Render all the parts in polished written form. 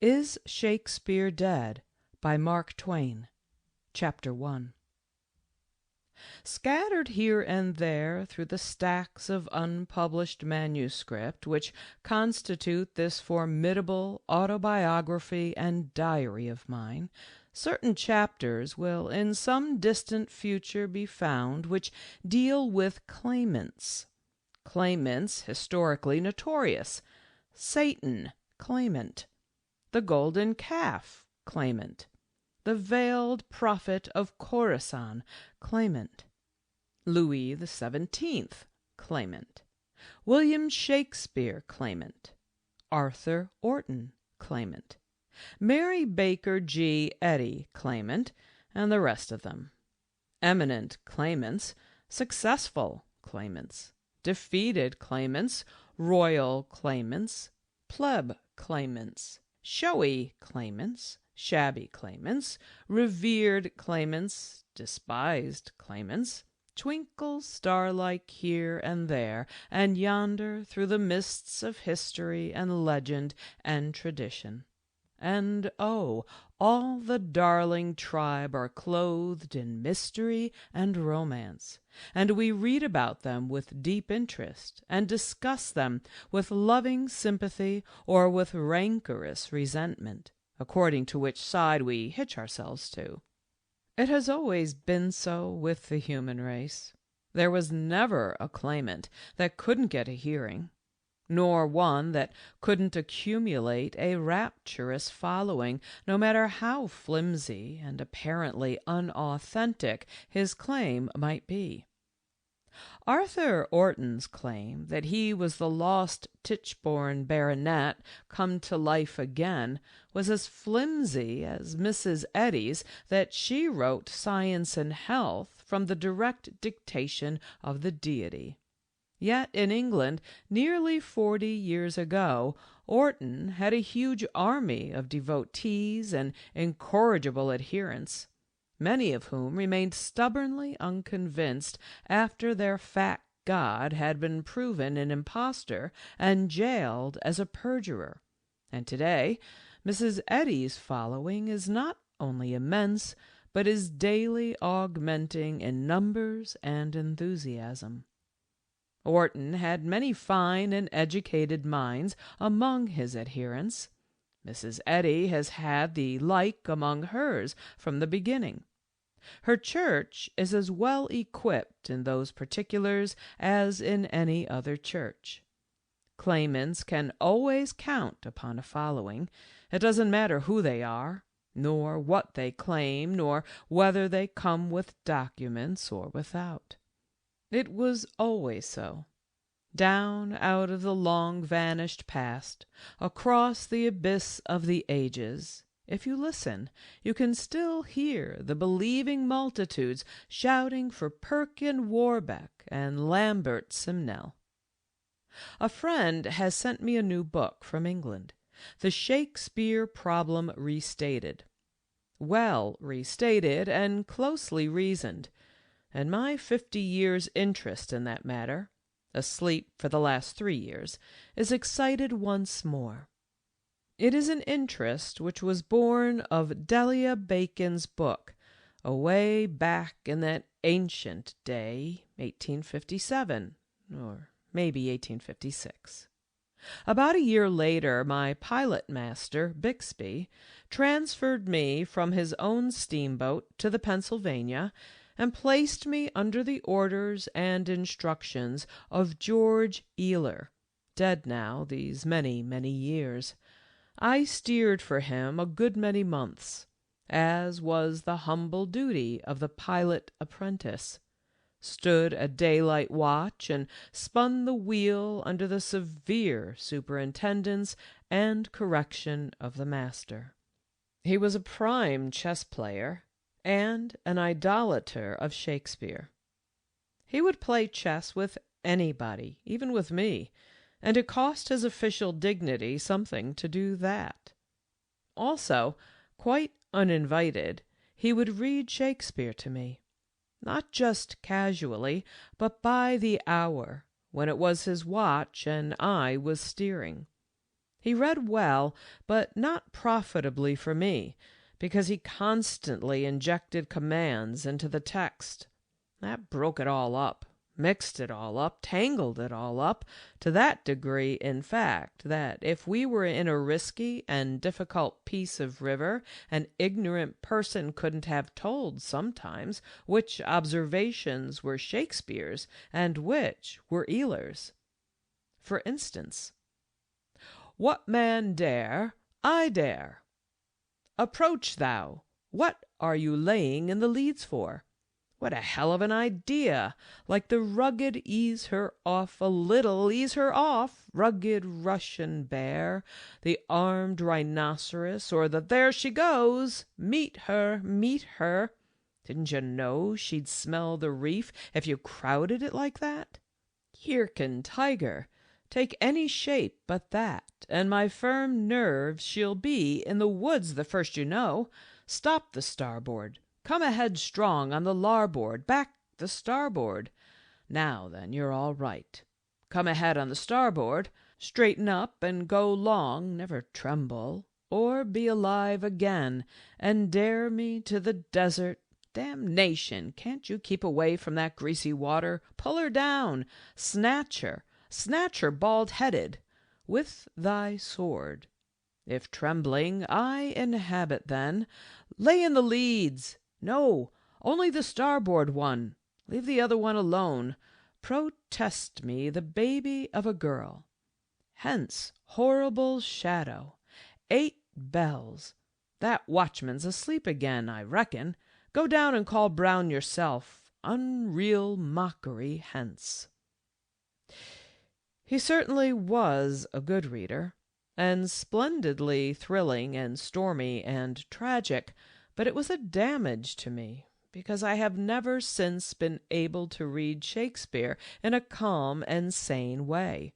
Is Shakespeare Dead? By Mark Twain. Chapter 1. Scattered here and there through the stacks of unpublished manuscript which constitute this formidable autobiography and diary of mine, certain chapters will in some distant future be found which deal with claimants. Claimants historically notorious. Satan, claimant. The golden calf, claimant. The veiled prophet of Khorasan, claimant. Louis XVII, claimant. William Shakespeare, claimant. Arthur Orton, claimant. Mary Baker G. Eddy, claimant, and the rest of them. Eminent claimants, successful claimants, defeated claimants, royal claimants, pleb claimants, showy claimants, shabby claimants, revered claimants, despised claimants, twinkle star-like here and there and yonder through the mists of history and legend and tradition. And, oh, all the darling tribe are clothed in mystery and romance, and we read about them with deep interest and discuss them with loving sympathy or with rancorous resentment, according to which side we hitch ourselves to. It has always been so with the human race. There was never a claimant that couldn't get a hearing, nor one that couldn't accumulate a rapturous following, no matter how flimsy and apparently unauthentic his claim might be. Arthur Orton's claim that he was the lost Tichborne baronet come to life again was as flimsy as Mrs. Eddy's that she wrote Science and Health from the direct dictation of the deity. Yet in England, nearly 40 years ago, Orton had a huge army of devotees and incorrigible adherents, many of whom remained stubbornly unconvinced after their fat god had been proven an impostor and jailed as a perjurer. And today, Mrs. Eddy's following is not only immense, but is daily augmenting in numbers and enthusiasm. Orton had many fine and educated minds among his adherents. Mrs. Eddy has had the like among hers from the beginning. Her church is as well equipped in those particulars as in any other church. Claimants can always count upon a following. It doesn't matter who they are, nor what they claim, nor whether they come with documents or without. It was always so. Down out of the long-vanished past, across the abyss of the ages, if you listen, you can still hear the believing multitudes shouting for Perkin Warbeck and Lambert Simnel. A friend has sent me a new book from England, The Shakespeare Problem Restated. Well restated and closely reasoned, and my 50 years' interest in that matter, asleep for the last 3 years, is excited once more. It is an interest which was born of Delia Bacon's book, away back in that ancient day, 1857, or maybe 1856. About a year later, my pilot master, Bixby, transferred me from his own steamboat to the Pennsylvania and placed me under the orders and instructions of George Ealer, dead now these many, many years. I steered for him a good many months, as was the humble duty of the pilot apprentice, stood a daylight watch, and spun the wheel under the severe superintendence and correction of the master. He was a prime chess player and an idolater of Shakespeare. He would play chess with anybody, even with me, and it cost his official dignity something to do that. Also, quite uninvited, he would read Shakespeare to me, not just casually, but by the hour, when it was his watch and I was steering. He read well, but not profitably for me, because he constantly injected commands into the text. That broke it all up, mixed it all up, tangled it all up, to that degree, in fact, that if we were in a risky and difficult piece of river, an ignorant person couldn't have told sometimes which observations were Shakespeare's and which were Ealer's. For instance, "What man dare, I dare. Approach thou. What are you laying in the leads for? What a hell of an idea! Like the rugged ease her off, a little ease her off, rugged Russian bear, the armed rhinoceros, or the there she goes, meet her, meet her. Didn't you know she'd smell the reef if you crowded it like that? Hearken, tiger, take any shape but that, and my firm nerves she'll be in the woods the first you know. Stop the starboard. Come ahead strong on the larboard, back the starboard. Now then, you're all right. Come ahead on the starboard, straighten up and go long, never tremble, or be alive again, and dare me to the desert. Damnation, can't you keep away from that greasy water? Pull her down, snatch her bald-headed, with thy sword. If trembling I inhabit then, lay in the leads. No, only the starboard one. Leave the other one alone. Protest me the baby of a girl. Hence, horrible shadow. 8 bells. That watchman's asleep again, I reckon. Go down and call Brown yourself. Unreal mockery hence." He certainly was a good reader, and splendidly thrilling and stormy and tragic, but it was a damage to me, because I have never since been able to read Shakespeare in a calm and sane way.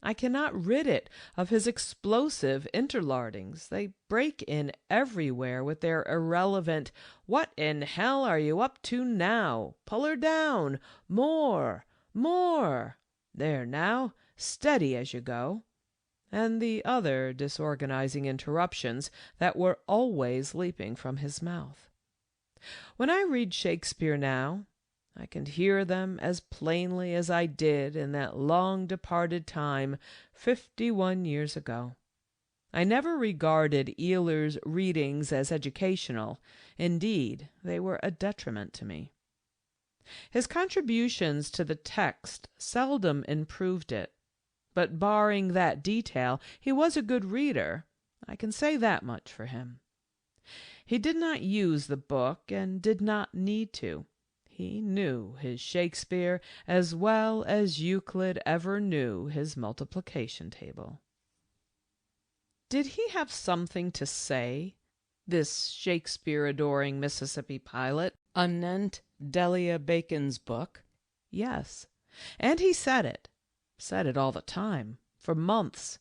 I cannot rid it of his explosive interlardings. They break in everywhere with their irrelevant, "What in hell are you up to now? Pull her down. More. There now, steady as you go," and the other disorganizing interruptions that were always leaping from his mouth. When I read Shakespeare now, I can hear them as plainly as I did in that long-departed time 51 years ago. I never regarded Ealer's readings as educational. Indeed, they were a detriment to me. His contributions to the text seldom improved it, but barring that detail, he was a good reader. I can say that much for him. He did not use the book and did not need to. He knew his Shakespeare as well as Euclid ever knew his multiplication table. Did he have something to say, this Shakespeare-adoring Mississippi pilot, anent Delia Bacon's book? Yes, and he said it all the time, for months,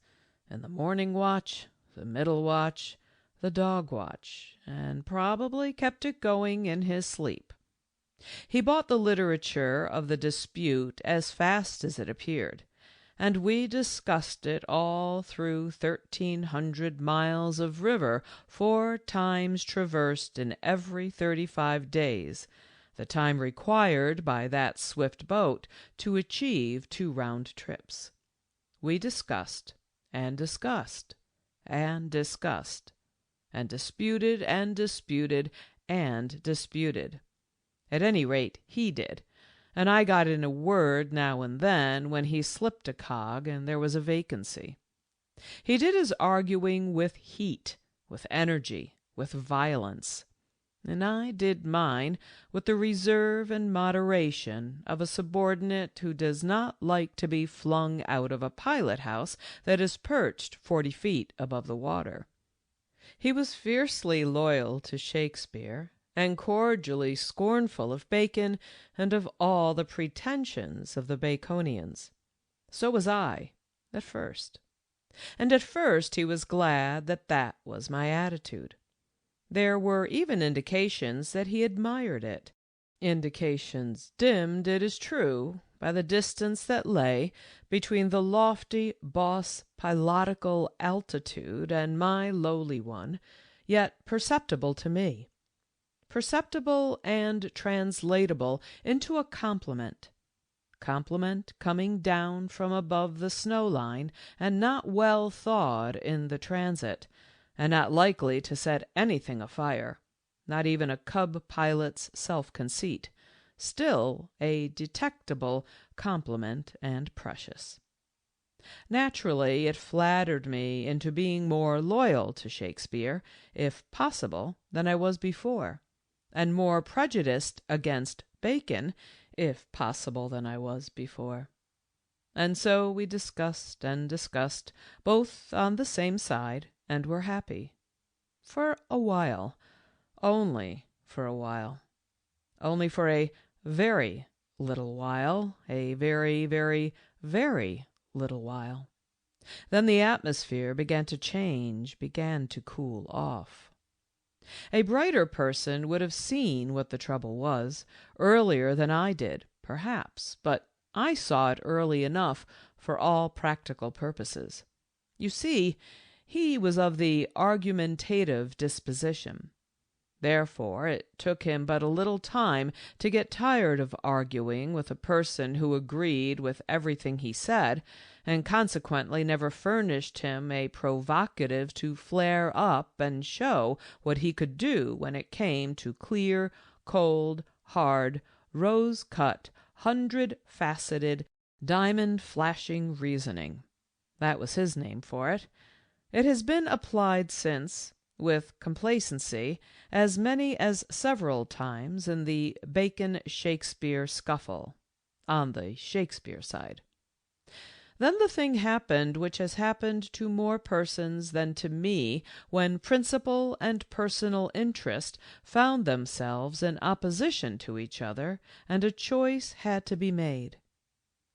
in the morning watch, the middle watch, the dog watch, and probably kept it going in his sleep. He bought the literature of the dispute as fast as it appeared, and we discussed it all through 1,300 miles of river 4 times traversed in every 35 days, the time required by that swift boat to achieve 2 round trips. We discussed and discussed and discussed, and disputed and disputed and disputed. At any rate, he did, and I got in a word now and then when he slipped a cog and there was a vacancy. He did his arguing with heat, with energy, with violence, and I did mine with the reserve and moderation of a subordinate who does not like to be flung out of a pilot-house that is perched 40 feet above the water. He was fiercely loyal to Shakespeare, and cordially scornful of Bacon and of all the pretensions of the Baconians. So was I, at first. And at first he was glad that that was my attitude. There were even indications that he admired it. Indications dimmed, it is true, by the distance that lay between the lofty boss pilotical altitude and my lowly one, yet perceptible to me. Perceptible and translatable into a compliment coming down from above the snow line and not well thawed in the transit, and not likely to set anything afire, not even a cub pilot's self-conceit, still a detectable compliment and precious. Naturally, it flattered me into being more loyal to Shakespeare, if possible, than I was before, and more prejudiced against Bacon, if possible, than I was before. And so we discussed and discussed, both on the same side, and were happy. For a while. Only for a while. Only for a very little while, a very, very, very little while. Then the atmosphere began to change, began to cool off. A brighter person would have seen what the trouble was, earlier than I did, perhaps, but I saw it early enough for all practical purposes. You see, he was of the argumentative disposition. Therefore, it took him but a little time to get tired of arguing with a person who agreed with everything he said, and consequently never furnished him a provocative to flare up and show what he could do when it came to clear, cold, hard, rose-cut, hundred-faceted, diamond-flashing reasoning. That was his name for it. It has been applied since, with complacency, as many as several times in the Bacon-Shakespeare scuffle, on the Shakespeare side. Then the thing happened which has happened to more persons than to me when principle and personal interest found themselves in opposition to each other, and a choice had to be made.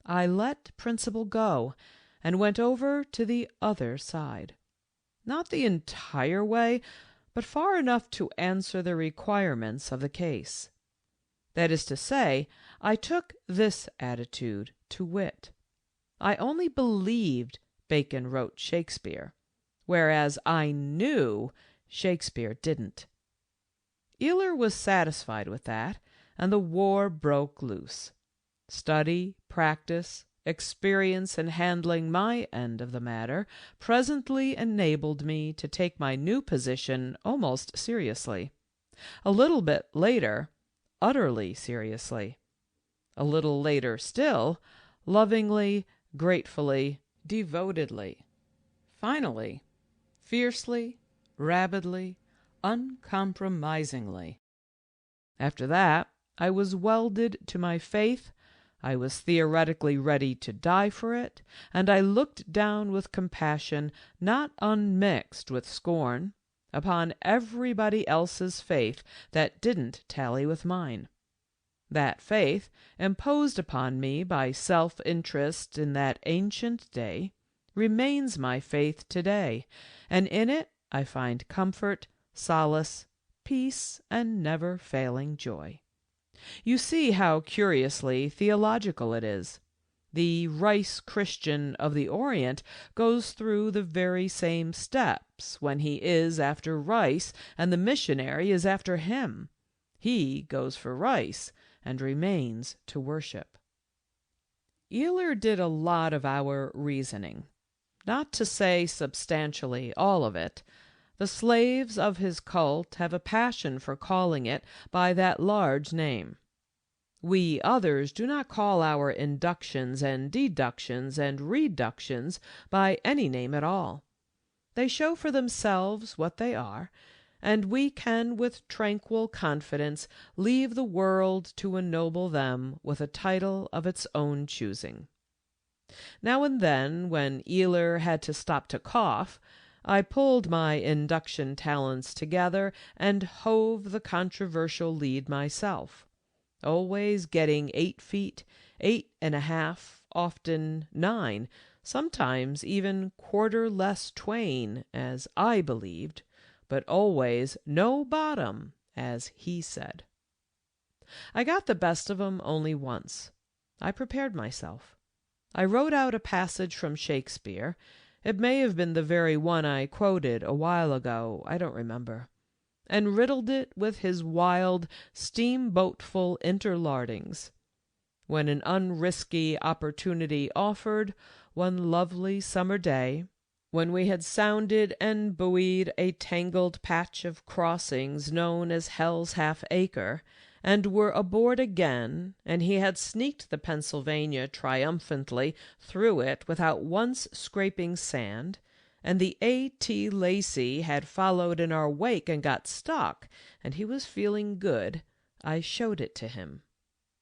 I let principle go, and went over to the other side. Not the entire way, but far enough to answer the requirements of the case. That is to say, I took this attitude, to wit. I only believed Bacon wrote Shakespeare, whereas I knew Shakespeare didn't. Ealer was satisfied with that, and the war broke loose. Study, practice, experience in handling my end of the matter presently enabled me to take my new position almost seriously. A little bit later, utterly seriously. A little later still, lovingly, gratefully, devotedly. Finally, fiercely, rabidly, uncompromisingly. After that, I was welded to my faith, I was theoretically ready to die for it, and I looked down with compassion, not unmixed with scorn, upon everybody else's faith that didn't tally with mine. That faith, imposed upon me by self-interest in that ancient day, remains my faith today, and in it I find comfort, solace, peace, and never-failing joy. You see how curiously theological it is. The rice Christian of the Orient goes through the very same steps when he is after rice and the missionary is after him. He goes for rice and remains to worship. Ealer did a lot of our reasoning, not to say substantially all of it. The slaves of his cult have a passion for calling it by that large name. We others do not call our inductions and deductions and reductions by any name at all. They show for themselves what they are, and we can with tranquil confidence leave the world to ennoble them with a title of its own choosing. Now and then, when Ealer had to stop to cough, I pulled my induction talents together and hove the controversial lead myself, always getting 8 feet, 8.5, often 9, sometimes even quarter less twain, as I believed, but always no bottom, as he said. I got the best of 'em only once. I prepared myself. I wrote out a passage from Shakespeare. It may have been the very one I quoted a while ago, I don't remember, and riddled it with his wild, steamboatful interlardings. When an unrisky opportunity offered, one lovely summer day, when we had sounded and buoyed a tangled patch of crossings known as Hell's Half Acre, and were aboard again, and he had sneaked the Pennsylvania triumphantly through it without once scraping sand, and the A.T. Lacey had followed in our wake and got stuck, and he was feeling good, I showed it to him.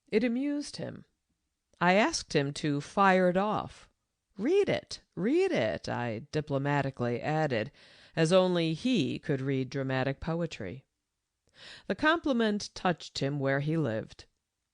It amused him. I asked him to fire it off. Read it, I diplomatically added, as only he could read dramatic poetry. The compliment touched him where he lived.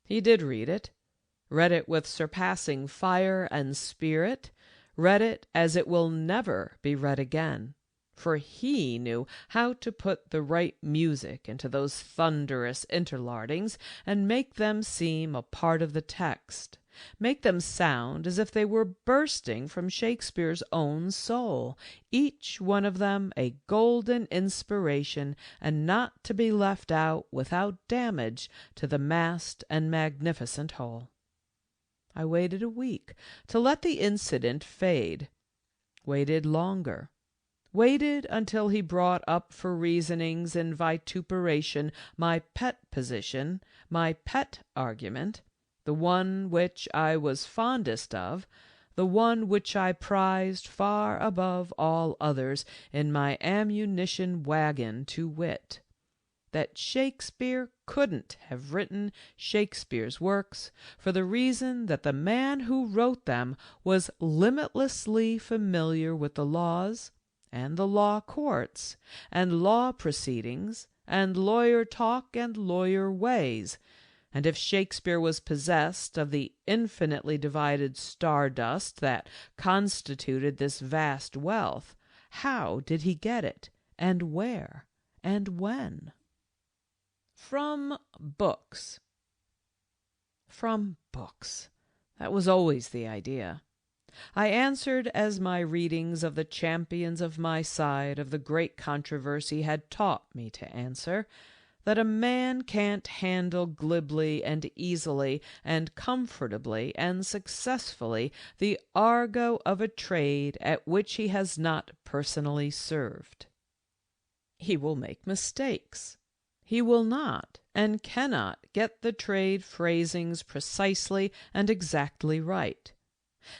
He did read it with surpassing fire and spirit, read it as it will never be read again, for he knew how to put the right music into those thunderous interlardings and make them seem a part of the text, make them sound as if they were bursting from Shakespeare's own soul, each one of them a golden inspiration and not to be left out without damage to the massed and magnificent whole. I waited a week to let the incident fade, waited longer, waited until he brought up for reasonings in vituperation my pet position, my pet argument, the one which I was fondest of, the one which I prized far above all others in my ammunition wagon, to wit, that Shakespeare couldn't have written Shakespeare's works for the reason that the man who wrote them was limitlessly familiar with the laws and the law courts and law proceedings and lawyer talk and lawyer ways, and if Shakespeare was possessed of the infinitely divided stardust that constituted this vast wealth, how did he get it, and where, and when? From books. From books. That was always the idea. I answered as my readings of the champions of my side of the great controversy had taught me to answer, that a man can't handle glibly and easily and comfortably and successfully the argot of a trade at which he has not personally served. He will make mistakes. He will not and cannot get the trade phrasings precisely and exactly right.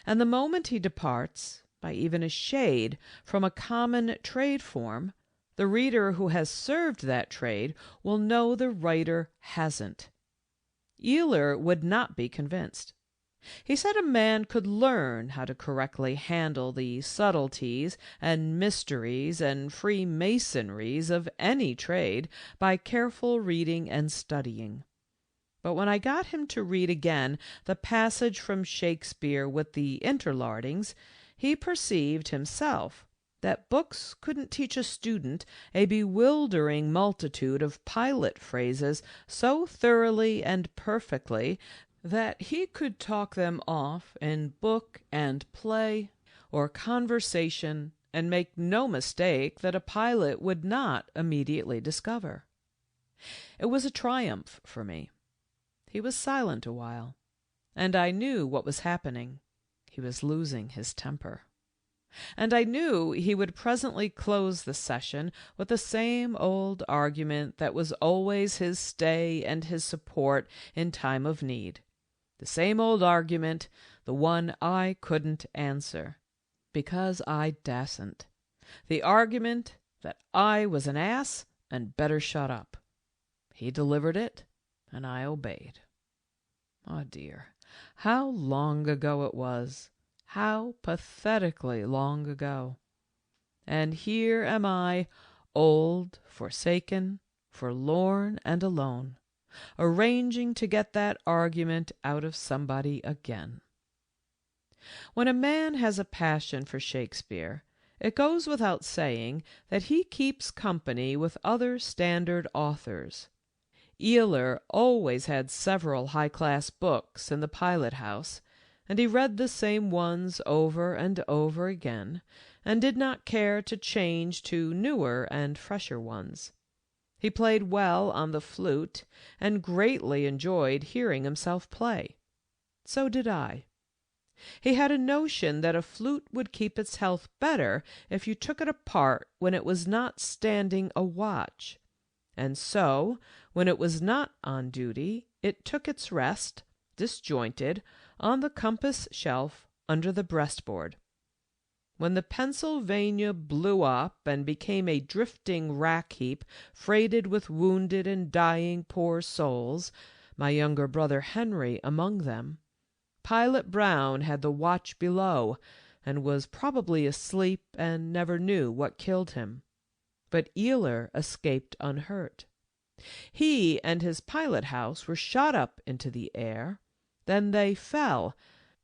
And the moment he departs, by even a shade, from a common trade form, the reader who has served that trade will know the writer hasn't. Ealer would not be convinced. He said a man could learn how to correctly handle the subtleties and mysteries and freemasonries of any trade by careful reading and studying. But when I got him to read again the passage from Shakespeare with the interlardings, he perceived himself that books couldn't teach a student a bewildering multitude of pilot phrases so thoroughly and perfectly that he could talk them off in book and play or conversation and make no mistake that a pilot would not immediately discover. It was a triumph for me. He was silent a while, and I knew what was happening. He was losing his temper. And I knew he would presently close the session with the same old argument that was always his stay and his support in time of need. The same old argument, the one I couldn't answer, because I dasn't. The argument that I was an ass and better shut up. He delivered it, and I obeyed. Oh dear, how long ago it was! How pathetically long ago! And here am I, old, forsaken, forlorn, and alone, arranging to get that argument out of somebody again. When a man has a passion for Shakespeare, it goes without saying that he keeps company with other standard authors. Eeyler always had several high-class books in the pilot-house, and he read the same ones over and over again, and did not care to change to newer and fresher ones. He played well on the flute, and greatly enjoyed hearing himself play. So did I. He had a notion that a flute would keep its health better if you took it apart when it was not standing a watch, and so, when it was not on duty, it took its rest, disjointed, on the compass shelf under the breastboard. When the Pennsylvania blew up and became a drifting rack-heap freighted with wounded and dying poor souls, my younger brother Henry among them, Pilot Brown had the watch below, and was probably asleep and never knew what killed him. But Eeyler escaped unhurt. He and his pilot-house were shot up into the air, then they fell,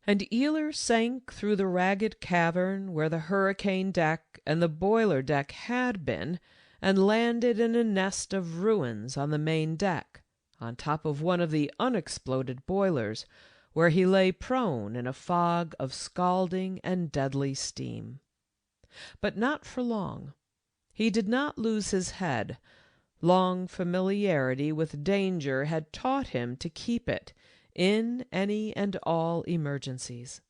and Eeyler sank through the ragged cavern where the hurricane deck and the boiler deck had been, and landed in a nest of ruins on the main deck, on top of one of the unexploded boilers, where he lay prone in a fog of scalding and deadly steam. But not for long. He did not lose his head. Long familiarity with danger had taught him to keep it in any and all emergencies.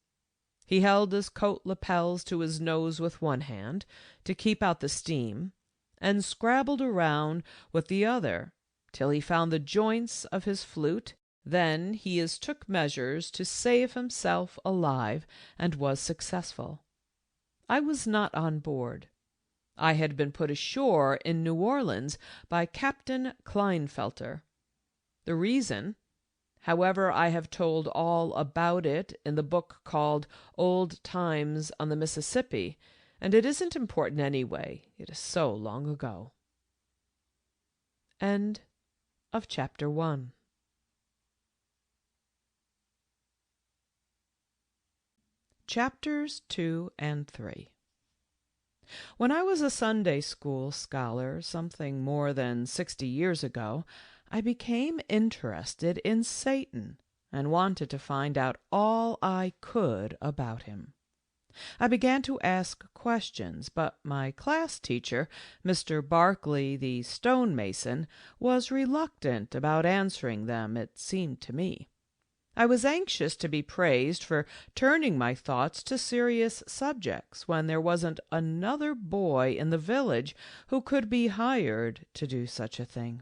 He held his coat lapels to his nose with one hand to keep out the steam, and scrabbled around with the other till he found the joints of his flute. Then he took measures to save himself alive, and was successful. I was not on board. I had been put ashore in New Orleans by Captain Klinefelter. The reason, however, I have told all about it in the book called Old Times on the Mississippi, and it isn't important anyway, it is so long ago. End of chapter 1. Chapters 2 and 3. When I was a Sunday school scholar, something more than 60 years ago, I became interested in Satan and wanted to find out all I could about him. I began to ask questions, but my class teacher, Mr. Barclay the stonemason, was reluctant about answering them, it seemed to me. I was anxious to be praised for turning my thoughts to serious subjects when there wasn't another boy in the village who could be hired to do such a thing.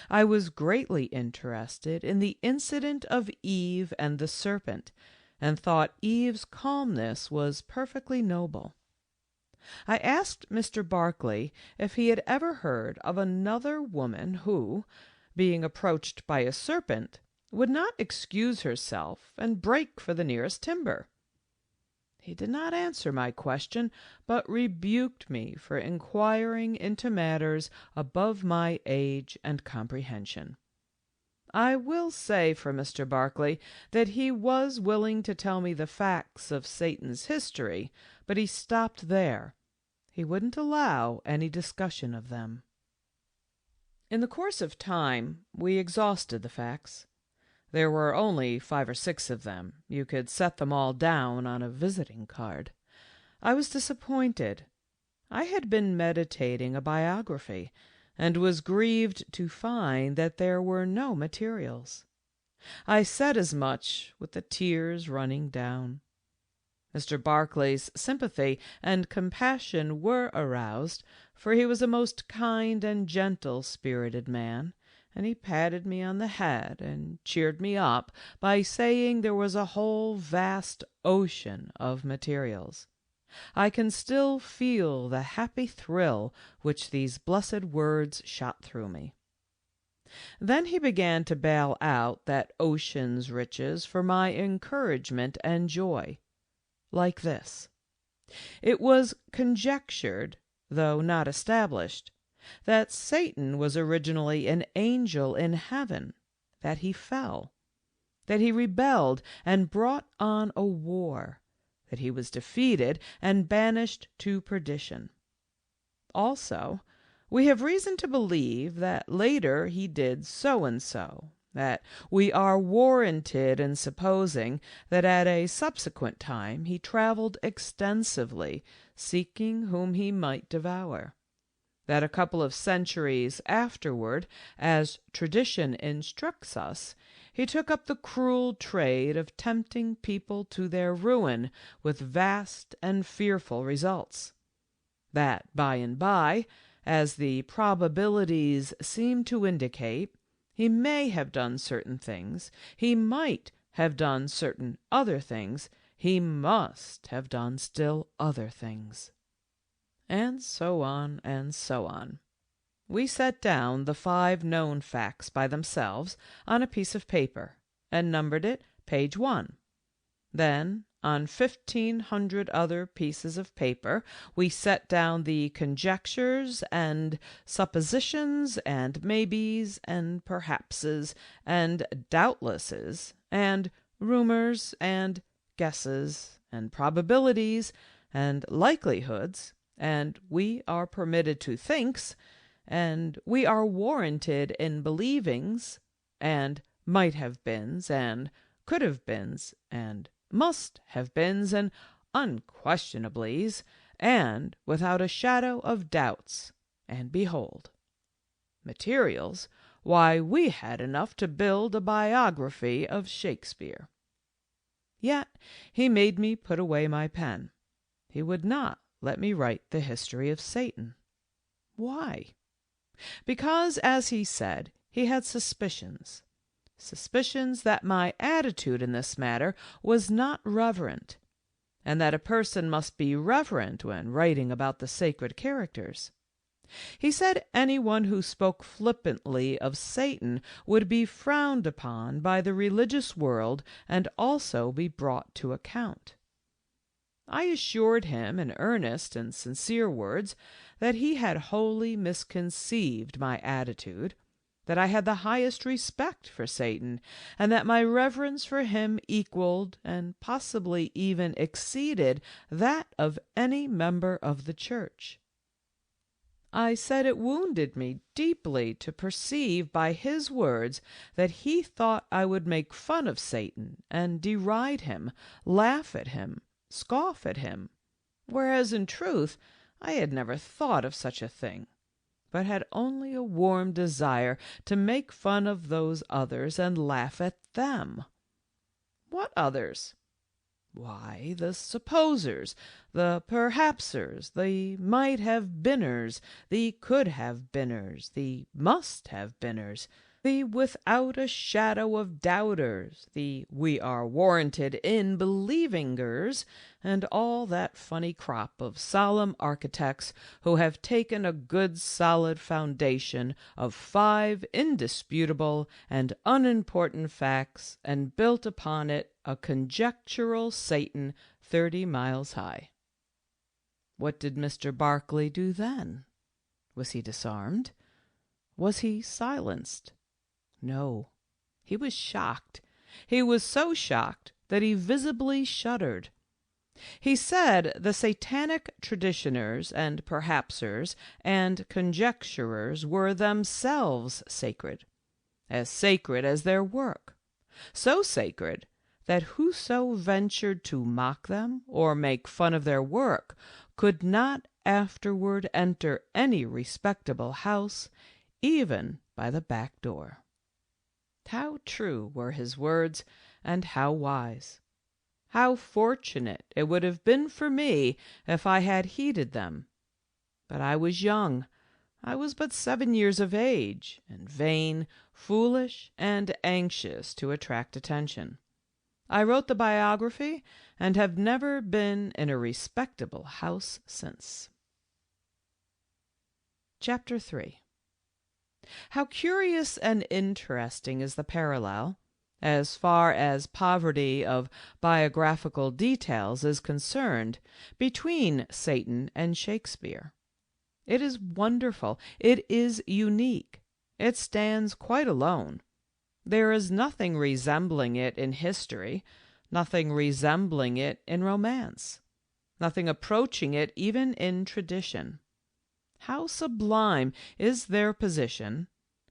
I was greatly interested in the incident of Eve and the serpent, and thought Eve's calmness was perfectly noble. I asked Mr. Barclay if he had ever heard of another woman who, being approached by a serpent, would not excuse herself and break for the nearest timber. He did not answer my question, but rebuked me for inquiring into matters above my age and comprehension. I will say for Mr. Barclay that he was willing to tell me the facts of Satan's history, but he stopped there. He wouldn't allow any discussion of them. In the course of time, we exhausted the facts. There were only 5 or 6 of them. You could set them all down on a visiting card. I was disappointed. I had been meditating a biography, and was grieved to find that there were no materials. I said as much, with the tears running down. Mr. Barclay's sympathy and compassion were aroused, for he was a most kind and gentle-spirited man, and he patted me on the head and cheered me up by saying there was a whole vast ocean of materials. I can still feel the happy thrill which these blessed words shot through me. Then he began to bail out that ocean's riches for my encouragement and joy, like this. It was conjectured, though not established, that Satan was originally an angel in heaven, that he fell, that he rebelled and brought on a war, that he was defeated and banished to perdition. Also, We have reason to believe that later he did so and so, that we are warranted in supposing that at a subsequent time he travelled extensively, seeking whom he might devour, that a couple of centuries afterward, as tradition instructs us, he took up the cruel trade of tempting people to their ruin with vast and fearful results, that by and by, as the probabilities seem to indicate, he may have done certain things, he might have done certain other things, he must have done still other things. And so on and so on. We set down the 5 known facts by themselves on a piece of paper and numbered it page 1. Then, on 1,500 other pieces of paper, we set down the conjectures and suppositions and maybes and perhapses and doubtlesses and rumors and guesses and probabilities and likelihoods, and we are permitted to thinks, and we are warranted in believings, and might have beens, and could have beens, and must have beens, and unquestionablys, and without a shadow of doubts. And behold, materials, why, we had enough to build a biography of Shakespeare. Yet he made me put away my pen. He would not let me write the history of Satan. Why? Because, as he said, he had suspicions that my attitude in this matter was not reverent, and that a person must be reverent when writing about the sacred characters. He said anyone who spoke flippantly of Satan would be frowned upon by the religious world and also be brought to account. I assured him in earnest and sincere words that he had wholly misconceived my attitude, that I had the highest respect for Satan, and that my reverence for him equaled and possibly even exceeded that of any member of the church. I said it wounded me deeply to perceive by his words that he thought I would make fun of Satan and deride him, laugh at him, scoff at him, whereas in truth I had never thought of such a thing, but had only a warm desire to make fun of those others and laugh at them. What others? Why, the supposers, the perhapsers, the might-have-beenners, the could-have-beenners, the must-have-beenners, the without-a-shadow-of-doubters, the we-are-warranted-in-believingers, and all that funny crop of solemn architects who have taken a good solid foundation of 5 indisputable and unimportant facts and built upon it a conjectural Satan 30 miles high. What did Mr. Barclay do then? Was he disarmed? Was he silenced? No, he was shocked. He was so shocked that he visibly shuddered. He said the satanic traditioners and perhapsers and conjecturers were themselves sacred as their work, so sacred that whoso ventured to mock them or make fun of their work could not afterward enter any respectable house, even by the back door. How true were his words, and how wise! How fortunate it would have been for me if I had heeded them! But I was young. I was but 7 years of age, and vain, foolish, and anxious to attract attention. I wrote the biography, and have never been in a respectable house since. Chapter 3. How curious and interesting is the parallel, as far as poverty of biographical details is concerned, between Satan and Shakespeare. It is wonderful. It is unique. It stands quite alone. There is nothing resembling it in history, nothing resembling it in romance, nothing approaching it even in tradition. How sublime is their position,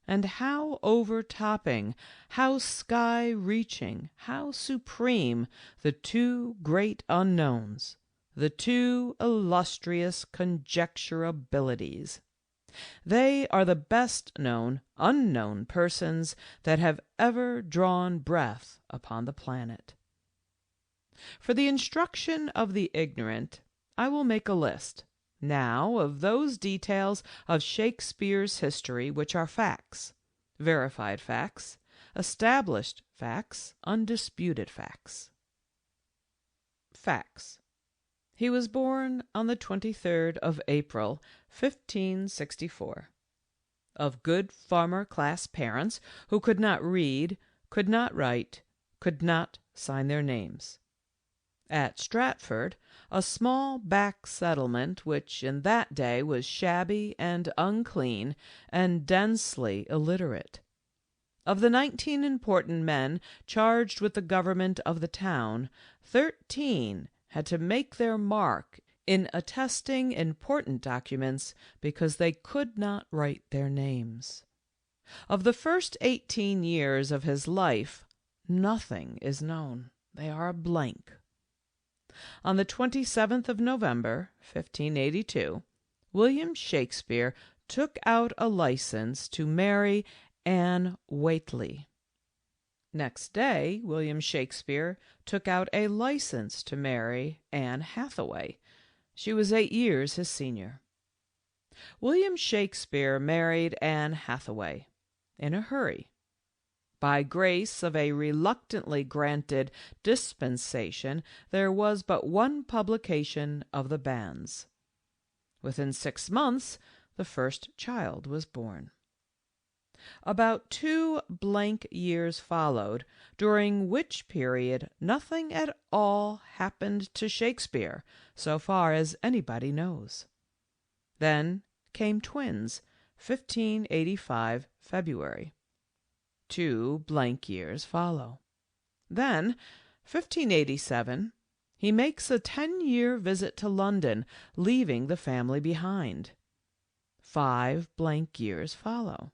and how overtopping, how sky-reaching, how supreme the two great unknowns, the two illustrious conjecturabilities. They are the best known unknown persons that have ever drawn breath upon the planet. For the instruction of the ignorant, I will make a list, now, of those details of Shakespeare's history which are facts, verified facts, established facts, undisputed facts. Facts. He was born on the 23rd of April, 1564, of good farmer-class parents who could not read, could not write, could not sign their names. At Stratford, a small back settlement which in that day was shabby and unclean and densely illiterate. Of the 19 important men charged with the government of the town, 13 had to make their mark in attesting important documents because they could not write their names. Of the first 18 years of his life, nothing is known. They are a blank. On the 27th of November, 1582, William Shakespeare took out a license to marry Anne Whately. Next day, William Shakespeare took out a license to marry Anne Hathaway. She was 8 years his senior. William Shakespeare married Anne Hathaway in a hurry. By grace of a reluctantly granted dispensation, there was but one publication of the banns. Within 6 months, the first child was born. About 2 blank years followed, during which period nothing at all happened to Shakespeare, so far as anybody knows. Then came twins, 1585 February. 2 blank years follow. Then, 1587, he makes a 10-year visit to London, leaving the family behind. 5 blank years follow.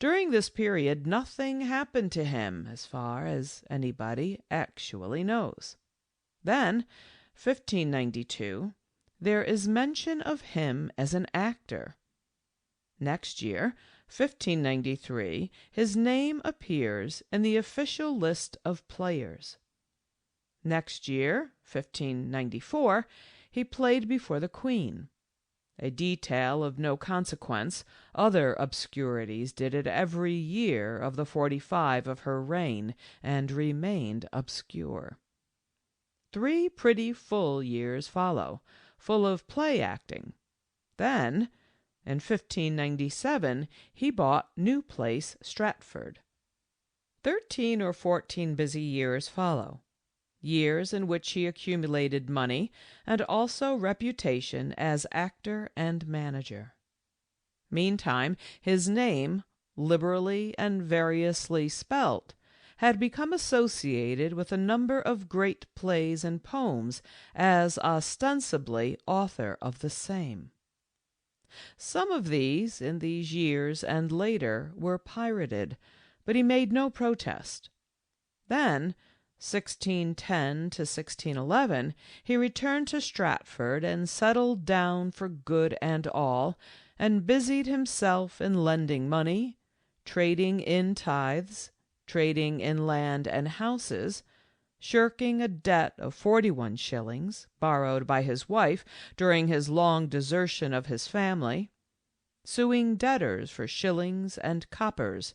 During this period, nothing happened to him, as far as anybody actually knows. Then, 1592, there is mention of him as an actor. Next year, 1593, his name appears in the official list of players. Next year, 1594, he played before the Queen. A detail of no consequence, other obscurities did it every year of the 45 of her reign, and remained obscure. 3 pretty full years follow, full of play-acting. Then, in 1597, he bought New Place, Stratford. 13 or 14 busy years follow, years in which he accumulated money and also reputation as actor and manager. Meantime, his name, liberally and variously spelt, had become associated with a number of great plays and poems as ostensibly author of the same. Some of these, in these years and later, were pirated, but he made no protest. Then, 1610 to 1611, he returned to Stratford and settled down for good and all, and busied himself in lending money, trading in tithes, trading in land and houses, shirking a debt of 41 shillings, borrowed by his wife during his long desertion of his family, suing debtors for shillings and coppers,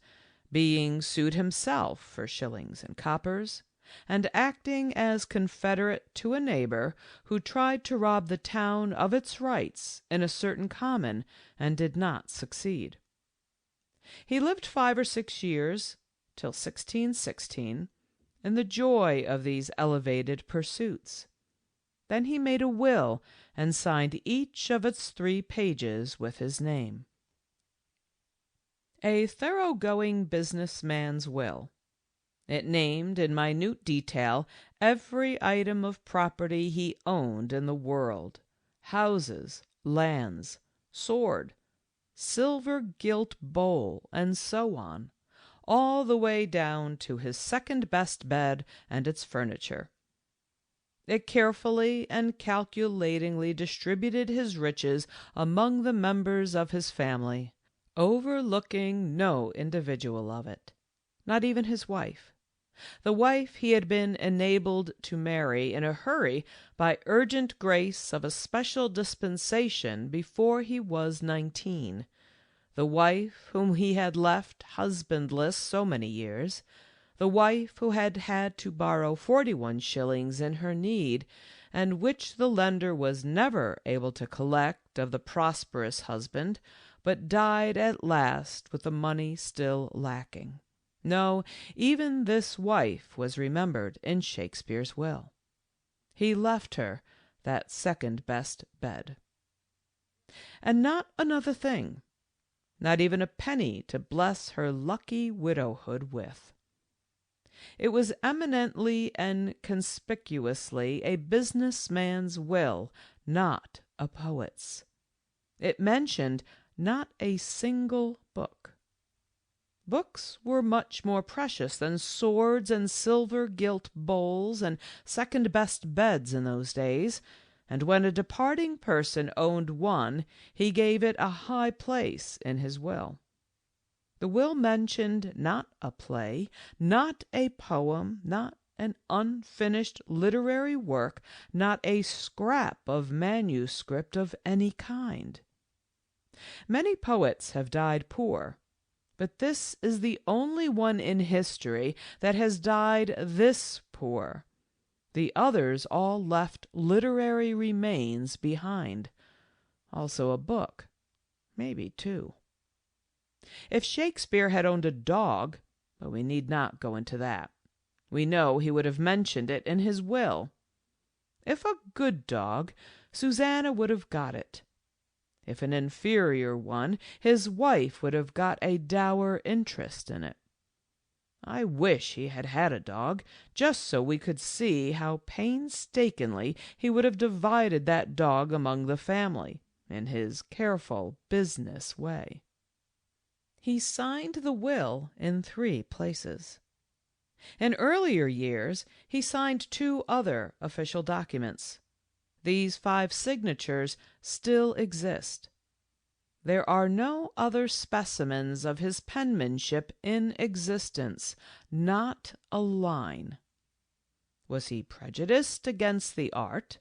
being sued himself for shillings and coppers, and acting as confederate to a neighbor who tried to rob the town of its rights in a certain common and did not succeed. He lived 5 or 6 years, till 1616, in the joy of these elevated pursuits. Then he made a will and signed each of its 3 pages with his name. A thoroughgoing business-man's will. It named in minute detail every item of property he owned in the world, houses, lands, sword, silver gilt bowl, and so on, all the way down to his second-best bed and its furniture. It carefully and calculatingly distributed his riches among the members of his family, overlooking no individual of it, not even his wife, the wife he had been enabled to marry in a hurry by urgent grace of a special dispensation before he was 19, the wife whom he had left husbandless so many years, the wife who had had to borrow 41 shillings in her need, and which the lender was never able to collect of the prosperous husband, but died at last with the money still lacking. No, even this wife was remembered in Shakespeare's will. He left her that second-best bed. And not another thing, not even a penny to bless her lucky widowhood with. It was eminently and conspicuously a business man's will, not a poet's. It mentioned not a single book. Books were much more precious than swords and silver gilt bowls and second-best beds in those days, and when a departing person owned one, he gave it a high place in his will. The will mentioned not a play, not a poem, not an unfinished literary work, not a scrap of manuscript of any kind. Many poets have died poor, but this is the only one in history that has died this poor. The others all left literary remains behind, also a book, maybe two. If Shakespeare had owned a dog, but we need not go into that. We know he would have mentioned it in his will. If a good dog, Susanna would have got it. If an inferior one, his wife would have got a dower interest in it. I wish he had had a dog, just so we could see how painstakingly he would have divided that dog among the family, in his careful business way. He signed the will in 3 places. In earlier years, he signed 2 other official documents. These 5 signatures still exist. There are no other specimens of his penmanship in existence, not a line. Was he prejudiced against the art?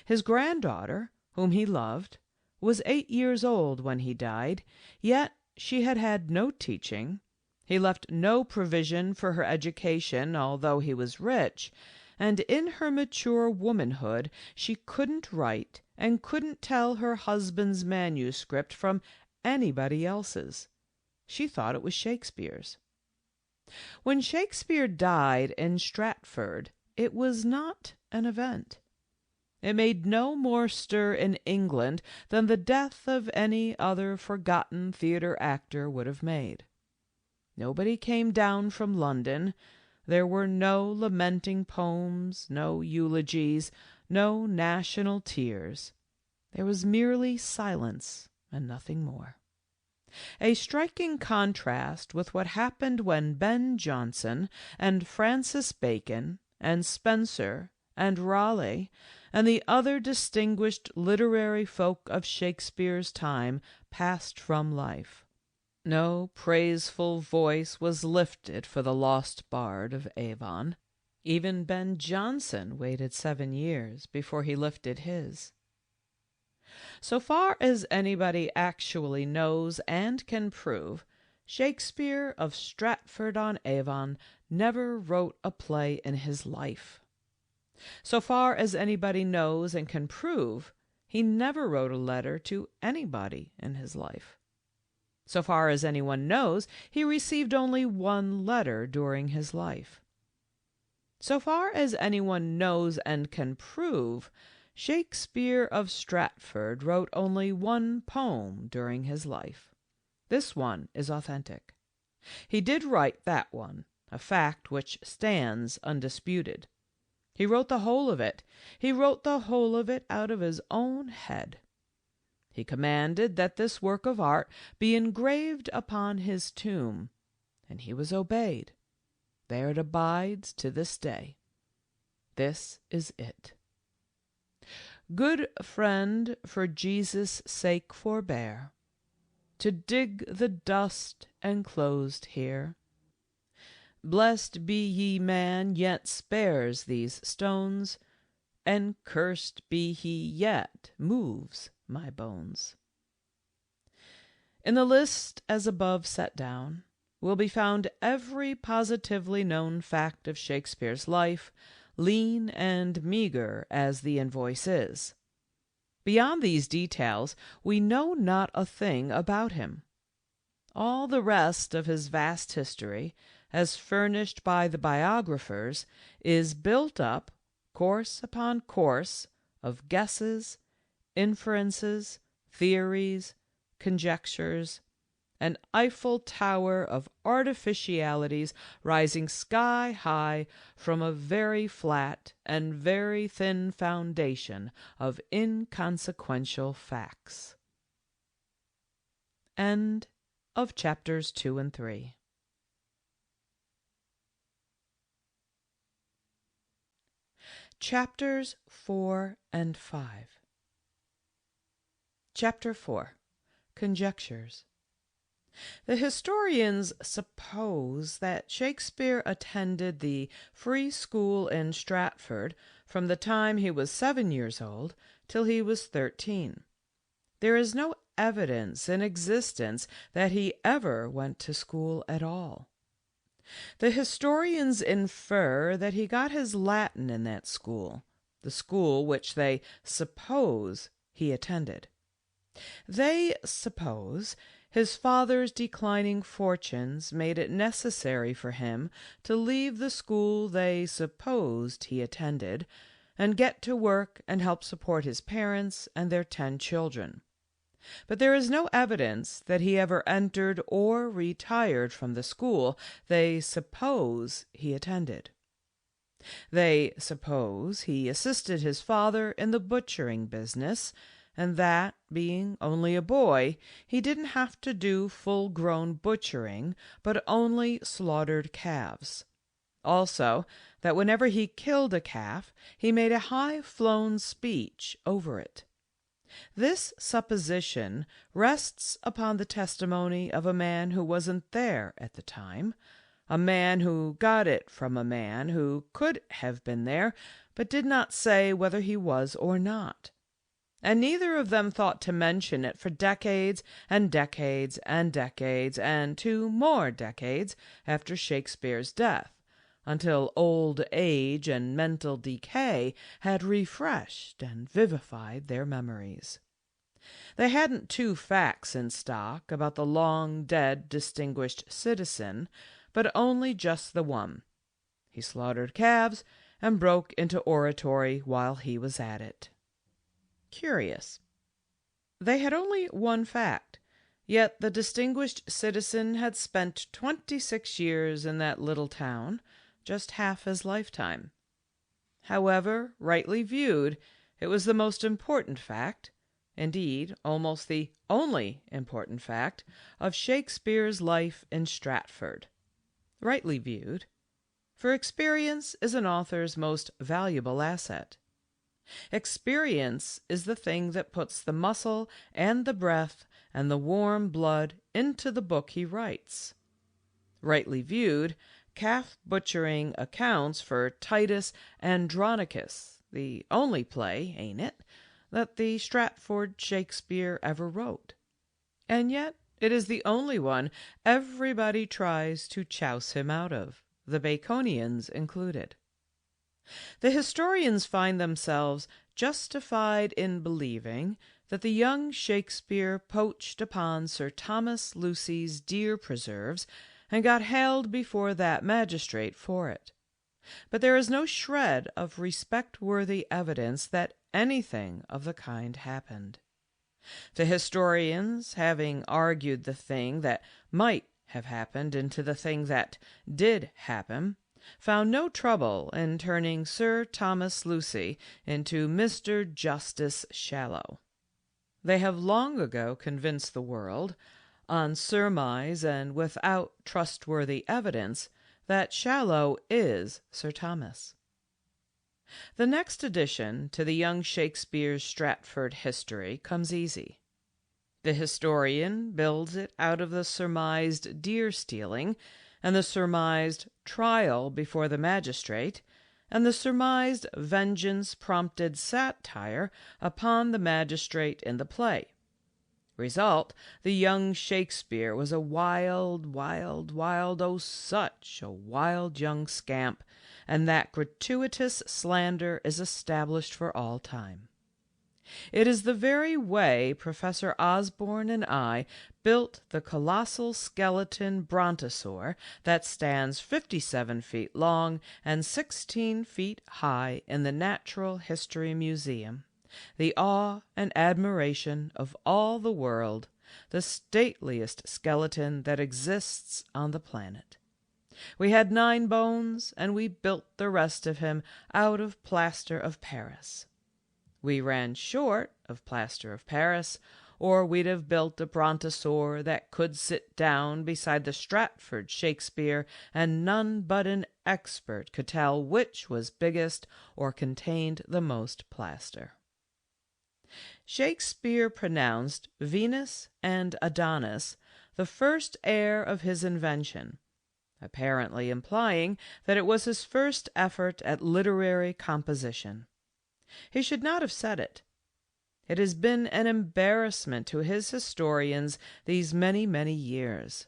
His granddaughter, whom he loved, was 8 years old when he died, yet she had had no teaching. He left no provision for her education, although he was rich, and in her mature womanhood she couldn't write and couldn't tell her husband's manuscript from anybody else's. She thought it was Shakespeare's. When Shakespeare died in Stratford, it was not an event. It made no more stir in England than the death of any other forgotten theatre actor would have made. Nobody came down from London. There were no lamenting poems, no eulogies, no national tears. There was merely silence and nothing more. A striking contrast with what happened when Ben Jonson and Francis Bacon and Spenser and Raleigh and the other distinguished literary folk of Shakespeare's time passed from life. No praiseful voice was lifted for the lost bard of Avon. Even Ben Jonson waited 7 years before he lifted his. So far as anybody actually knows and can prove, Shakespeare of Stratford-on-Avon never wrote a play in his life. So far as anybody knows and can prove, he never wrote a letter to anybody in his life. So far as anyone knows, he received only 1 letter during his life. So far as anyone knows and can prove, Shakespeare of Stratford wrote only 1 poem during his life. This one is authentic. He did write that one, a fact which stands undisputed. He wrote the whole of it. He wrote the whole of it out of his own head. He commanded that this work of art be engraved upon his tomb, and he was obeyed. There it abides to this day. This is it. Good friend, for Jesus' sake forbear to dig the dust enclosed here. Blessed be ye man yet spares these stones, and cursed be he yet moves my bones. In the list as above set down will be found every positively known fact of Shakespeare's life, lean and meagre as the invoice is. Beyond these details, we know not a thing about him. All the rest of his vast history, as furnished by the biographers, is built up, course upon course, of guesses, inferences, theories, conjectures, an Eiffel Tower of artificialities rising sky high from a very flat and very thin foundation of inconsequential facts. End of chapters 2 and 3. Chapters 4 and 5. Chapter 4. Conjectures. The historians suppose that Shakespeare attended the free school in Stratford from the time he was 7 years old till he was 13. There is no evidence in existence that he ever went to school at all. The historians infer that he got his Latin in that school, the school which they suppose he attended. They suppose his father's declining fortunes made it necessary for him to leave the school they supposed he attended and get to work and help support his parents and their 10 children. But there is no evidence that he ever entered or retired from the school they suppose he attended. They suppose he assisted his father in the butchering business, and that, being only a boy, he didn't have to do full-grown butchering, but only slaughtered calves. Also, that whenever he killed a calf, he made a high-flown speech over it. This supposition rests upon the testimony of a man who wasn't there at the time, a man who got it from a man who could have been there, but did not say whether he was or not. And neither of them thought to mention it for decades and decades and decades and 2 more decades after Shakespeare's death, until old age and mental decay had refreshed and vivified their memories. They hadn't 2 facts in stock about the long-dead distinguished citizen, but only just the one. He slaughtered calves and broke into oratory while he was at it. Curious. They had only 1 fact, yet the distinguished citizen had spent 26 years in that little town, just half his lifetime. However, rightly viewed, it was the most important fact, indeed, almost the only important fact, of Shakespeare's life in Stratford. Rightly viewed, for experience is an author's most valuable asset. Experience is the thing that puts the muscle and the breath and the warm blood into the book he writes. Rightly viewed, calf butchering accounts for Titus Andronicus, the only play, ain't it, that the Stratford Shakespeare ever wrote. And yet it is the only one everybody tries to chouse him out of, the Baconians included. The historians find themselves justified in believing that the young Shakespeare poached upon Sir Thomas Lucy's deer preserves and got haled before that magistrate for it. But there is no shred of respect-worthy evidence that anything of the kind happened. The historians, having argued the thing that might have happened into the thing that did happen, found no trouble in turning Sir Thomas Lucy into Mr. Justice Shallow. They have long ago convinced the world, on surmise and without trustworthy evidence, that Shallow is Sir Thomas. The next addition to the young Shakespeare's Stratford history comes easy. The historian builds it out of the surmised deer-stealing, and the surmised trial before the magistrate, and the surmised vengeance-prompted satire upon the magistrate in the play. Result, the young Shakespeare was a wild, oh, such a wild young scamp, and that gratuitous slander is established for all time. It is the very way Professor Osborne and I built the colossal skeleton brontosaur that stands 57 feet long and 16 feet high in the Natural History Museum, the awe and admiration of all the world, the stateliest skeleton that exists on the planet. We had 9 bones, and we built the rest of him out of plaster of Paris. We ran short of plaster of Paris, or we'd have built a brontosaur that could sit down beside the Stratford Shakespeare, and none but an expert could tell which was biggest or contained the most plaster. Shakespeare pronounced Venus and Adonis the first heir of his invention, apparently implying that it was his first effort at literary composition. He should not have said it. It has been an embarrassment to his historians these many, many years.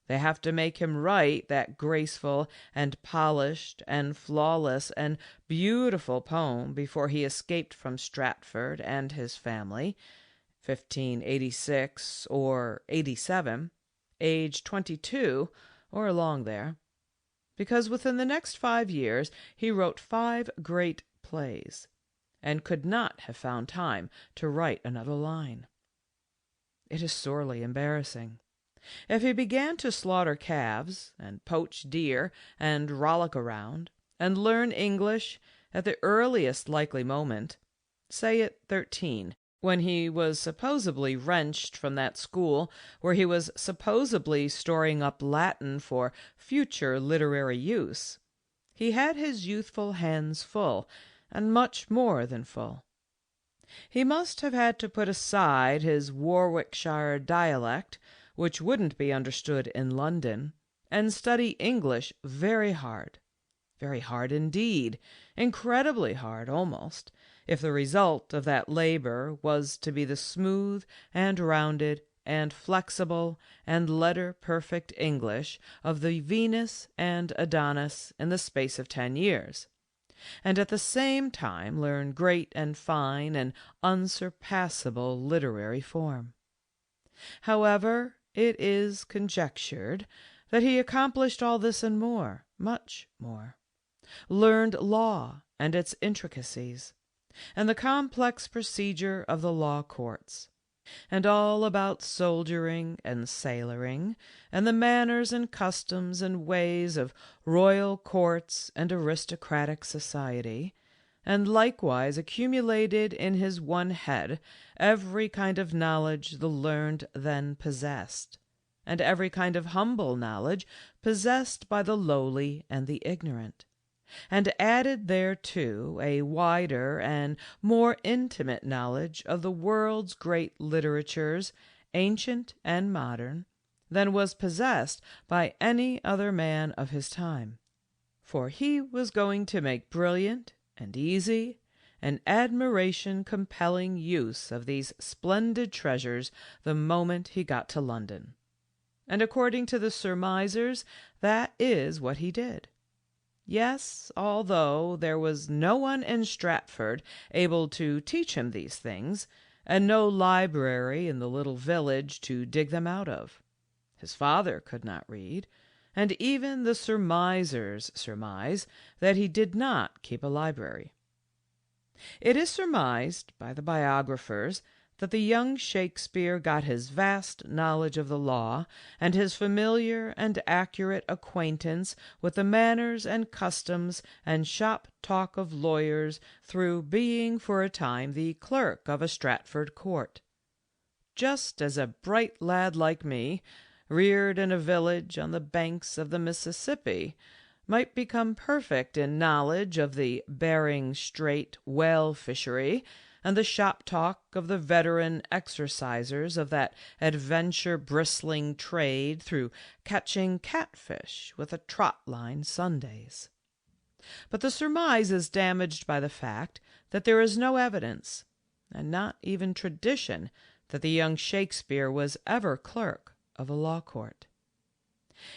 They have to make him write that graceful and polished and flawless and beautiful poem before he escaped from Stratford and his family, 1586 or 87, age 22 or along there, because within the next 5 years he wrote 5 great plays, and could not have found time to write another line. It is sorely embarrassing. If he began to slaughter calves, and poach deer, and rollick around, and learn English at the earliest likely moment, say at 13, when he was supposedly wrenched from that school where he was supposedly storing up Latin for future literary use, he had his youthful hands full, and much more than full. He must have had to put aside his Warwickshire dialect, which wouldn't be understood in London, and study English very hard indeed, incredibly hard almost, if the result of that labor was to be the smooth and rounded and flexible and letter-perfect English of the Venus and Adonis in the space of 10 years, and at the same time learn great and fine and unsurpassable literary form. However, it is conjectured that he accomplished all this and more, much more, learned law and its intricacies, and the complex procedure of the law courts, and all about soldiering and sailoring, and the manners and customs and ways of royal courts and aristocratic society, and likewise accumulated in his one head every kind of knowledge the learned then possessed, and every kind of humble knowledge possessed by the lowly and the ignorant, and added thereto a wider and more intimate knowledge of the world's great literatures, ancient and modern, than was possessed by any other man of his time. For he was going to make brilliant and easy and admiration-compelling use of these splendid treasures the moment he got to London. And according to the surmisers, that is what he did. Yes, although there was no one in Stratford able to teach him these things, and no library in the little village to dig them out of. His father could not read, and even the surmisers surmise that he did not keep a library. It is surmised by the biographers that the young Shakespeare got his vast knowledge of the law and his familiar and accurate acquaintance with the manners and customs and shop talk of lawyers through being for a time the clerk of a Stratford court, just as a bright lad like me, reared in a village on the banks of the Mississippi, might become perfect in knowledge of the Bering Strait whale fishery and the shop talk of the veteran exercisers of that adventure-bristling trade through catching catfish with a trot-line Sundays. But the surmise is damaged by the fact that there is no evidence, and not even tradition, that the young Shakespeare was ever clerk of a law court.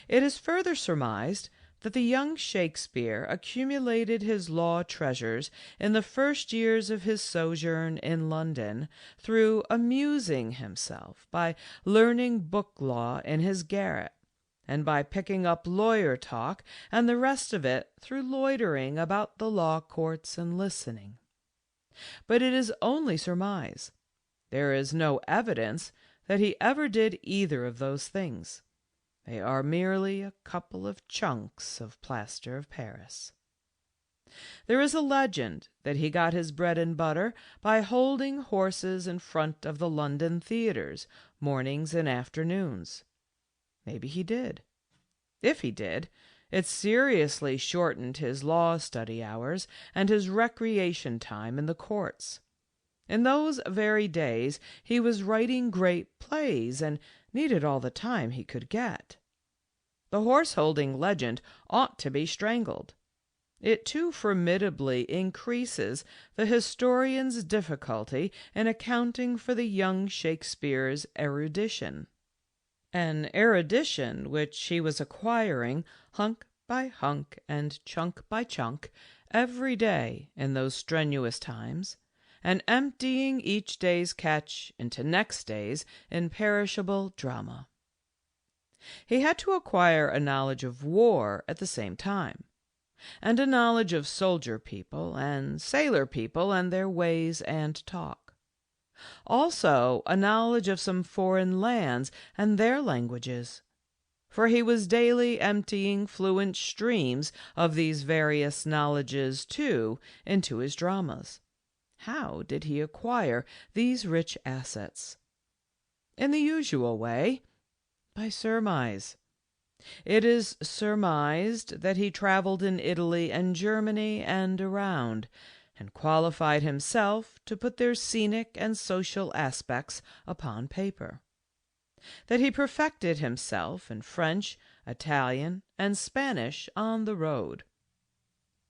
It is further surmised that the young Shakespeare accumulated his law treasures in the first years of his sojourn in London through amusing himself by learning book law in his garret, and by picking up lawyer talk, and the rest of it through loitering about the law courts and listening. But it is only surmise. There is no evidence that he ever did either of those things. They are merely a couple of chunks of plaster of Paris. There is a legend that he got his bread and butter by holding horses in front of the London theatres, mornings and afternoons. Maybe he did. If he did, it seriously shortened his law study hours and his recreation time in the courts. In those very days he was writing great plays and needed all the time he could get. The horse-holding legend ought to be strangled. It too formidably increases the historian's difficulty in accounting for the young Shakespeare's erudition, an erudition which he was acquiring hunk by hunk and chunk by chunk every day in those strenuous times, and emptying each day's catch into next day's imperishable drama. He had to acquire a knowledge of war at the same time, and a knowledge of soldier people and sailor people and their ways and talk. Also a knowledge of some foreign lands and their languages, for he was daily emptying fluent streams of these various knowledges, too, into his dramas. How did he acquire these rich assets? In the usual way, by surmise. It is surmised that he travelled in Italy and Germany and around, and qualified himself to put their scenic and social aspects upon paper. That he perfected himself in French, Italian, and Spanish on the road.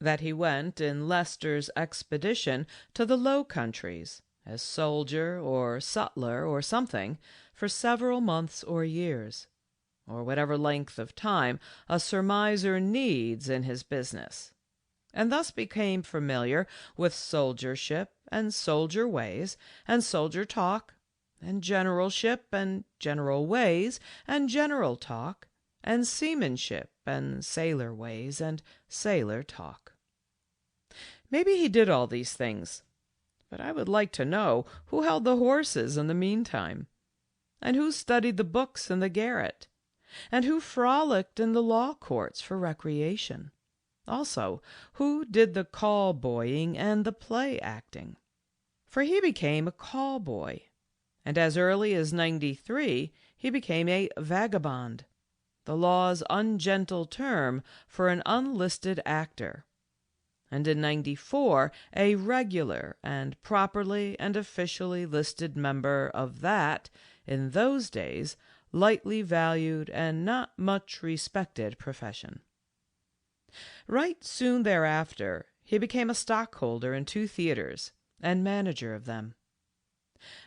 That he went in Leicester's expedition to the Low Countries, as soldier or sutler or something, for several months or years, or whatever length of time a surmiser needs in his business, and thus became familiar with soldiership and soldier ways and soldier talk, and generalship and general ways and general talk, and seamanship and sailor ways and sailor talk. Maybe he did all these things, but I would like to know who held the horses in the meantime, and who studied the books in the garret, and who frolicked in the law courts for recreation. Also, who did the call-boying and the play-acting. For he became a call-boy, and as early as 93 he became a vagabond, the law's ungentle term for an unlisted actor, and in 94 a regular and properly and officially listed member of that, in those days, lightly valued and not much respected profession. Right soon thereafter he became a stockholder in 2 theatres and manager of them.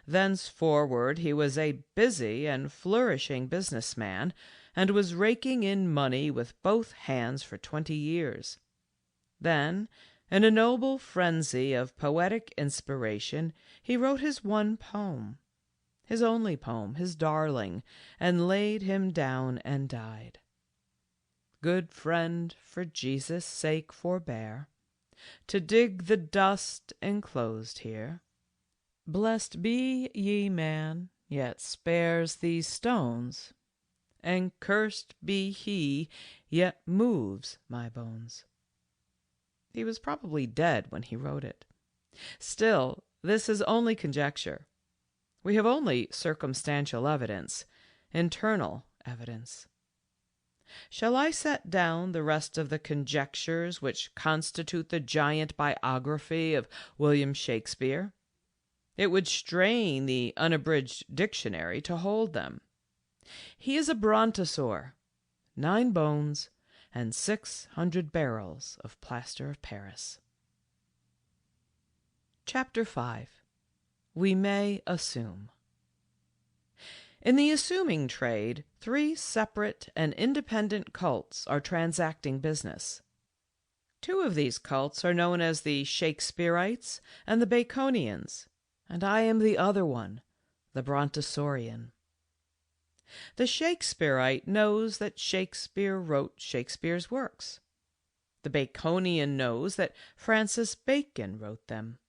Thenceforward he was a busy and flourishing businessman, and was raking in money with both hands for 20 years. Then, in a noble frenzy of poetic inspiration, he wrote his one poem, his only poem, his darling, and laid him down and died. Good friend, for Jesus' sake forbear to dig the dust enclosed here. Blessed be ye man, yet spares these stones, and cursed be he, yet moves my bones. He was probably dead when he wrote it. Still, this is only conjecture. We have only circumstantial evidence, internal evidence. Shall I set down the rest of the conjectures which constitute the giant biography of William Shakespeare? It would strain the unabridged dictionary to hold them. He is a brontosaur, 9 bones, and 600 barrels of plaster of Paris. Chapter 5. We may assume. In the assuming trade, 3 separate and independent cults are transacting business. 2 of these cults are known as the Shakespearites and the Baconians, and I am the other one, the Brontosaurian. The Shakespearite knows that Shakespeare wrote Shakespeare's works. The Baconian knows that Francis Bacon wrote them.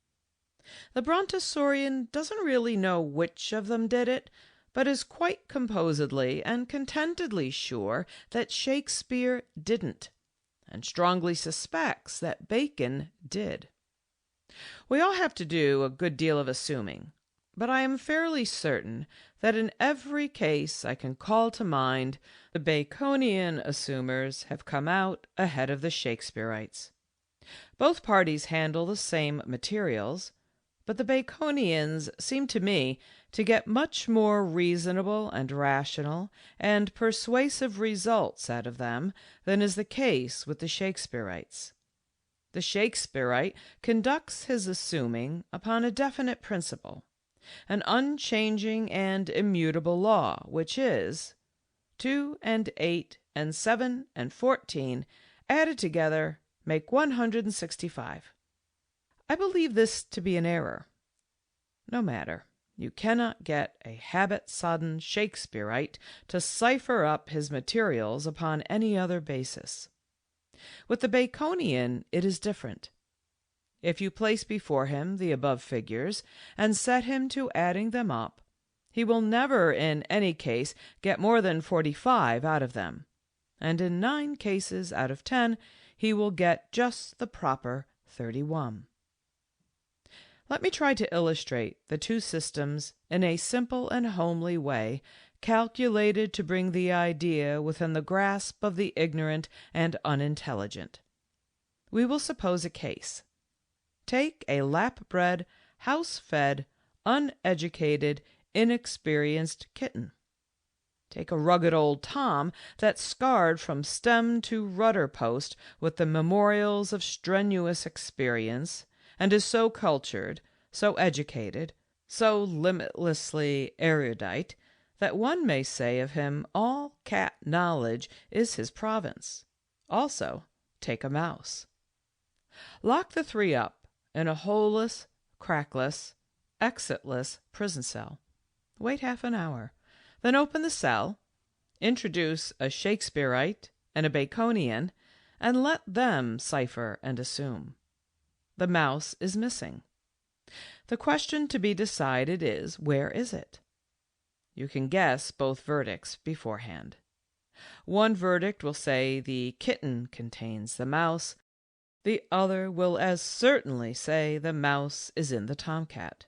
The Brontosaurian doesn't really know which of them did it, but is quite composedly and contentedly sure that Shakespeare didn't, and strongly suspects that Bacon did. We all have to do a good deal of assuming, but I am fairly certain that in every case I can call to mind, the Baconian assumers have come out ahead of the Shakespearites. Both parties handle the same materials, but the Baconians seem to me to get much more reasonable and rational and persuasive results out of them than is the case with the Shakespearites. The Shakespearite conducts his assuming upon a definite principle, an unchanging and immutable law, which is 2 and 8 and 7 and 14 added together make 165. I believe this to be an error. No matter. You cannot get a habit-sodden Shakespearite to cipher up his materials upon any other basis. With the Baconian it is different. If you place before him the above figures and set him to adding them up, he will never in any case get more than 45 out of them, and in 9 cases out of 10 he will get just the proper 31. Let me try to illustrate the 2 systems in a simple and homely way, calculated to bring the idea within the grasp of the ignorant and unintelligent. We will suppose a case. Take a lap-bred, house-fed, uneducated, inexperienced kitten. Take a rugged old Tom that's scarred from stem to rudder post with the memorials of strenuous experience, and is so cultured, so educated, so limitlessly erudite, that one may say of him all cat knowledge is his province. Also, take a mouse. Lock the 3 up in a holeless, crackless, exitless prison cell. Wait half an hour. Then open the cell, introduce a Shakespearite and a Baconian, and let them cipher and assume. The mouse is missing. The question to be decided is, where is it? You can guess both verdicts beforehand. One verdict will say the kitten contains the mouse. The other will as certainly say the mouse is in the tomcat.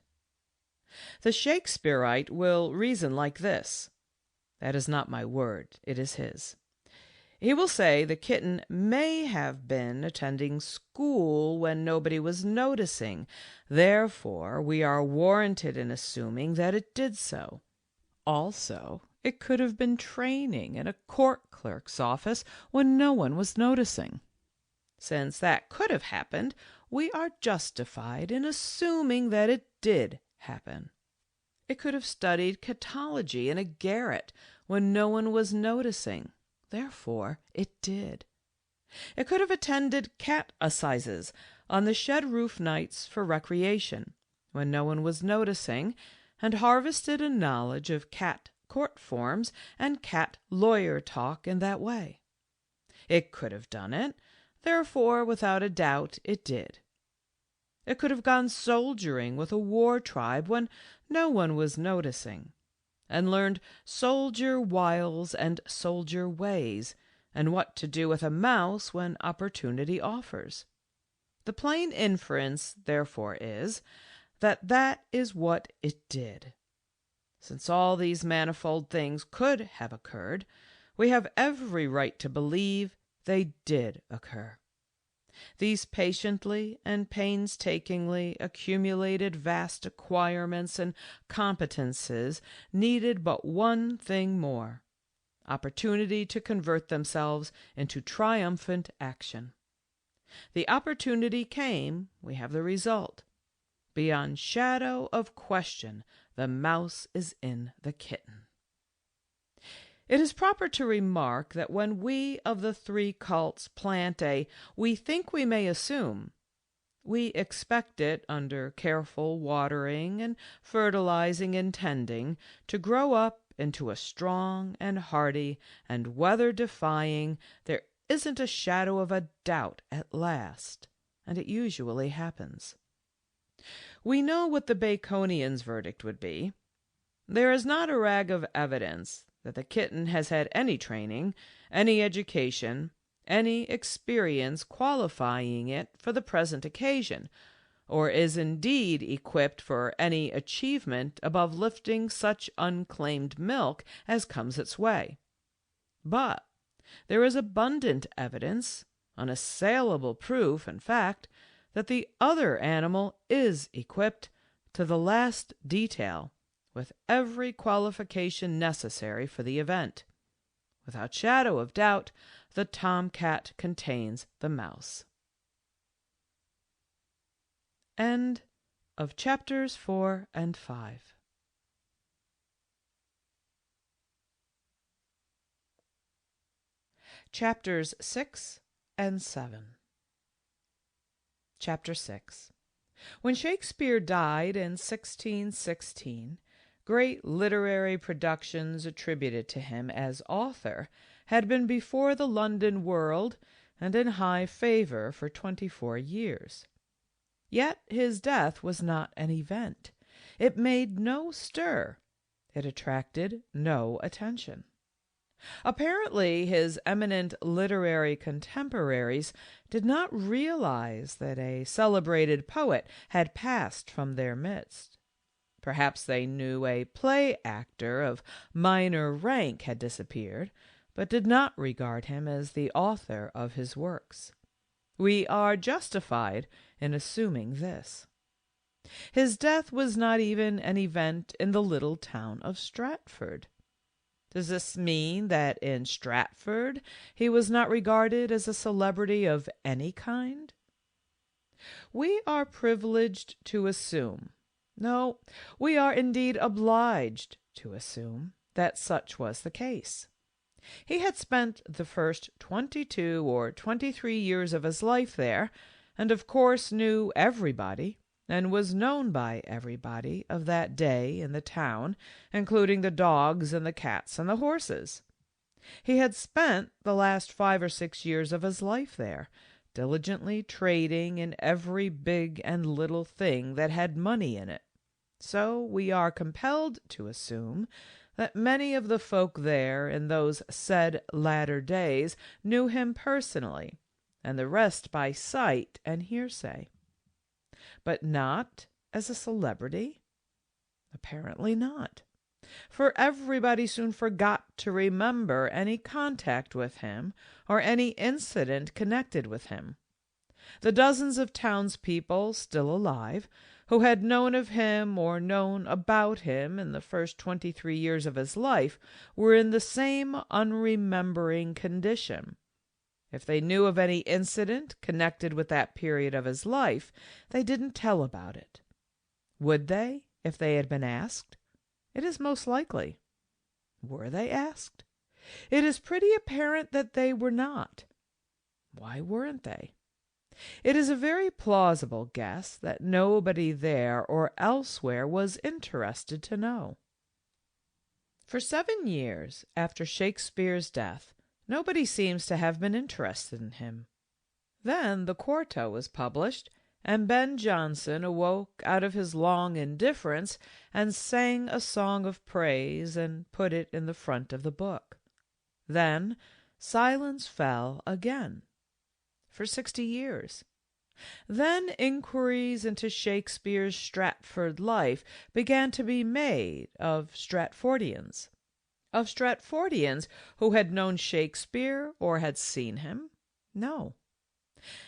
The Shakespearite will reason like this. That is not my word, it is his. He will say the kitten may have been attending school when nobody was noticing. Therefore, we are warranted in assuming that it did so. Also, it could have been training in a court clerk's office when no one was noticing. Since that could have happened, we are justified in assuming that it did happen. It could have studied catology in a garret when no one was noticing. Therefore, it did. It could have attended cat assizes on the shed roof nights for recreation, when no one was noticing, and harvested a knowledge of cat court forms and cat lawyer talk in that way. It could have done it, therefore, without a doubt, it did. It could have gone soldiering with a war tribe when no one was noticing, and learned soldier wiles and soldier ways, and what to do with a mouse when opportunity offers. The plain inference, therefore, is that that is what it did. Since all these manifold things could have occurred, we have every right to believe they did occur. These patiently and painstakingly accumulated vast acquirements and competences needed but one thing more: opportunity to convert themselves into triumphant action. The opportunity came, we have the result. Beyond shadow of question, the mouse is in the kitten. It is proper to remark that when we of the three cults plant a "we think we may assume," we expect it, under careful watering and fertilizing and tending, to grow up into a strong and hardy and weather-defying "there isn't a shadow of a doubt" at last, and it usually happens. We know what the Baconians' verdict would be. There is not a rag of evidence that the kitten has had any training, any education, any experience qualifying it for the present occasion, or is indeed equipped for any achievement above lifting such unclaimed milk as comes its way. But there is abundant evidence, unassailable proof, in fact, that the other animal is equipped to the last detail with every qualification necessary for the event. Without shadow of doubt, the tomcat contains the mouse. End of chapters 4 and 5. Chapters 6 and 7. Chapter 6. When Shakespeare died in 1616, great literary productions attributed to him as author had been before the London world and in high favor for 24 years. Yet his death was not an event. It made no stir. It attracted no attention. Apparently, his eminent literary contemporaries did not realize that a celebrated poet had passed from their midst. Perhaps they knew a play actor of minor rank had disappeared, but did not regard him as the author of his works. We are justified in assuming this. His death was not even an event in the little town of Stratford. Does this mean that in Stratford he was not regarded as a celebrity of any kind? We are privileged to assume, no, we are indeed obliged to assume, that such was the case. He had spent the first 22 or 23 years of his life there, and of course knew everybody, and was known by everybody of that day in the town, including the dogs and the cats and the horses. He had spent the last 5 or 6 years of his life there, diligently trading in every big and little thing that had money in it. So we are compelled to assume that many of the folk there in those said latter days knew him personally, and the rest by sight and hearsay. But not as a celebrity? Apparently not, for everybody soon forgot to remember any contact with him or any incident connected with him. The dozens of townspeople still alive who had known of him or known about him in the first 23 years of his life were in the same unremembering condition. If they knew of any incident connected with that period of his life, they didn't tell about it. Would they, if they had been asked? It is most likely. Were they asked? It is pretty apparent that they were not. Why weren't they? It is a very plausible guess that nobody there or elsewhere was interested to know. For 7 years after Shakespeare's death, nobody seems to have been interested in him. Then the quarto was published, and Ben Jonson awoke out of his long indifference and sang a song of praise and put it in the front of the book. Then silence fell again. For 60 years. Then inquiries into Shakespeare's Stratford life began to be made of Stratfordians. Of Stratfordians who had known Shakespeare or had seen him? No.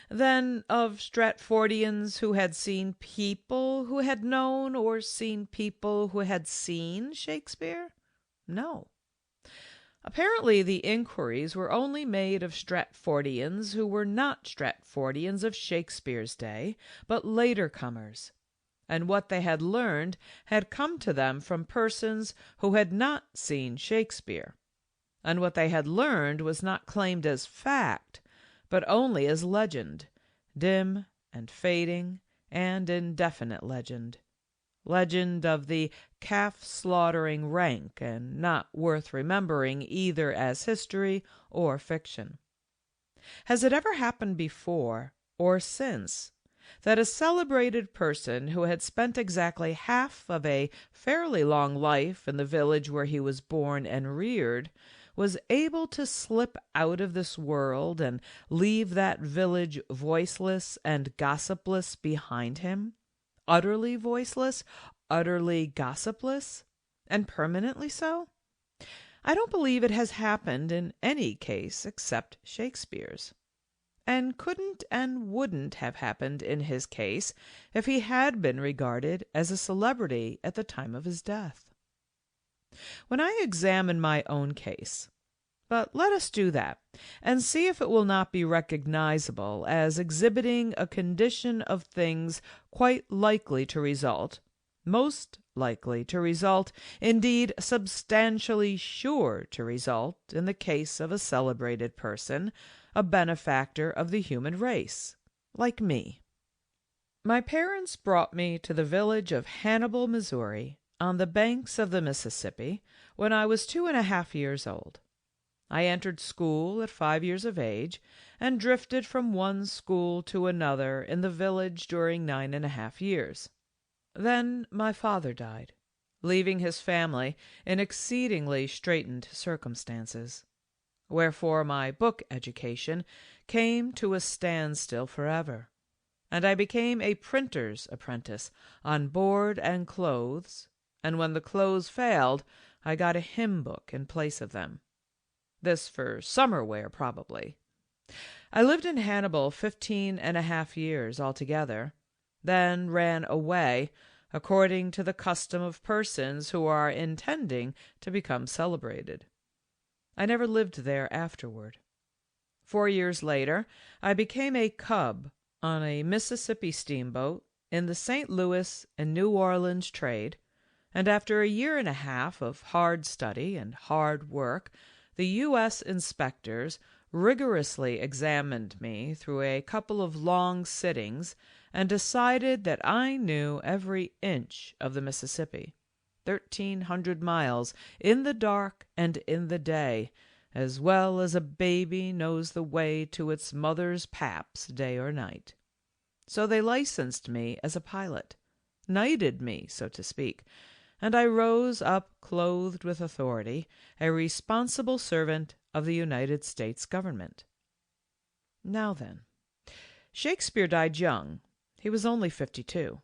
Then of Stratfordians who had seen people who had known or seen people who had seen Shakespeare? No. Apparently the inquiries were only made of Stratfordians who were not Stratfordians of Shakespeare's day, but later comers, and what they had learned had come to them from persons who had not seen Shakespeare, and what they had learned was not claimed as fact, but only as legend, dim and fading and indefinite legend of the calf-slaughtering rank and not worth remembering either as history or fiction. Has it ever happened before or since that a celebrated person who had spent exactly half of a fairly long life in the village where he was born and reared was able to slip out of this world and leave that village voiceless and gossipless behind him? Utterly voiceless, utterly gossipless, and permanently so? I don't believe it has happened in any case except Shakespeare's, and couldn't and wouldn't have happened in his case if he had been regarded as a celebrity at the time of his death. When I examine my own case, but let us do that, and see if it will not be recognizable as exhibiting a condition of things quite likely to result, most likely to result, indeed substantially sure to result, in the case of a celebrated person, a benefactor of the human race, like me. My parents brought me to the village of Hannibal, Missouri, on the banks of the Mississippi, when I was 2.5 years old. I entered school at 5 years of age, and drifted from one school to another in the village during 9.5 years. Then my father died, leaving his family in exceedingly straitened circumstances, wherefore my book education came to a standstill forever, and I became a printer's apprentice on board and clothes, and when the clothes failed, I got a hymn book in place of them. This for summer wear, probably. I lived in Hannibal 15.5 years altogether, then ran away, according to the custom of persons who are intending to become celebrated. I never lived there afterward. 4 years later, I became a cub on a Mississippi steamboat in the St. Louis and New Orleans trade, and after 1.5 years of hard study and hard work, the U.S. inspectors rigorously examined me through a couple of long sittings and decided that I knew every inch of the Mississippi, 1,300 miles, in the dark and in the day, as well as a baby knows the way to its mother's paps day or night. So they licensed me as a pilot, knighted me, so to speak, and I rose up clothed with authority, a responsible servant of the United States government. Now then, Shakespeare died young. He was only 52.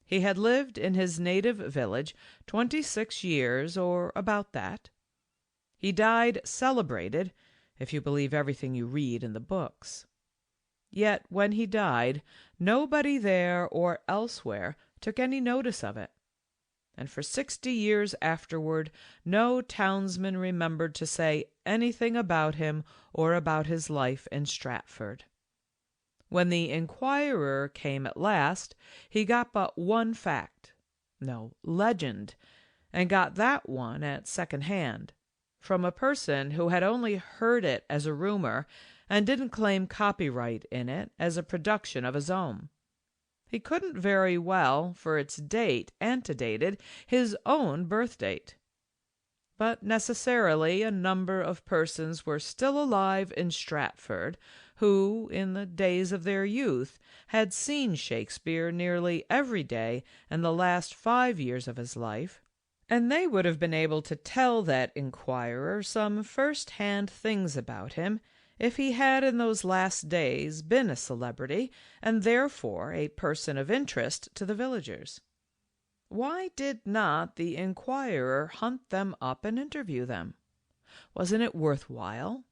He had lived in his native village 26 years, or about that. He died celebrated, if you believe everything you read in the books. Yet when he died, nobody there or elsewhere took any notice of it, and for 60 years afterward no townsman remembered to say anything about him or about his life in Stratford. When the Inquirer came at last, he got but one fact, no, legend, and got that one at second hand, from a person who had only heard it as a rumor and didn't claim copyright in it as a production of his own. He couldn't very well, for its date antedated his own birth date. But necessarily a number of persons were still alive in Stratford who, in the days of their youth, had seen Shakespeare nearly every day in the last 5 years of his life, and they would have been able to tell that Inquirer some first-hand things about him if he had in those last days been a celebrity, and therefore a person of interest to the villagers. Why did not the inquirer hunt them up and interview them? Wasn't it worth while?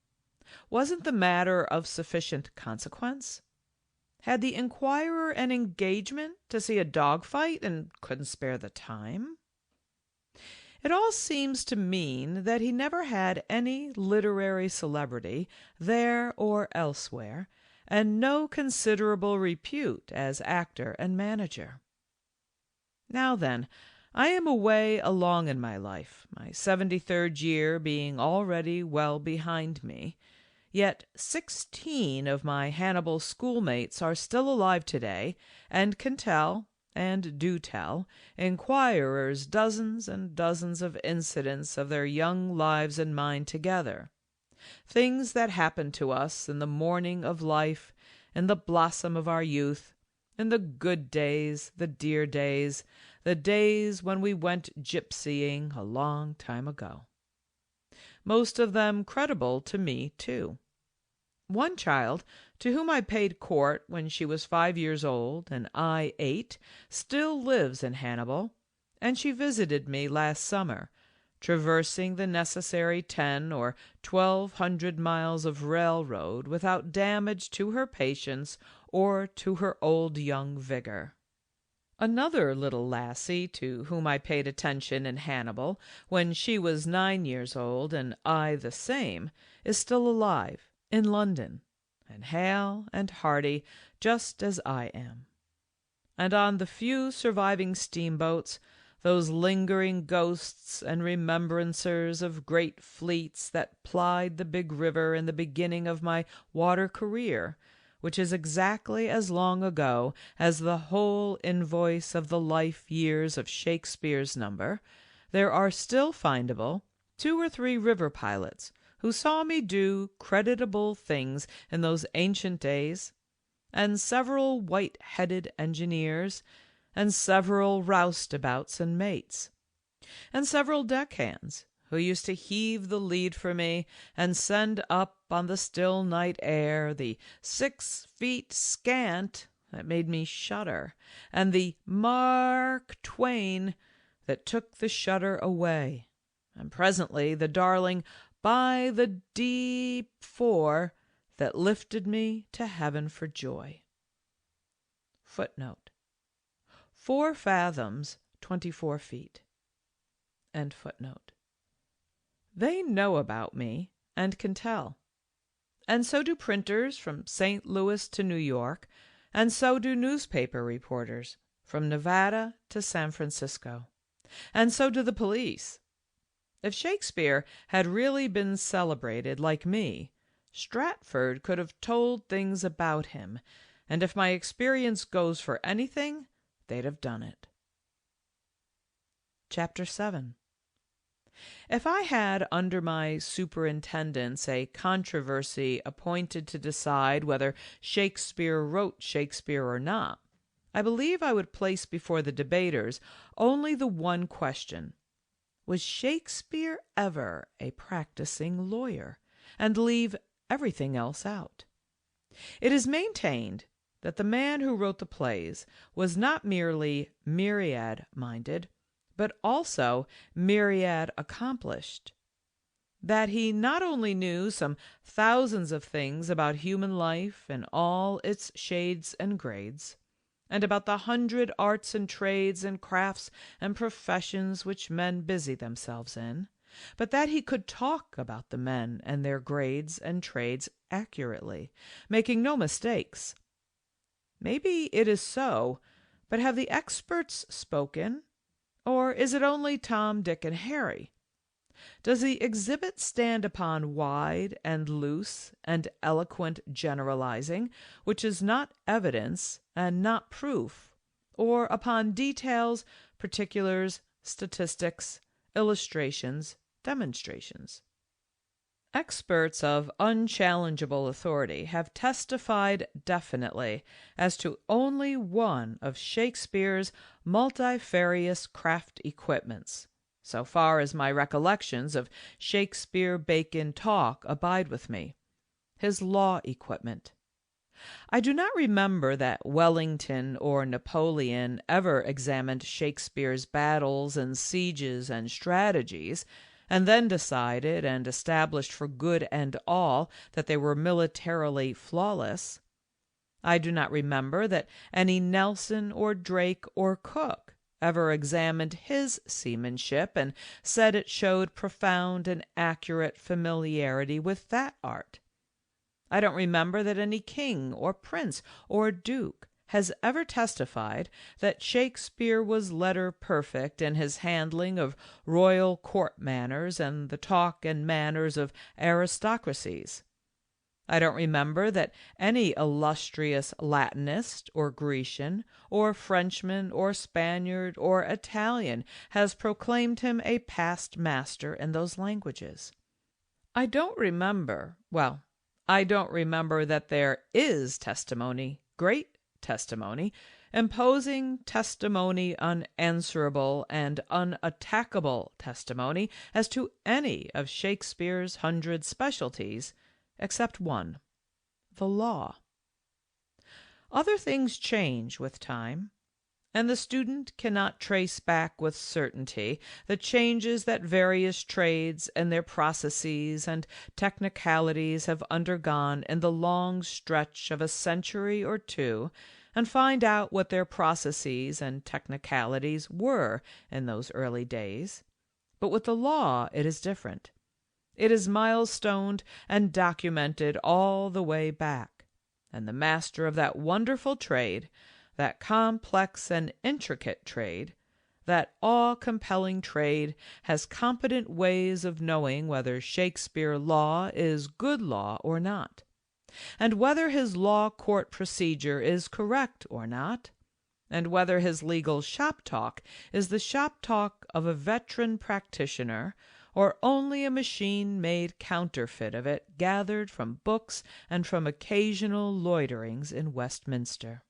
Wasn't the matter of sufficient consequence? Had the inquirer an engagement to see a dog fight and couldn't spare the time? It all seems to mean that he never had any literary celebrity, there or elsewhere, and no considerable repute as actor and manager. Now then, I am away along in my life, my 73rd year being already well behind me, yet 16 of my Hannibal schoolmates are still alive today, and can tell, and do tell, inquirers dozens and dozens of incidents of their young lives and mine together, things that happened to us in the morning of life, in the blossom of our youth, in the good days, the dear days, the days when we went gypsying a long time ago. Most of them credible to me, too. One child, to whom I paid court when she was 5 years old and I 8, still lives in Hannibal, and she visited me last summer, traversing the necessary 10 or 1,200 miles of railroad without damage to her patience or to her old young vigor. Another little lassie to whom I paid attention in Hannibal when she was 9 years old and I the same, is still alive in London, and hale and hearty, just as I am. And on the few surviving steamboats, those lingering ghosts and remembrancers of great fleets that plied the big river in the beginning of my water career, which is exactly as long ago as the whole invoice of the life years of Shakespeare's number, there are still findable 2 or 3 river pilots who saw me do creditable things in those ancient days, and several white-headed engineers, and several roustabouts and mates, and several deckhands who used to heave the lead for me and send up on the still night air the 6 feet scant that made me shudder, and the Mark Twain that took the shudder away, and presently the darling by the deep 4 that lifted me to heaven for joy. Footnote: 4 fathoms, 24 feet. End footnote. They know about me and can tell. And so do printers from St. Louis to New York, and so do newspaper reporters from Nevada to San Francisco, and so do the police. If Shakespeare had really been celebrated like me, Stratford could have told things about him, and if my experience goes for anything, they'd have done it. Chapter 7. If I had under my superintendence a controversy appointed to decide whether Shakespeare wrote Shakespeare or not, I believe I would place before the debaters only the one question: was Shakespeare ever a practicing lawyer? And leave everything else out. It is maintained that the man who wrote the plays was not merely myriad-minded, but also myriad accomplished, that he not only knew some thousands of things about human life in all its shades and grades, and about the 100 arts and trades and crafts and professions which men busy themselves in, but that he could talk about the men and their grades and trades accurately, making no mistakes. Maybe it is so, but have the experts spoken? Or is it only Tom, Dick, and Harry? Does the exhibit stand upon wide and loose and eloquent generalizing, which is not evidence and not proof, or upon details, particulars, statistics, illustrations, demonstrations? Experts of unchallengeable authority have testified definitely as to only one of Shakespeare's multifarious craft equipments, so far as my recollections of Shakespeare-Bacon talk abide with me, his law equipment. I do not remember that Wellington or Napoleon ever examined Shakespeare's battles and sieges and strategies, and then decided and established for good and all that they were militarily flawless. I do not remember that any Nelson or Drake or Cook ever examined his seamanship and said it showed profound and accurate familiarity with that art. I don't remember that any king or prince or duke has ever testified that Shakespeare was letter perfect in his handling of royal court manners and the talk and manners of aristocracies. I don't remember that any illustrious Latinist or Grecian or Frenchman or Spaniard or Italian has proclaimed him a past master in those languages. I don't remember that there is testimony, great testimony, imposing testimony, unanswerable and unattackable testimony as to any of Shakespeare's 100 specialties, except one, the law. Other things change with time, and the student cannot trace back with certainty the changes that various trades and their processes and technicalities have undergone in the long stretch of a century or two, and find out what their processes and technicalities were in those early days. But with the law it is different. It is milestoned and documented all the way back, and the master of that wonderful trade, that complex and intricate trade, that awe-compelling trade, has competent ways of knowing whether Shakespeare law is good law or not, and whether his law court procedure is correct or not, and whether his legal shop talk is the shop talk of a veteran practitioner or only a machine-made counterfeit of it gathered from books and from occasional loiterings in Westminster.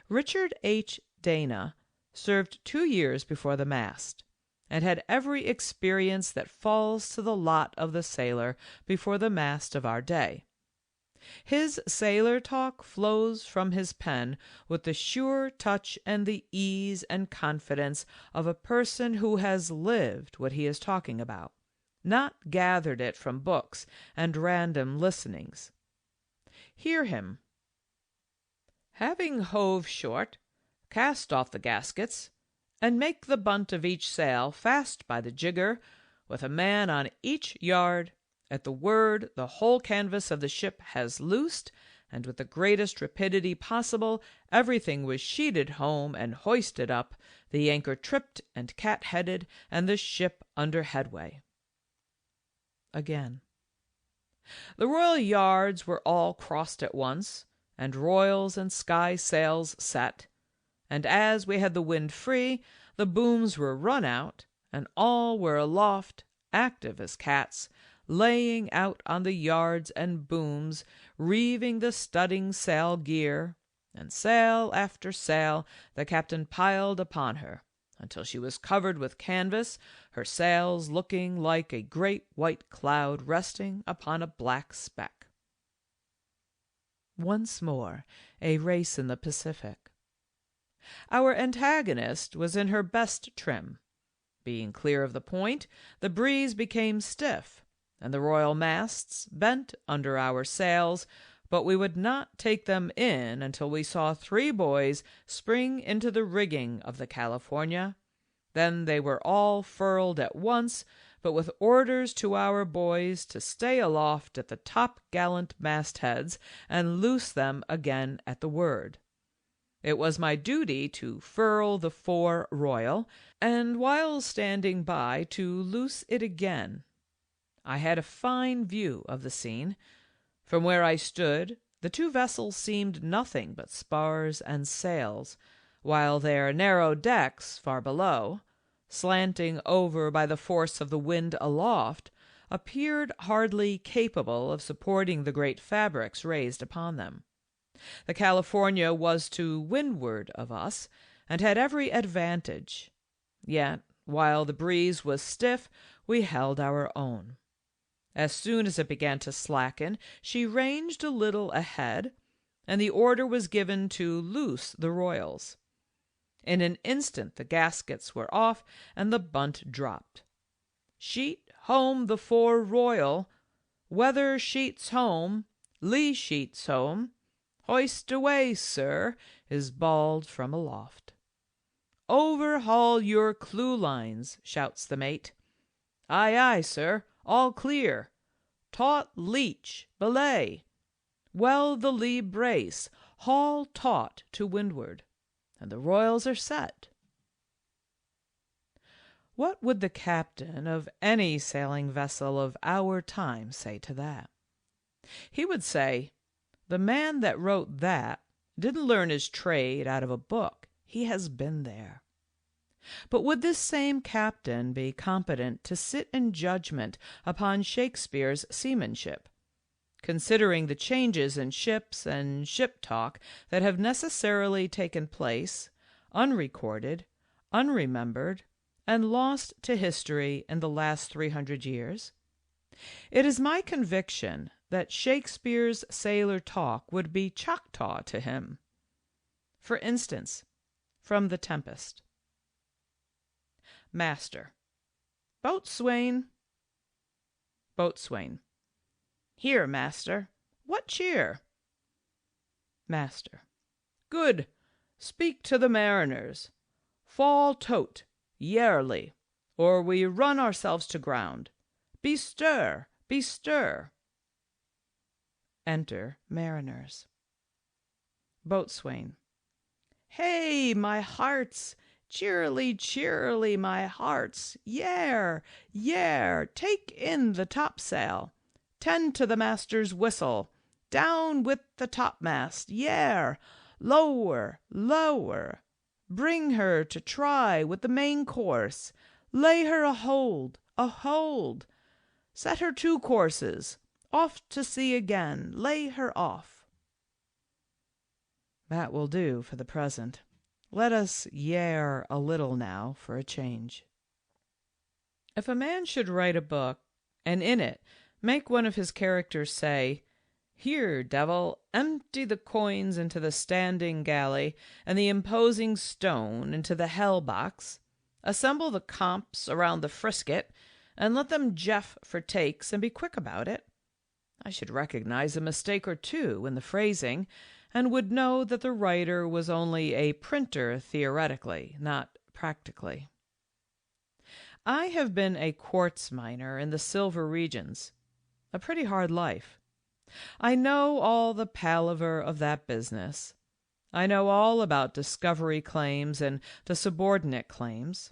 Richard H. Dana served 2 years before the mast, and had every experience that falls to the lot of the sailor before the mast of our day. His sailor talk flows from his pen with the sure touch and the ease and confidence of a person who has lived what he is talking about, not gathered it from books and random listenings. Hear him. Having hove short, cast off the gaskets, and make the bunt of each sail fast by the jigger, with a man on each yard. At the word, the whole canvas of the ship has loosed, and with the greatest rapidity possible, everything was sheeted home and hoisted up, the anchor tripped and cat-headed, and the ship under headway. Again. The royal yards were all crossed at once, and royals and sky sails set, and as we had the wind free, the booms were run out, and all were aloft, active as cats, laying out on the yards and booms, reeving the studding sail gear, and sail after sail the captain piled upon her, until she was covered with canvas, her sails looking like a great white cloud resting upon a black speck. Once more a race in the Pacific. Our antagonist was in her best trim. Being clear of the point, the breeze became stiff, and the royal masts bent under our sails, but we would not take them in until we saw 3 boys spring into the rigging of the California. Then they were all furled at once, but with orders to our boys to stay aloft at the top-gallant mastheads and loose them again at the word. It was my duty to furl the fore royal, and while standing by to loose it again. I had a fine view of the scene. From where I stood, the 2 vessels seemed nothing but spars and sails, while their narrow decks far below, slanting over by the force of the wind aloft, appeared hardly capable of supporting the great fabrics raised upon them. The California was to windward of us, and had every advantage. Yet, while the breeze was stiff, we held our own. As soon as it began to slacken, she ranged a little ahead, and the order was given to loose the royals. In an instant the gaskets were off, and the bunt dropped. "Sheet home the fore royal, weather sheets home, lee sheets home, hoist away, sir," is bawled from aloft. "Overhaul your clew-lines," shouts the mate. "Aye, aye, sir, all clear. Taut leech, belay. Well the lee brace, haul taut to windward," and the royals are set. What would the captain of any sailing vessel of our time say to that? He would say, "The man that wrote that didn't learn his trade out of a book. He has been there." But would this same captain be competent to sit in judgment upon Shakespeare's seamanship, considering the changes in ships and ship talk that have necessarily taken place, unrecorded, unremembered, and lost to history in the last 300 years? It is my conviction that Shakespeare's sailor talk would be Choctaw to him. For instance, from The Tempest. Master. "Boatswain." Boatswain. "Here, master. What cheer?" Master. "Good. Speak to the mariners. Fall tote, yarely, or we run ourselves to ground. Bestir, bestir." Enter mariners. Boatswain. "Hey, my hearts! Cheerily, cheerily, my hearts! Yare, yare! Take in the topsail! Tend to the master's whistle! Down with the topmast! Yare! Lower, lower! Bring her to try with the main course! Lay her a hold, a hold! Set her 2 courses! Off to sea again! Lay her off!" That will do for the present. Let us yare a little now for a change. If a man should write a book, and in it make one of his characters say, "Here, devil, empty the coins into the standing galley, and the imposing stone into the hell box, assemble the comps around the frisket, and let them jeff for takes, and be quick about it," I should recognize a mistake or two in the phrasing, and would know that the writer was only a printer theoretically, not practically. I have been a quartz miner in the silver regions, a pretty hard life. I know all the palaver of that business. I know all about discovery claims and the subordinate claims.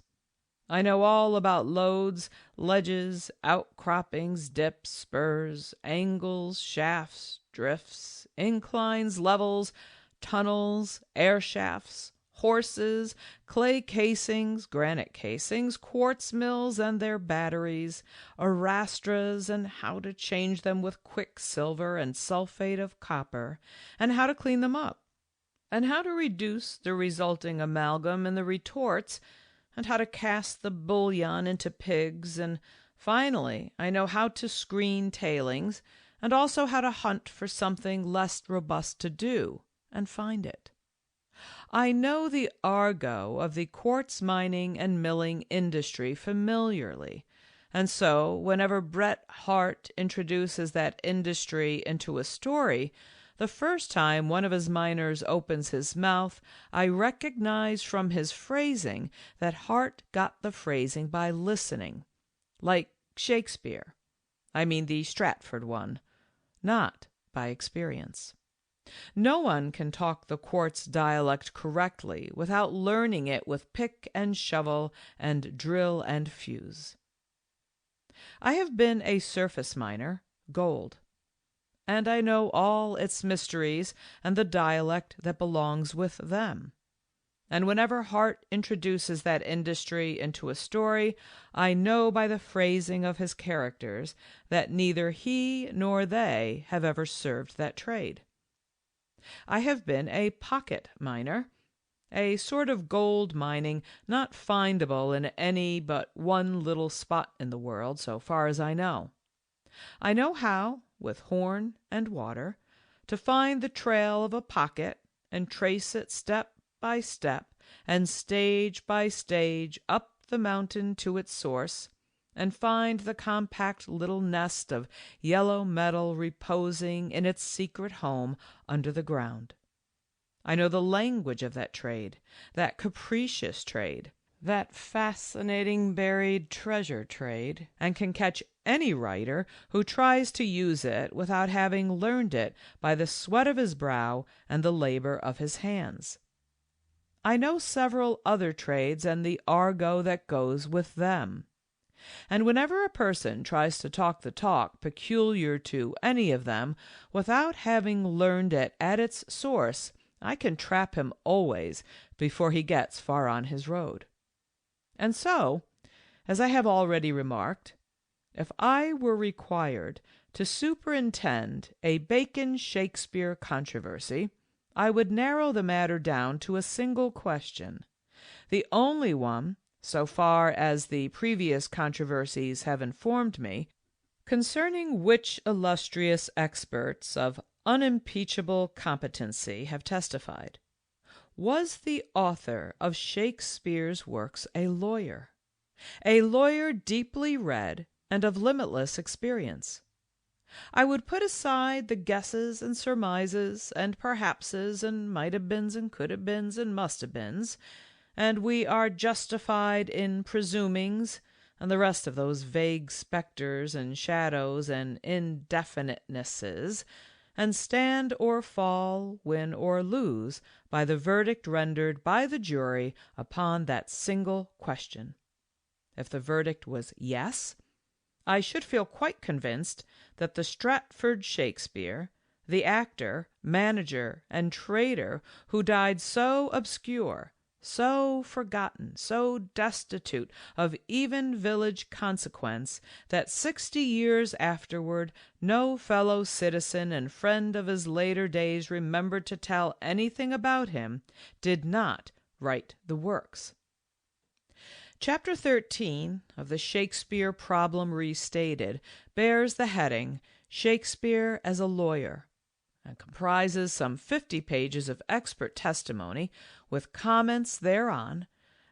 I know all about lodes, ledges, outcroppings, dips, spurs, angles, shafts, drifts, inclines, levels, tunnels, air shafts, horses, clay casings, granite casings, quartz mills and their batteries, arastras, and how to change them with quicksilver and sulfate of copper, and how to clean them up, and how to reduce the resulting amalgam in the retorts, and how to cast the bouillon into pigs, and finally I know how to screen tailings, and also how to hunt for something less robust to do, and find it. I know the argot of the quartz mining and milling industry familiarly, and so whenever Bret Harte introduces that industry into a story, the first time one of his miners opens his mouth, I recognize from his phrasing that Harte got the phrasing by listening, like Shakespeare. I mean the Stratford one, not by experience. No one can talk the quartz dialect correctly without learning it with pick and shovel and drill and fuse. I have been a surface miner, gold, and I know all its mysteries and the dialect that belongs with them. And whenever Harte introduces that industry into a story, I know by the phrasing of his characters that neither he nor they have ever served that trade. I have been a pocket miner, a sort of gold mining not findable in any but one little spot in the world, so far as I know. I know how, with horn and water, to find the trail of a pocket and trace it step by step and stage by stage up the mountain to its source, and find the compact little nest of yellow metal reposing in its secret home under the ground. I know the language of that trade, that capricious trade, that fascinating buried treasure trade, and can catch any writer who tries to use it without having learned it by the sweat of his brow and the labor of his hands. I know several other trades and the argot that goes with them. And whenever a person tries to talk the talk peculiar to any of them without having learned it at its source, I can trap him always before he gets far on his road. And so, as I have already remarked, if I were required to superintend a Bacon-Shakespeare controversy, I would narrow the matter down to a single question, the only one, so far as the previous controversies have informed me, concerning which illustrious experts of unimpeachable competency have testified. Was the author of Shakespeare's works a lawyer deeply read and of limitless experience? I would put aside the guesses and surmises and perhapses and might-have-beens and could-have-beens and must-have-beens, and we are justified in presumings, and the rest of those vague spectres and shadows and indefinitenesses, and stand or fall, win or lose, by the verdict rendered by the jury upon that single question. If the verdict was yes, I should feel quite convinced that the Stratford Shakespeare, the actor, manager, and trader who died so obscure, so forgotten, so destitute of even village consequence that 60 years afterward no fellow citizen and friend of his later days remembered to tell anything about him, did not write the works. Chapter 13 of the Shakespeare Problem Restated bears the heading Shakespeare as a Lawyer, and comprises some 50 pages of expert testimony with comments thereon,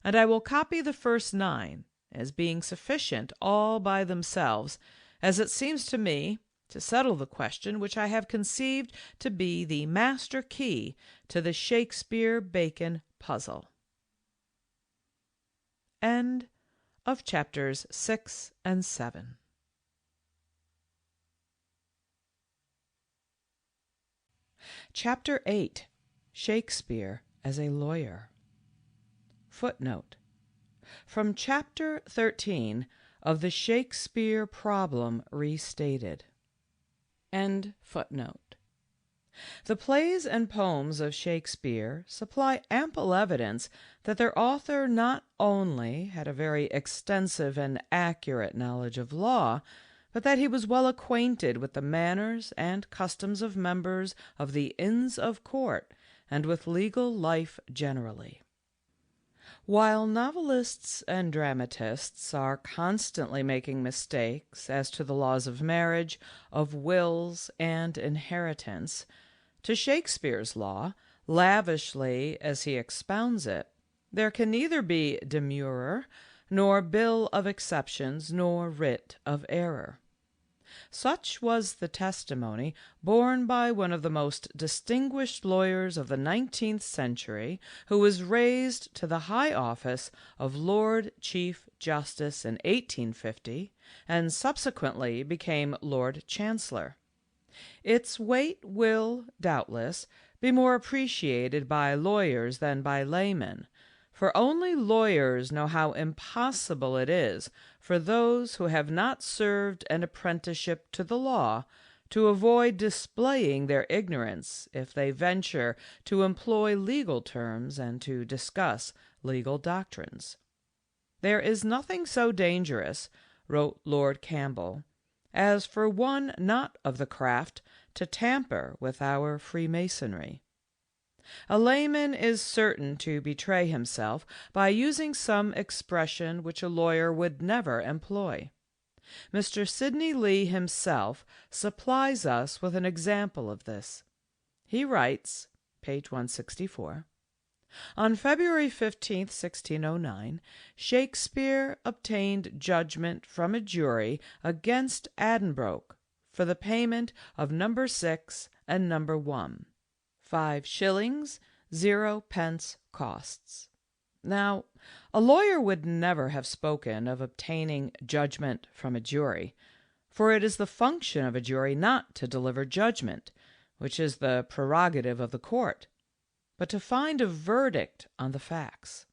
and I will copy the first 9 as being sufficient all by themselves, as it seems to me to settle the question which I have conceived to be the master key to the Shakespeare-Bacon puzzle. End of chapters 6 and 7. Chapter 8. Shakespeare as a Lawyer. Footnote. From Chapter 13 of the Shakespeare Problem Restated. End footnote. The plays and poems of Shakespeare supply ample evidence that their author not only had a very extensive and accurate knowledge of law, but that he was well acquainted with the manners and customs of members of the Inns of Court and with legal life generally. While novelists and dramatists are constantly making mistakes as to the laws of marriage, of wills, and inheritance, to Shakespeare's law, lavishly as he expounds it, there can neither be demurrer, nor bill of exceptions, nor writ of error. Such was the testimony borne by one of the most distinguished lawyers of the 19th century, who was raised to the high office of Lord Chief Justice in 1850, and subsequently became Lord Chancellor. Its weight will, doubtless, be more appreciated by lawyers than by laymen, for only lawyers know how impossible it is for those who have not served an apprenticeship to the law to avoid displaying their ignorance if they venture to employ legal terms and to discuss legal doctrines. There is nothing so dangerous, wrote Lord Campbell, as for one not of the craft to tamper with our Freemasonry. A layman is certain to betray himself by using some expression which a lawyer would never employ. Mr. Sidney Lee himself supplies us with an example of this. He writes, page 164, "On February 15th, 1609, Shakespeare obtained judgment from a jury against Addenbroke for the payment of number 6 and number 1, 5 shillings, 0 pence costs." Now, a lawyer would never have spoken of obtaining judgment from a jury, for it is the function of a jury not to deliver judgment, which is the prerogative of the court, but to find a verdict on the facts.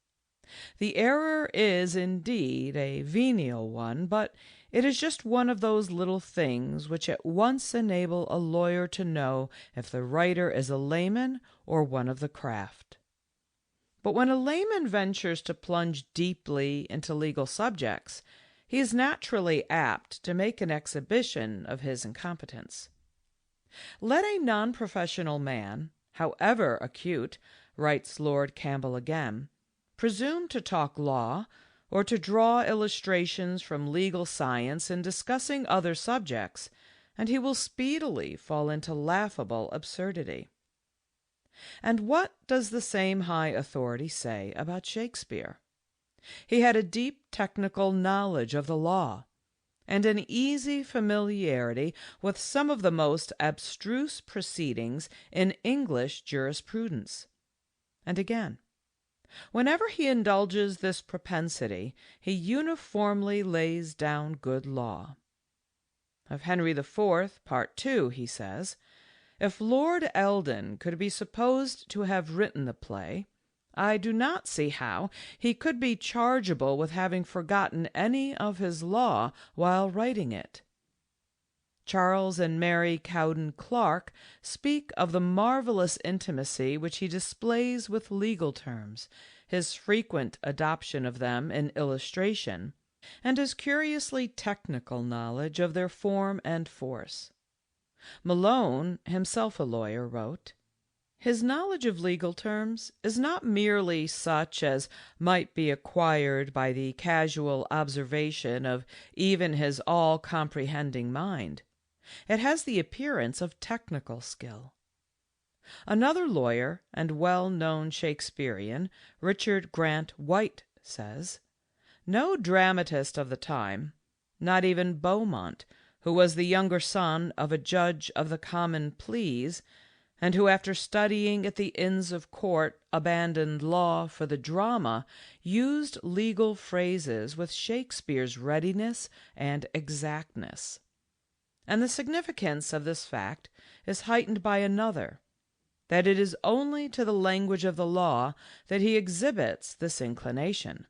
The error is indeed a venial one, but it is just one of those little things which at once enable a lawyer to know if the writer is a layman or one of the craft. But when a layman ventures to plunge deeply into legal subjects, he is naturally apt to make an exhibition of his incompetence. Let a non-professional man, however acute, writes Lord Campbell again, presume to talk law or to draw illustrations from legal science in discussing other subjects, and he will speedily fall into laughable absurdity. And what does the same high authority say about Shakespeare? He had a deep technical knowledge of the law, and an easy familiarity with some of the most abstruse proceedings in English jurisprudence. And again, whenever he indulges this propensity, he uniformly lays down good law. Of Henry IV, Part 2, he says, "If Lord Eldon could be supposed to have written the play, I do not see how he could be chargeable with having forgotten any of his law while writing it." Charles and Mary Cowden Clarke speak of the marvelous intimacy which he displays with legal terms, his frequent adoption of them in illustration, and his curiously technical knowledge of their form and force. Malone, himself a lawyer, wrote, "His knowledge of legal terms is not merely such as might be acquired by the casual observation of even his all-comprehending mind. It has the appearance of technical skill." Another lawyer and well-known Shakespearean, Richard Grant White, says, "No dramatist of the time, not even Beaumont, who was the younger son of a judge of the Common Pleas, and who after studying at the Inns of Court abandoned law for the drama, used legal phrases with Shakespeare's readiness and exactness." And the significance of this fact is heightened by another, that it is only to the language of the law that he exhibits this inclination.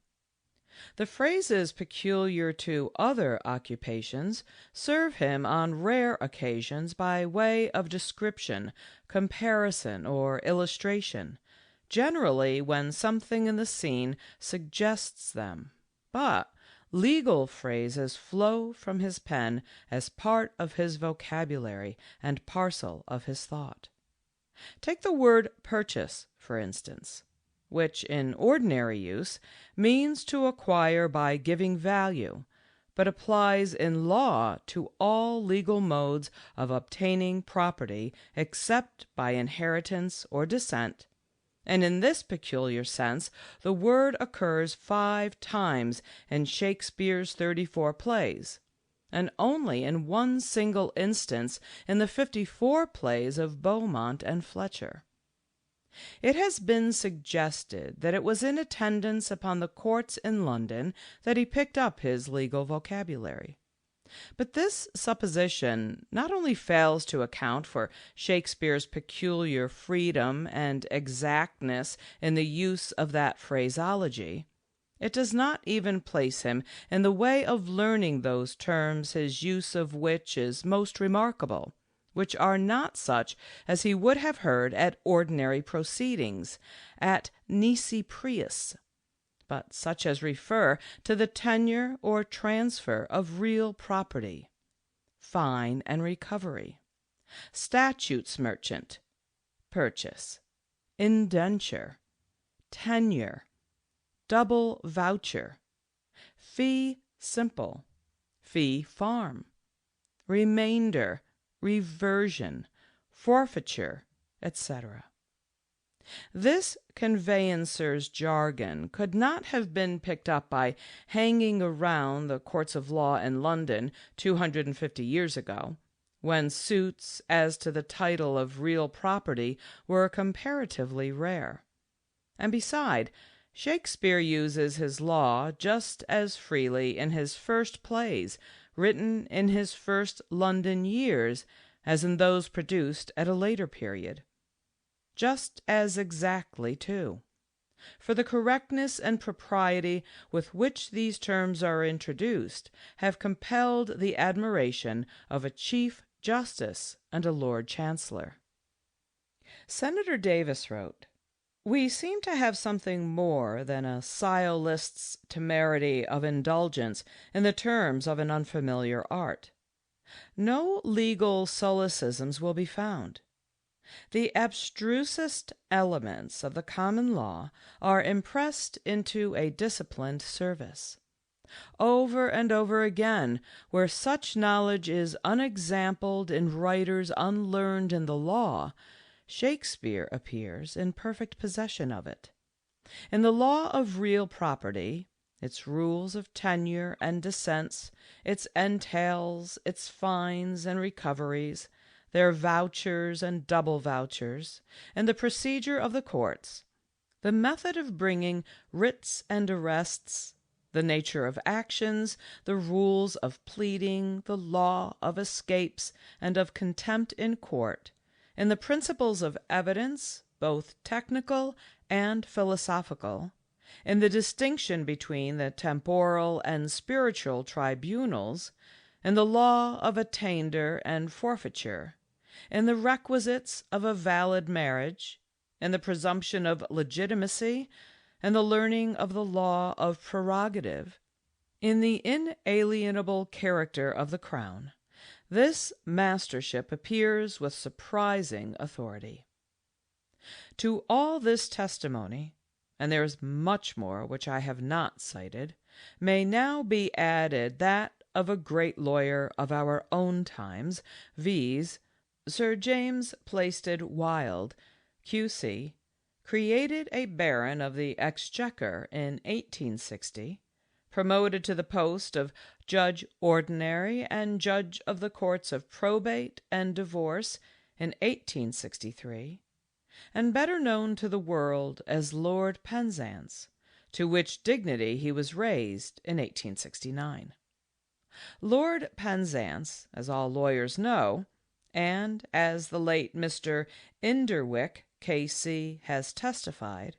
The phrases peculiar to other occupations serve him on rare occasions by way of description, comparison, or illustration, generally when something in the scene suggests them, but legal phrases flow from his pen as part of his vocabulary and parcel of his thought. Take the word purchase, for instance, which in ordinary use means to acquire by giving value, but applies in law to all legal modes of obtaining property except by inheritance or descent, and in this peculiar sense the word occurs 5 times in Shakespeare's 34 plays, and only in one single instance in the 54 plays of Beaumont and Fletcher. It has been suggested that it was in attendance upon the courts in London that he picked up his legal vocabulary. But this supposition not only fails to account for Shakespeare's peculiar freedom and exactness in the use of that phraseology, it does not even place him in the way of learning those terms his use of which is most remarkable, which are not such as he would have heard at ordinary proceedings, at nisi prius, but such as refer to the tenure or transfer of real property, fine and recovery, statutes merchant, purchase, indenture, tenure, double voucher, fee simple, fee farm, remainder, reversion, forfeiture, etc. This conveyancer's jargon could not have been picked up by hanging around the courts of law in London 250 years ago, when suits as to the title of real property were comparatively rare. And beside, Shakespeare uses his law just as freely in his first plays, written in his first London years, as in those produced at a later period. Just as exactly, too. For the correctness and propriety with which these terms are introduced have compelled the admiration of a Chief Justice and a Lord Chancellor. Senator Davis wrote, "We seem to have something more than a sciolist's temerity of indulgence in the terms of an unfamiliar art. No legal solecisms will be found. The abstrusest elements of the common law are impressed into a disciplined service. Over and over again, where such knowledge is unexampled in writers unlearned in the law, Shakespeare appears in perfect possession of it. In the law of real property, its rules of tenure and descents, its entails, its fines and recoveries, their vouchers and double vouchers, and the procedure of the courts, the method of bringing writs and arrests, the nature of actions, the rules of pleading, the law of escapes and of contempt in court, and the principles of evidence, both technical and philosophical, in the distinction between the temporal and spiritual tribunals, in the law of attainder and forfeiture, in the requisites of a valid marriage, in the presumption of legitimacy, and the learning of the law of prerogative, in the inalienable character of the crown, this mastership appears with surprising authority. To all this testimony, and there is much more which I have not cited, may now be added that of a great lawyer of our own times, viz., Sir James Plaisted Wilde, Q.C., created a baron of the Exchequer in 1860, promoted to the post of Judge Ordinary and Judge of the Courts of Probate and Divorce in 1863, and better known to the world as Lord Penzance, to which dignity he was raised in 1869. Lord Penzance, as all lawyers know, and as the late Mr. Inderwick, K.C., has testified,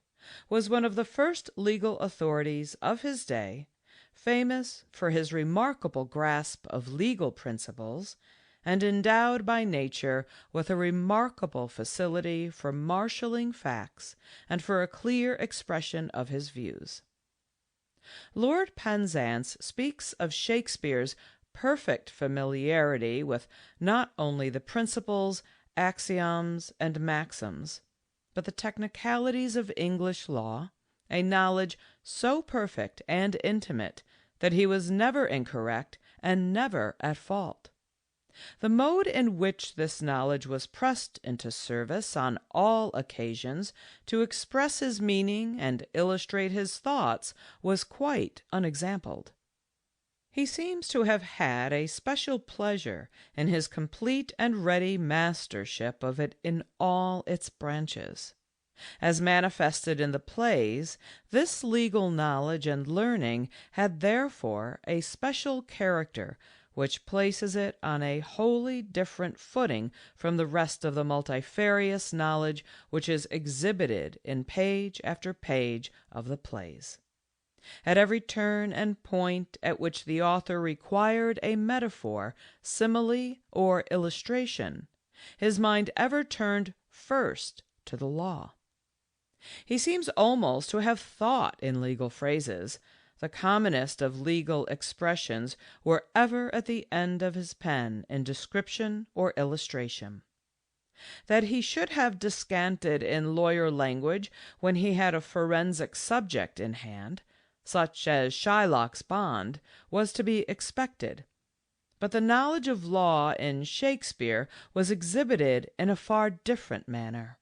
was one of the first legal authorities of his day, famous for his remarkable grasp of legal principles, and endowed by nature with a remarkable facility for marshalling facts and for a clear expression of his views. Lord Penzance speaks of Shakespeare's perfect familiarity with not only the principles, axioms, and maxims, but the technicalities of English law, a knowledge so perfect and intimate that he was never incorrect and never at fault. The mode in which this knowledge was pressed into service on all occasions to express his meaning and illustrate his thoughts was quite unexampled. He seems to have had a special pleasure in his complete and ready mastership of it in all its branches. As manifested in the plays, this legal knowledge and learning had therefore a special character which places it on a wholly different footing from the rest of the multifarious knowledge which is exhibited in page after page of the plays. At every turn and point at which the author required a metaphor, simile, or illustration, his mind ever turned first to the law. He seems almost to have thought in legal phrases. The commonest of legal expressions were ever at the end of his pen in description or illustration. That he should have descanted in lawyer language when he had a forensic subject in hand, such as Shylock's bond, was to be expected, But the knowledge of law in Shakespeare was exhibited in a far different manner.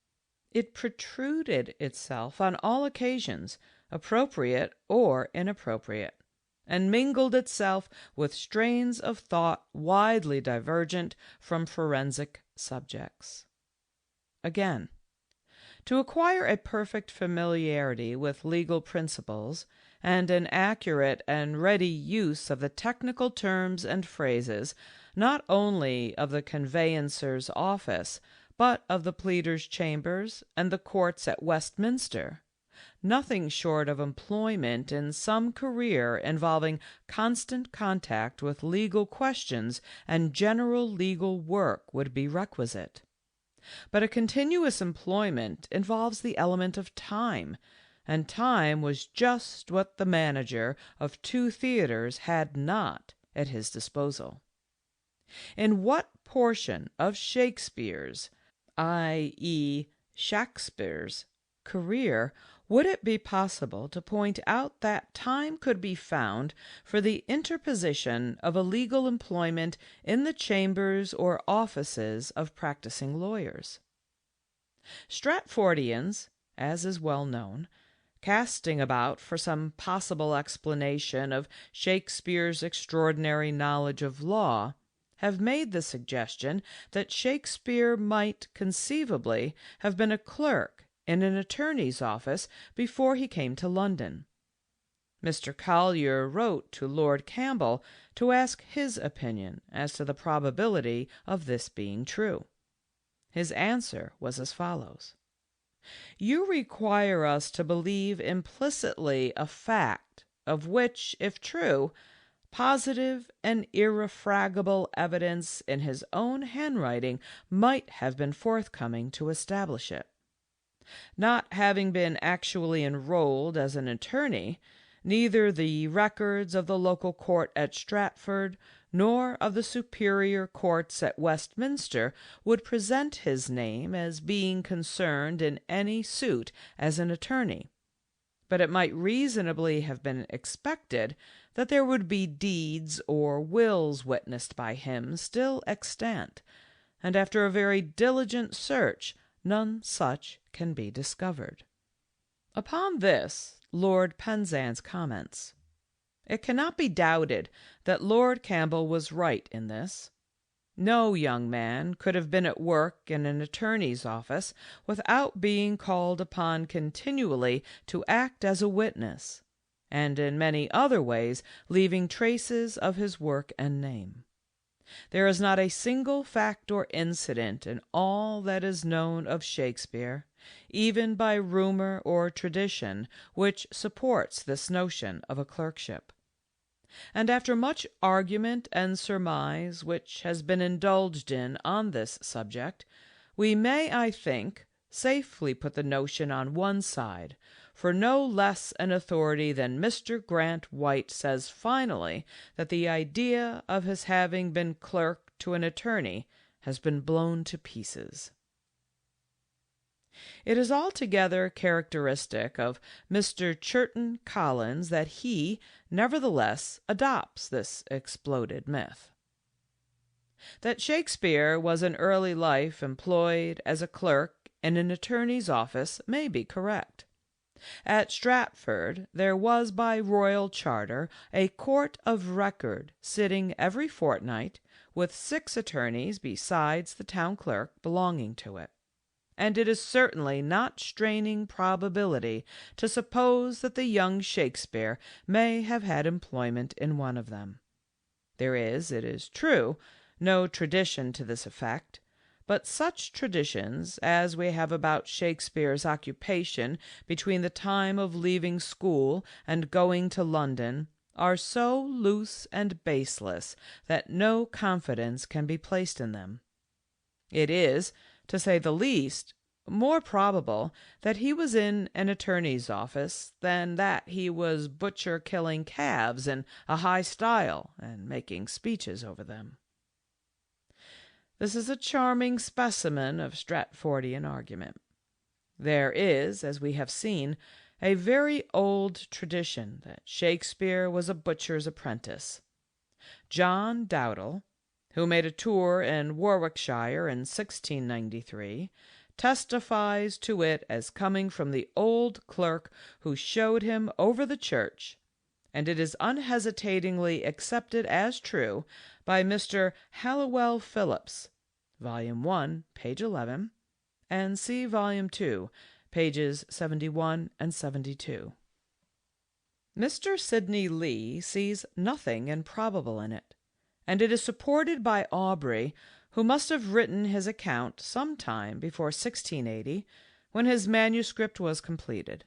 It protruded itself on all occasions, appropriate or inappropriate, and mingled itself with strains of thought widely divergent from forensic subjects. Again, to acquire a perfect familiarity with legal principles and an accurate and ready use of the technical terms and phrases, not only of the conveyancer's office, but of the pleader's chambers and the courts at Westminster, nothing short of employment in some career involving constant contact with legal questions and general legal work would be requisite. But a continuous employment involves the element of time, and time was just what the manager of 2 theatres had not at his disposal. In what portion of Shakespeare's, i.e., Shakespeare's, career would it be possible to point out that time could be found for the interposition of a legal employment in the chambers or offices of practising lawyers? Stratfordians, as is well known, casting about for some possible explanation of Shakespeare's extraordinary knowledge of law, have made the suggestion that Shakespeare might conceivably have been a clerk in an attorney's office before he came to London. Mr. Collier wrote to Lord Campbell to ask his opinion as to the probability of this being true. His answer was as follows: "You require us to believe implicitly a fact of which, if true, positive and irrefragable evidence in his own handwriting might have been forthcoming to establish it. Not having been actually enrolled as an attorney, neither the records of the local court at Stratford nor of the superior courts at Westminster would present his name as being concerned in any suit as an attorney, but it might reasonably have been expected that there would be deeds or wills witnessed by him still extant, and after a very diligent search none such can be discovered." Upon this, Lord Penzance comments: "It cannot be doubted that Lord Campbell was right in this. No young man could have been at work in an attorney's office without being called upon continually to act as a witness, and in many other ways leaving traces of his work and name. There is not a single fact or incident in all that is known of Shakespeare, even by rumor or tradition, which supports this notion of a clerkship. And after much argument and surmise which has been indulged in on this subject, we may, I think, safely put the notion on one side, for no less an authority than Mr. Grant White says finally that the idea of his having been clerk to an attorney has been blown to pieces." It is altogether characteristic of Mr. Churton Collins that he, nevertheless, adopts this exploded myth. That Shakespeare was in early life employed as a clerk in an attorney's office may be correct. At Stratford there was by royal charter a court of record sitting every fortnight, with 6 attorneys besides the town clerk belonging to it, and it is certainly not straining probability to suppose that the young Shakespeare may have had employment in one of them. There is, it is true, no tradition to this effect, but such traditions as we have about Shakespeare's occupation between the time of leaving school and going to London are so loose and baseless that no confidence can be placed in them. It is, to say the least, more probable that he was in an attorney's office than that he was butcher killing calves in a high style and making speeches over them. This is a charming specimen of Stratfordian argument. There is, as we have seen, a very old tradition that Shakespeare was a butcher's apprentice. John Dowdall, who made a tour in Warwickshire in 1693, testifies to it as coming from the old clerk who showed him over the church, and it is unhesitatingly accepted as true by Mr. Halliwell Phillips, Volume 1, page 11, and see Volume 2, pages 71 and 72. Mr. Sidney Lee sees nothing improbable in it, and it is supported by Aubrey, who must have written his account some time before 1680, when his manuscript was completed.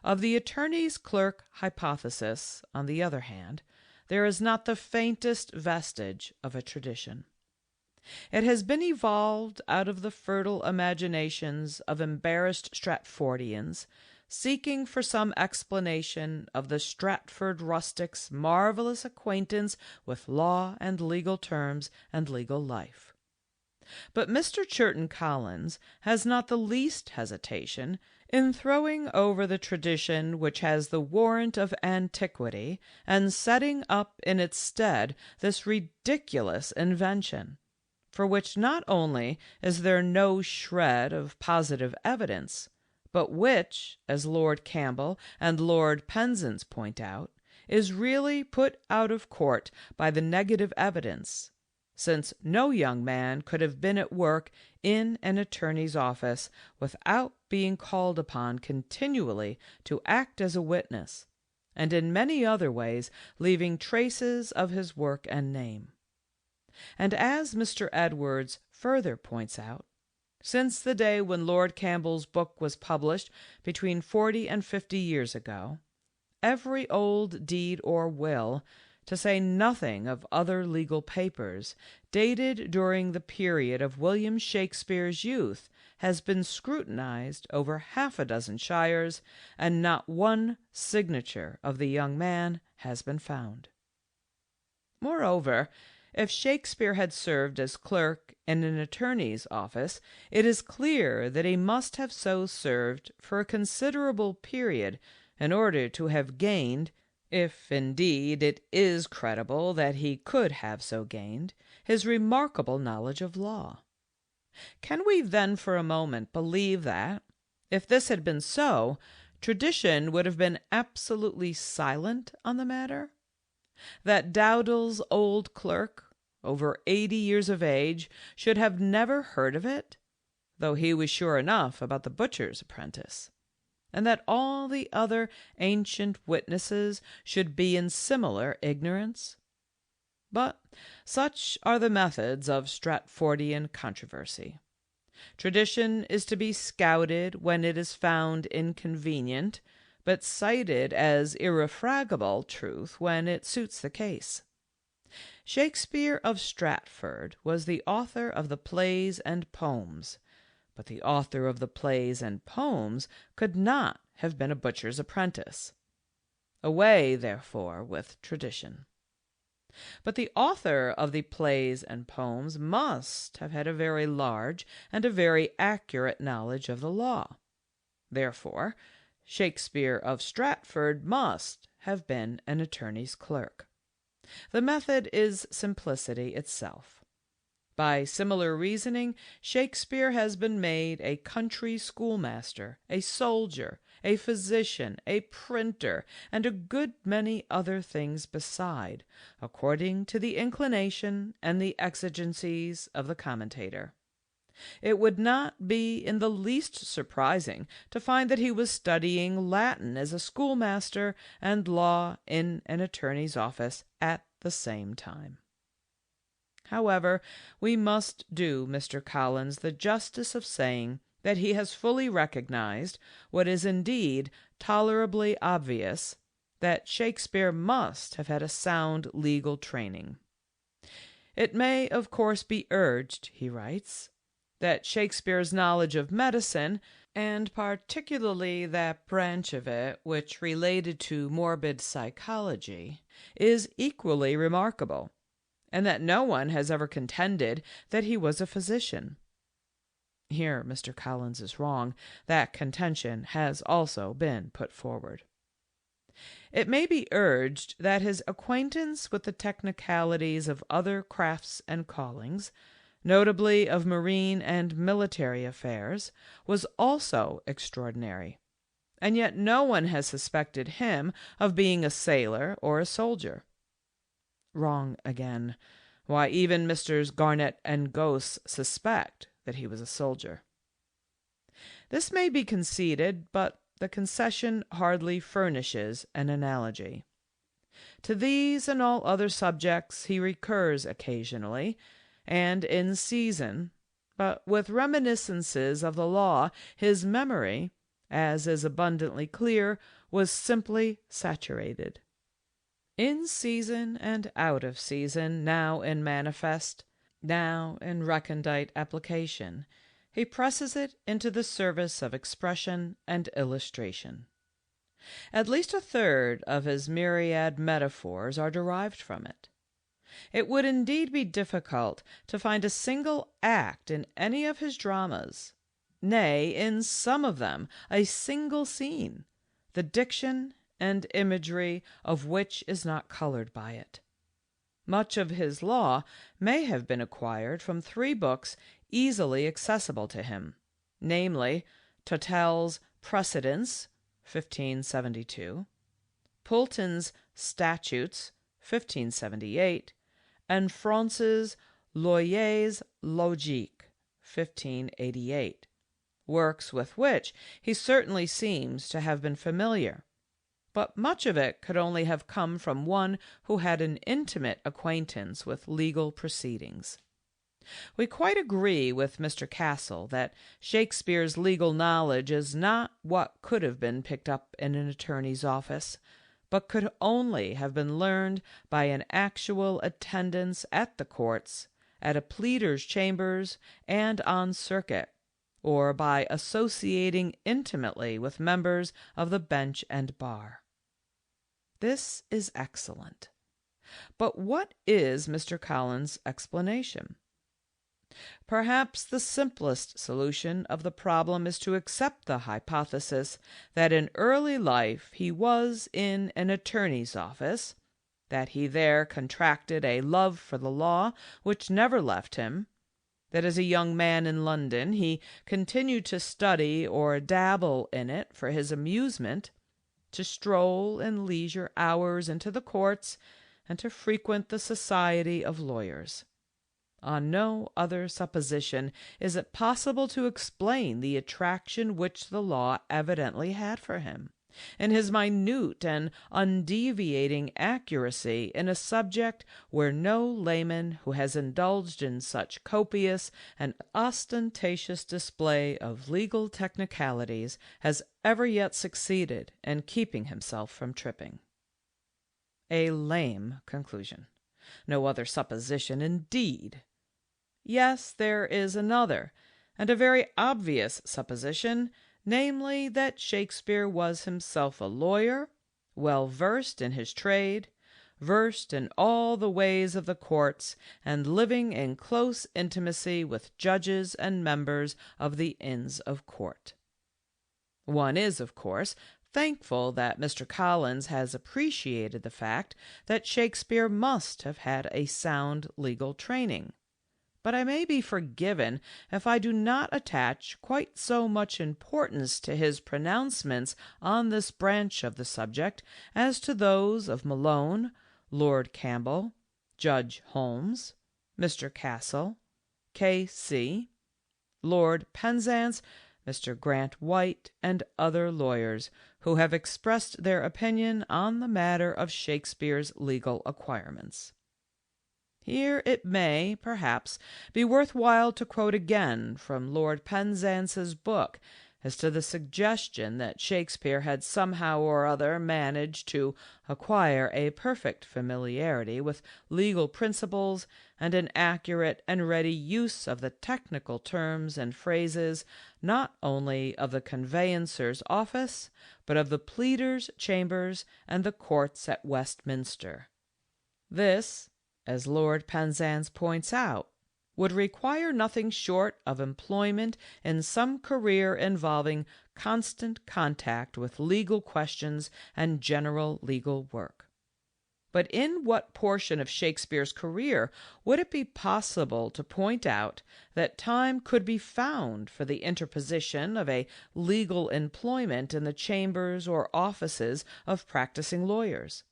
Of the attorney's clerk hypothesis, on the other hand, there is not the faintest vestige of a tradition. It has been evolved out of the fertile imaginations of embarrassed Stratfordians, seeking for some explanation of the Stratford rustic's marvelous acquaintance with law and legal terms and legal life. But Mr. Churton Collins has not the least hesitation in throwing over the tradition which has the warrant of antiquity and setting up in its stead this ridiculous invention, for which not only is there no shred of positive evidence, but which, as Lord Campbell and Lord Penzance point out, is really put out of court by the negative evidence, since no young man could have been at work in an attorney's office without being called upon continually to act as a witness, and in many other ways leaving traces of his work and name. And as Mr. Edwards further points out, since the day when Lord Campbell's book was published between 40 and 50 years ago, every old deed or will, to say nothing of other legal papers, dated during the period of William Shakespeare's youth, has been scrutinized over half a dozen shires, and not one signature of the young man has been found. Moreover, if Shakespeare had served as clerk in an attorney's office, it is clear that he must have so served for a considerable period in order to have gained, if indeed it is credible that he could have so gained, his remarkable knowledge of law. Can we then for a moment believe that, if this had been so, tradition would have been absolutely silent on the matter? That Dowdall's old clerk, over 80 years of age, should have never heard of it, though he was sure enough about the butcher's apprentice, and that all the other ancient witnesses should be in similar ignorance? But such are the methods of Stratfordian controversy. Tradition is to be scouted when it is found inconvenient, but cited as irrefragable truth when it suits the case. Shakespeare of Stratford was the author of the plays and poems, but the author of the plays and poems could not have been a butcher's apprentice. Away, therefore, with tradition. But the author of the plays and poems must have had a very large and a very accurate knowledge of the law. Therefore, Shakespeare of Stratford must have been an attorney's clerk. The method is simplicity itself. By similar reasoning, Shakespeare has been made a country schoolmaster, a soldier, a physician, a printer, and a good many other things beside, according to the inclination and the exigencies of the commentator. It would not be in the least surprising to find that he was studying Latin as a schoolmaster and law in an attorney's office at the same time. However, we must do Mr. Collins the justice of saying that he has fully recognized what is indeed tolerably obvious, that Shakespeare must have had a sound legal training. It may, of course, be urged, he writes, that Shakespeare's knowledge of medicine, and particularly that branch of it which related to morbid psychology, is equally remarkable, and that no one has ever contended that he was a physician. Here Mr. Collins is wrong. That contention has also been put forward. It may be urged that his acquaintance with the technicalities of other crafts and callings, notably of marine and military affairs, was also extraordinary, and yet no one has suspected him of being a sailor or a soldier. Wrong again. Why, even Messrs. Garnett and Gosse suspect that he was a soldier. This may be conceded, but the concession hardly furnishes an analogy. To these and all other subjects he recurs occasionally, and in season, but with reminiscences of the law his memory, as is abundantly clear, was simply saturated. In season and out of season, now in manifest, now in recondite application, he presses it into the service of expression and illustration. At least a third of his myriad metaphors are derived from it. It would indeed be difficult to find a single act in any of his dramas, nay, in some of them, a single scene, the diction and imagery of which is not colored by it. Much of his law may have been acquired from 3 books easily accessible to him, namely Tottel's Precedents, 1572, Poulton's Statutes, 1578, and France's Loyers Logiques, 1588, works with which he certainly seems to have been familiar, but much of it could only have come from one who had an intimate acquaintance with legal proceedings. We quite agree with Mr. Castle that Shakespeare's legal knowledge is not what could have been picked up in an attorney's office, but could only have been learned by an actual attendance at the courts, at a pleader's chambers, and on circuit, or by associating intimately with members of the bench and bar. This is excellent. But what is Mr. Collins' explanation? Perhaps the simplest solution of the problem is to accept the hypothesis that in early life he was in an attorney's office, that he there contracted a love for the law which never left him, that as a young man in London he continued to study or dabble in it for his amusement, to stroll in leisure hours into the courts, and to frequent the society of lawyers. On no other supposition is it possible to explain the attraction which the law evidently had for him, and his minute and undeviating accuracy in a subject where no layman who has indulged in such copious and ostentatious display of legal technicalities has ever yet succeeded in keeping himself from tripping. A lame conclusion. No other supposition, indeed. Yes, there is another, and a very obvious supposition, namely that Shakespeare was himself a lawyer, well versed in his trade, versed in all the ways of the courts, and living in close intimacy with judges and members of the Inns of Court. One is, of course, thankful that Mr. Collins has appreciated the fact that Shakespeare must have had a sound legal training. But I may be forgiven if I do not attach quite so much importance to his pronouncements on this branch of the subject as to those of Malone, Lord Campbell, Judge Holmes, Mr. Castle, K.C., Lord Penzance, Mr. Grant White, and other lawyers who have expressed their opinion on the matter of Shakespeare's legal acquirements. Here it may, perhaps, be worth while to quote again from Lord Penzance's book as to the suggestion that Shakespeare had somehow or other managed to acquire a perfect familiarity with legal principles and an accurate and ready use of the technical terms and phrases not only of the conveyancer's office, but of the pleader's chambers and the courts at Westminster. This, as Lord Penzance points out, would require nothing short of employment in some career involving constant contact with legal questions and general legal work. But in what portion of Shakespeare's career would it be possible to point out that time could be found for the interposition of a legal employment in the chambers or offices of practicing lawyers?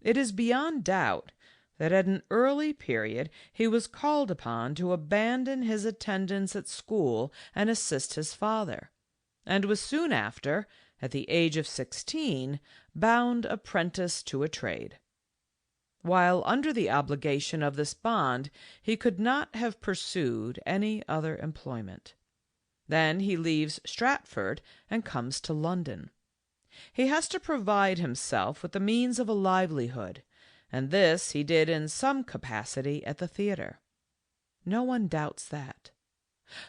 It is beyond doubt that at an early period he was called upon to abandon his attendance at school and assist his father, and was soon after, at the age of 16, bound apprentice to a trade. While under the obligation of this bond, he could not have pursued any other employment. Then he leaves Stratford and comes to London. He has to provide himself with the means of a livelihood, and this he did in some capacity at the theatre. No one doubts that.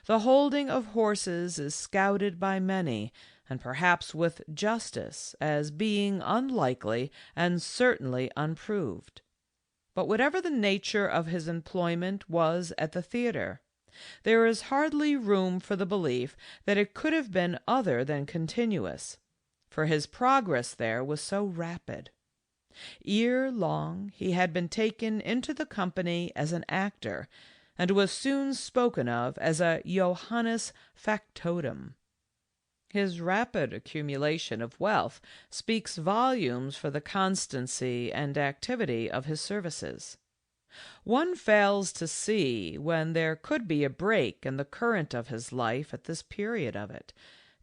The holding of horses is scouted by many, and perhaps with justice, as being unlikely and certainly unproved. But whatever the nature of his employment was at the theatre, there is hardly room for the belief that it could have been other than continuous, for his progress there was so rapid. Ere long he had been taken into the company as an actor, and was soon spoken of as a Johannes factotum. His rapid accumulation of wealth speaks volumes for the constancy and activity of his services. One fails to see when there could be a break in the current of his life at this period of it,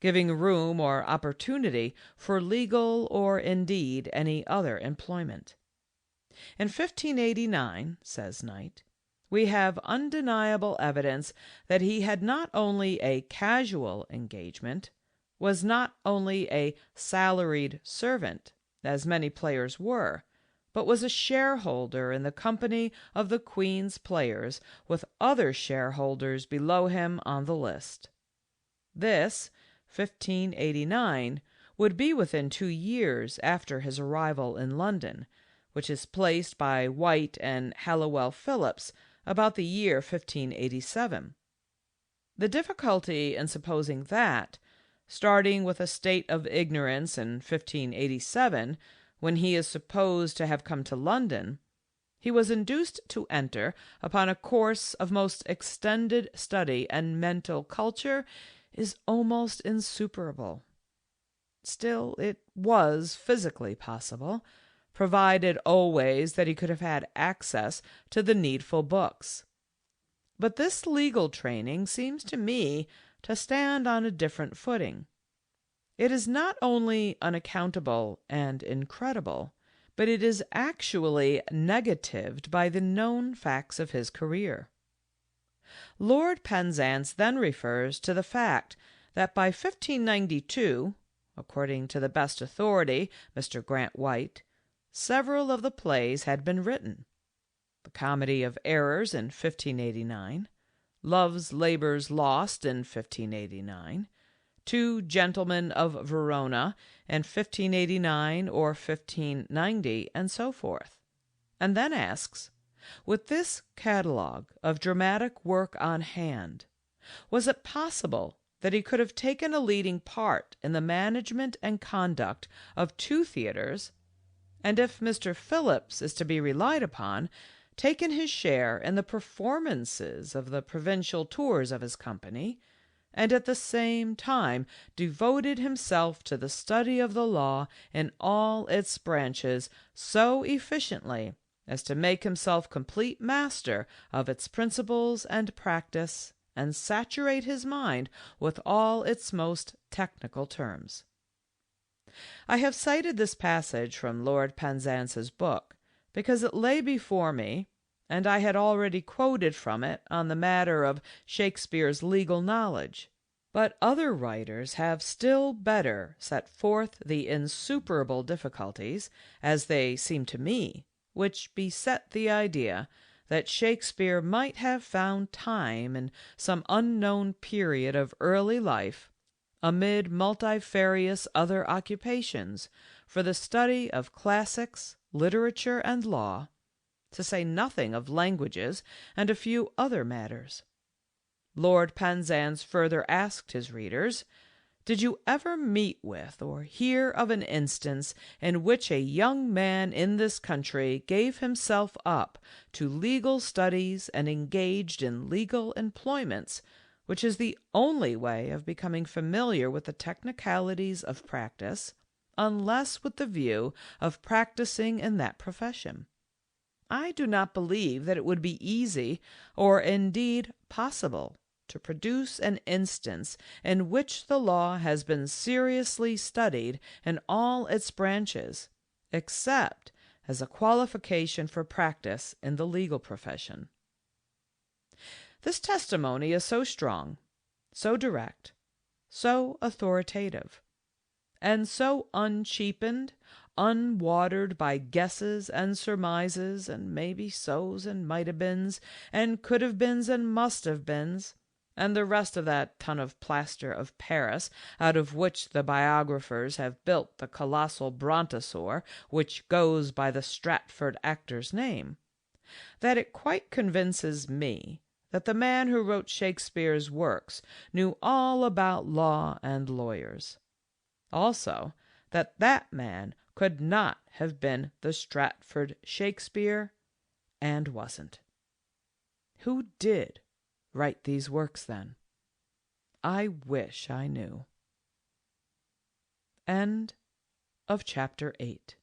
giving room or opportunity for legal or indeed any other employment. In 1589, says Knight, we have undeniable evidence that he had not only a casual engagement, was not only a salaried servant, as many players were, but was a shareholder in the company of the Queen's players, with other shareholders below him on the list. This, 1589, would be within 2 years after his arrival in London, which is placed by White and Halliwell Phillips about the year 1587. The difficulty in supposing that, starting with a state of ignorance in 1587, when he is supposed to have come to London, he was induced to enter upon a course of most extended study and mental culture, is almost insuperable. Still, it was physically possible, provided always that he could have had access to the needful books. But this legal training seems to me to stand on a different footing. It is not only unaccountable and incredible, but it is actually negatived by the known facts of his career. Lord Penzance then refers to the fact that by 1592, according to the best authority, Mr. Grant White, several of the plays had been written. The Comedy of Errors in 1589, Love's Labour's Lost in 1589, Two Gentlemen of Verona in 1589 or 1590, and so forth, and then asks, with this catalogue of dramatic work on hand, was it possible that he could have taken a leading part in the management and conduct of 2 theatres, and if Mr. Phillips is to be relied upon, taken his share in the performances of the provincial tours of his company, and at the same time devoted himself to the study of the law in all its branches so efficiently as to make himself complete master of its principles and practice, and saturate his mind with all its most technical terms. I have cited this passage from Lord Penzance's book because it lay before me, and I had already quoted from it on the matter of Shakespeare's legal knowledge. But other writers have still better set forth the insuperable difficulties, as they seem to me, which beset the idea that Shakespeare might have found time in some unknown period of early life, amid multifarious other occupations, for the study of classics, literature, and law, to say nothing of languages and a few other matters. Lord Penzance further asked his readers, "Did you ever meet with or hear of an instance in which a young man in this country gave himself up to legal studies and engaged in legal employments, which is the only way of becoming familiar with the technicalities of practice, unless with the view of practicing in that profession? I do not believe that it would be easy, or indeed possible, to produce an instance in which the law has been seriously studied in all its branches, except as a qualification for practice in the legal profession." This testimony is so strong, so direct, so authoritative, and so uncheapened, unwatered by guesses and surmises and maybe so's and might have beens and could have beens and must have beens, and the rest of that ton of plaster of Paris out of which the biographers have built the colossal brontosaur which goes by the Stratford actor's name, that it quite convinces me that the man who wrote Shakespeare's works knew all about law and lawyers. Also, that that man could not have been the Stratford Shakespeare, and wasn't. Who did write these works, then? I wish I knew. End of chapter 8.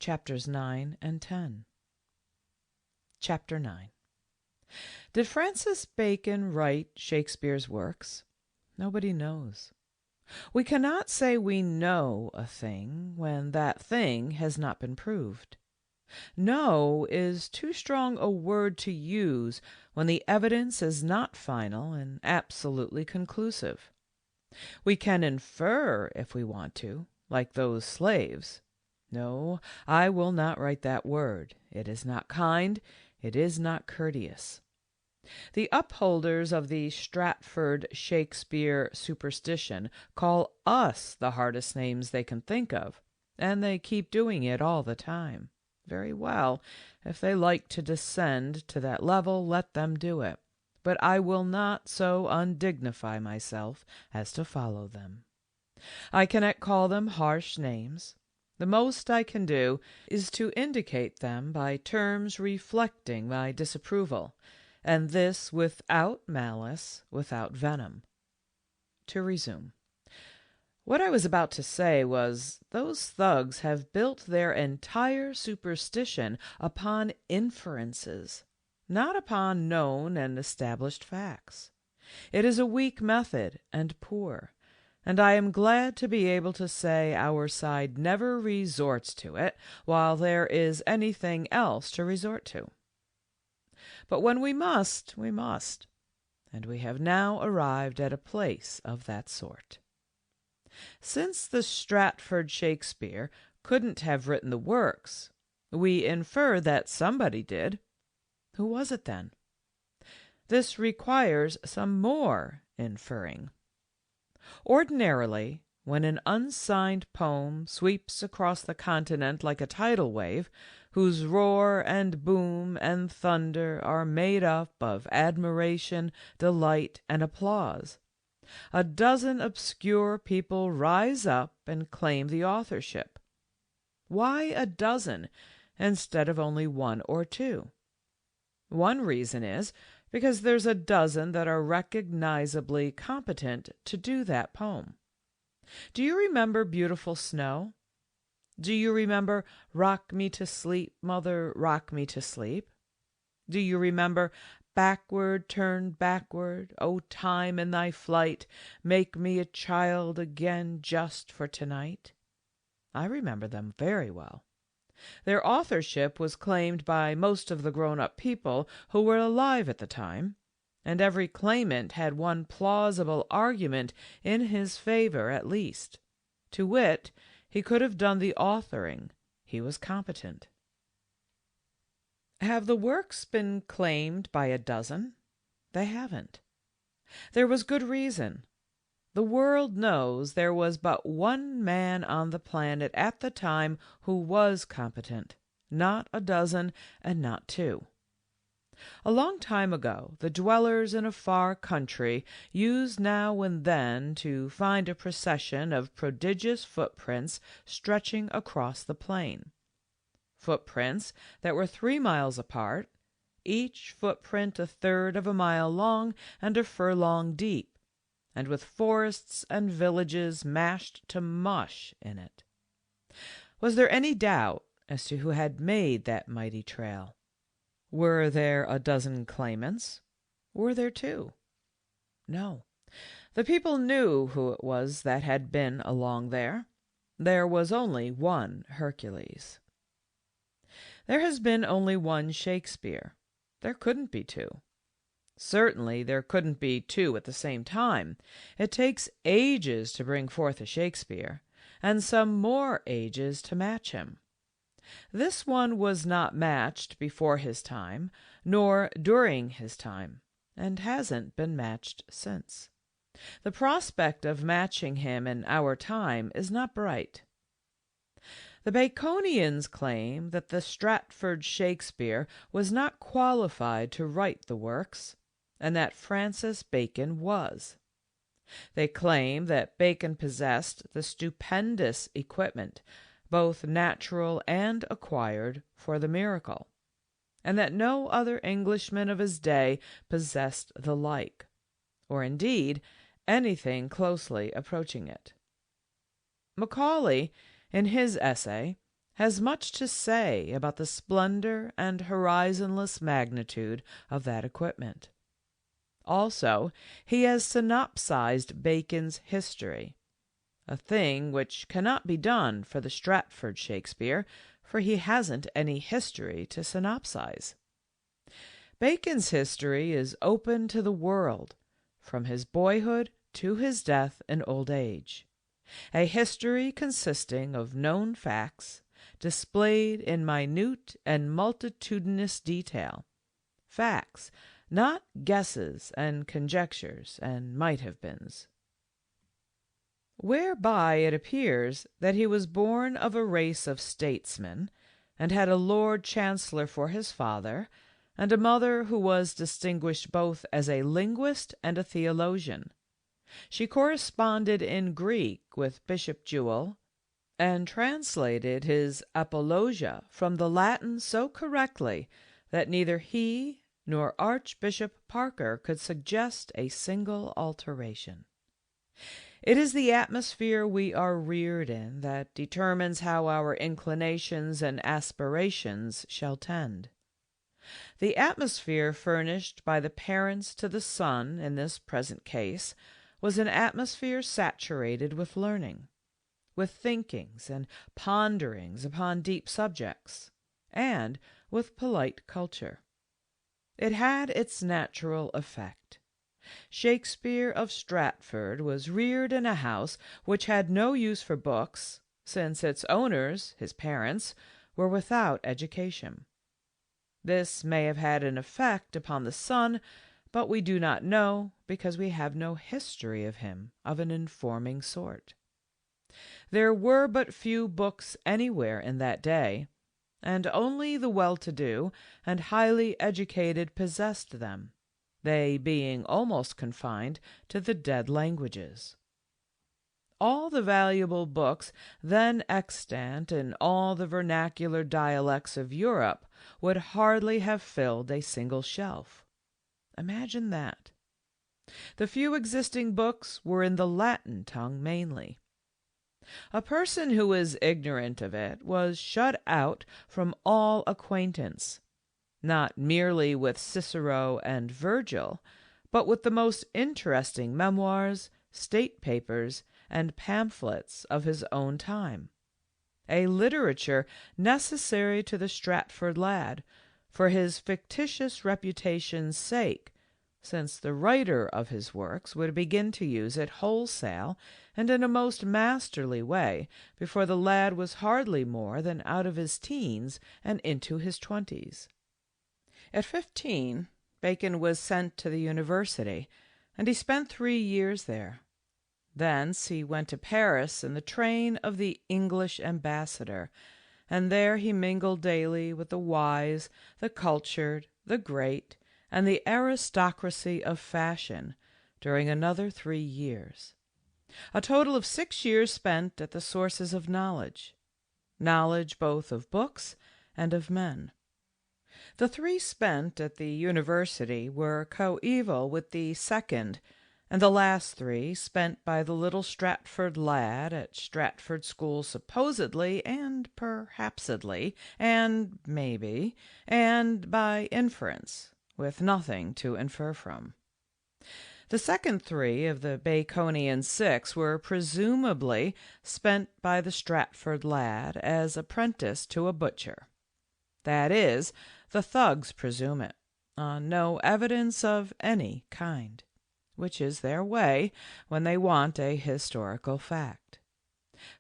Chapters 9 and 10. Chapter 9. Did Francis Bacon write Shakespeare's works? Nobody knows. We cannot say we know a thing when that thing has not been proved. Know is too strong a word to use when the evidence is not final and absolutely conclusive. We can infer if we want to, like those slaves. No, I will not write that word. It is not kind, it is not courteous. The upholders of the Stratford Shakespeare superstition call us the hardest names they can think of, and they keep doing it all the time. Very well. If they like to descend to that level, let them do it. But I will not so undignify myself as to follow them. I cannot call them harsh names. The most I can do is to indicate them by terms reflecting my disapproval, and this without malice, without venom. To resume. What I was about to say was, those thugs have built their entire superstition upon inferences, not upon known and established facts. It is a weak method and poor, and I am glad to be able to say our side never resorts to it while there is anything else to resort to. But when we must, we must, and we have now arrived at a place of that sort. Since the Stratford Shakespeare couldn't have written the works, we infer that somebody did. Who was it then? This requires some more inferring. Ordinarily, when an unsigned poem sweeps across the continent like a tidal wave, whose roar and boom and thunder are made up of admiration, delight, and applause, a dozen obscure people rise up and claim the authorship. Why a dozen instead of only one or two? One reason is because there's a dozen that are recognizably competent to do that poem. Do you remember Beautiful Snow? Do you remember Rock Me to Sleep, Mother, Rock Me to Sleep? Do you remember Backward, turn backward, O time in thy flight, make me a child again just for tonight? I remember them very well. Their authorship was claimed by most of the grown-up people who were alive at the time, and every claimant had one plausible argument in his favor at least, to wit, he could have done the authoring, he was competent. Have the works been claimed by a dozen? They haven't. There was good reason. The world knows there was but one man on the planet at the time who was competent, not a dozen and not two. A long time ago, the dwellers in a far country used now and then to find a procession of prodigious footprints stretching across the plain. Footprints that were 3 miles apart, each footprint 1/3 of a mile long and a furlong deep, and with forests and villages mashed to mush in it. Was there any doubt as to who had made that mighty trail? Were there a dozen claimants? Were there 2? No. The people knew who it was that had been along there. There was only one Hercules. There has been only one Shakespeare. There couldn't be 2. Certainly there couldn't be 2 at the same time. It takes ages to bring forth a Shakespeare, and some more ages to match him. This one was not matched before his time, nor during his time, and hasn't been matched since. The prospect of matching him in our time is not bright. The Baconians claim that the Stratford Shakespeare was not qualified to write the works, and that Francis Bacon was. They claim that Bacon possessed the stupendous equipment, both natural and acquired, for the miracle, and that no other Englishman of his day possessed the like, or indeed anything closely approaching it. Macaulay, in his essay, has much to say about the splendor and horizonless magnitude of that equipment. Also, he has synopsized Bacon's history, a thing which cannot be done for the Stratford Shakespeare, for he hasn't any history to synopsize. Bacon's history is open to the world, from his boyhood to his death in old age, a history consisting of known facts, displayed in minute and multitudinous detail, facts, not guesses and conjectures and might-have-beens. Whereby it appears that he was born of a race of statesmen, and had a Lord Chancellor for his father, and a mother who was distinguished both as a linguist and a theologian. She corresponded in Greek with Bishop Jewell, and translated his Apologia from the Latin so correctly that neither he nor Archbishop Parker could suggest a single alteration. It is the atmosphere we are reared in that determines how our inclinations and aspirations shall tend. The atmosphere furnished by the parents to the son in this present case was an atmosphere saturated with learning, with thinkings and ponderings upon deep subjects, and with polite culture. It had its natural effect. Shakespeare of Stratford was reared in a house which had no use for books, since its owners, his parents, were without education. This may have had an effect upon the son, but we do not know, because we have no history of him of an informing sort. There were but few books anywhere in that day, and only the well-to-do and highly educated possessed them, they being almost confined to the dead languages. All the valuable books then extant in all the vernacular dialects of Europe would hardly have filled a single shelf. Imagine that. The few existing books were in the Latin tongue mainly. A person who was ignorant of it was shut out from all acquaintance, not merely with Cicero and Virgil, but with the most interesting memoirs, state papers, and pamphlets of his own time, a literature necessary to the Stratford lad for his fictitious reputation's sake, since the writer of his works would begin to use it wholesale and in a most masterly way before the lad was hardly more than out of his teens and into his 20s. At 15, Bacon was sent to the university, and he spent 3 years there. Thence he went to Paris in the train of the English ambassador, and there he mingled daily with the wise, the cultured, the great, and the aristocracy of fashion during another 3 years. A total of 6 years spent at the sources of knowledge both of books and of men. The 3 spent at the university were coeval with the second, and the last 3 spent by the little Stratford lad at Stratford School supposedly and perhapsedly, and maybe, and by inference, with nothing to infer from. The second 3 of the Baconian 6 were presumably spent by the Stratford lad as apprentice to a butcher. That is, the thugs presume it, on no evidence of any kind, which is their way when they want a historical fact.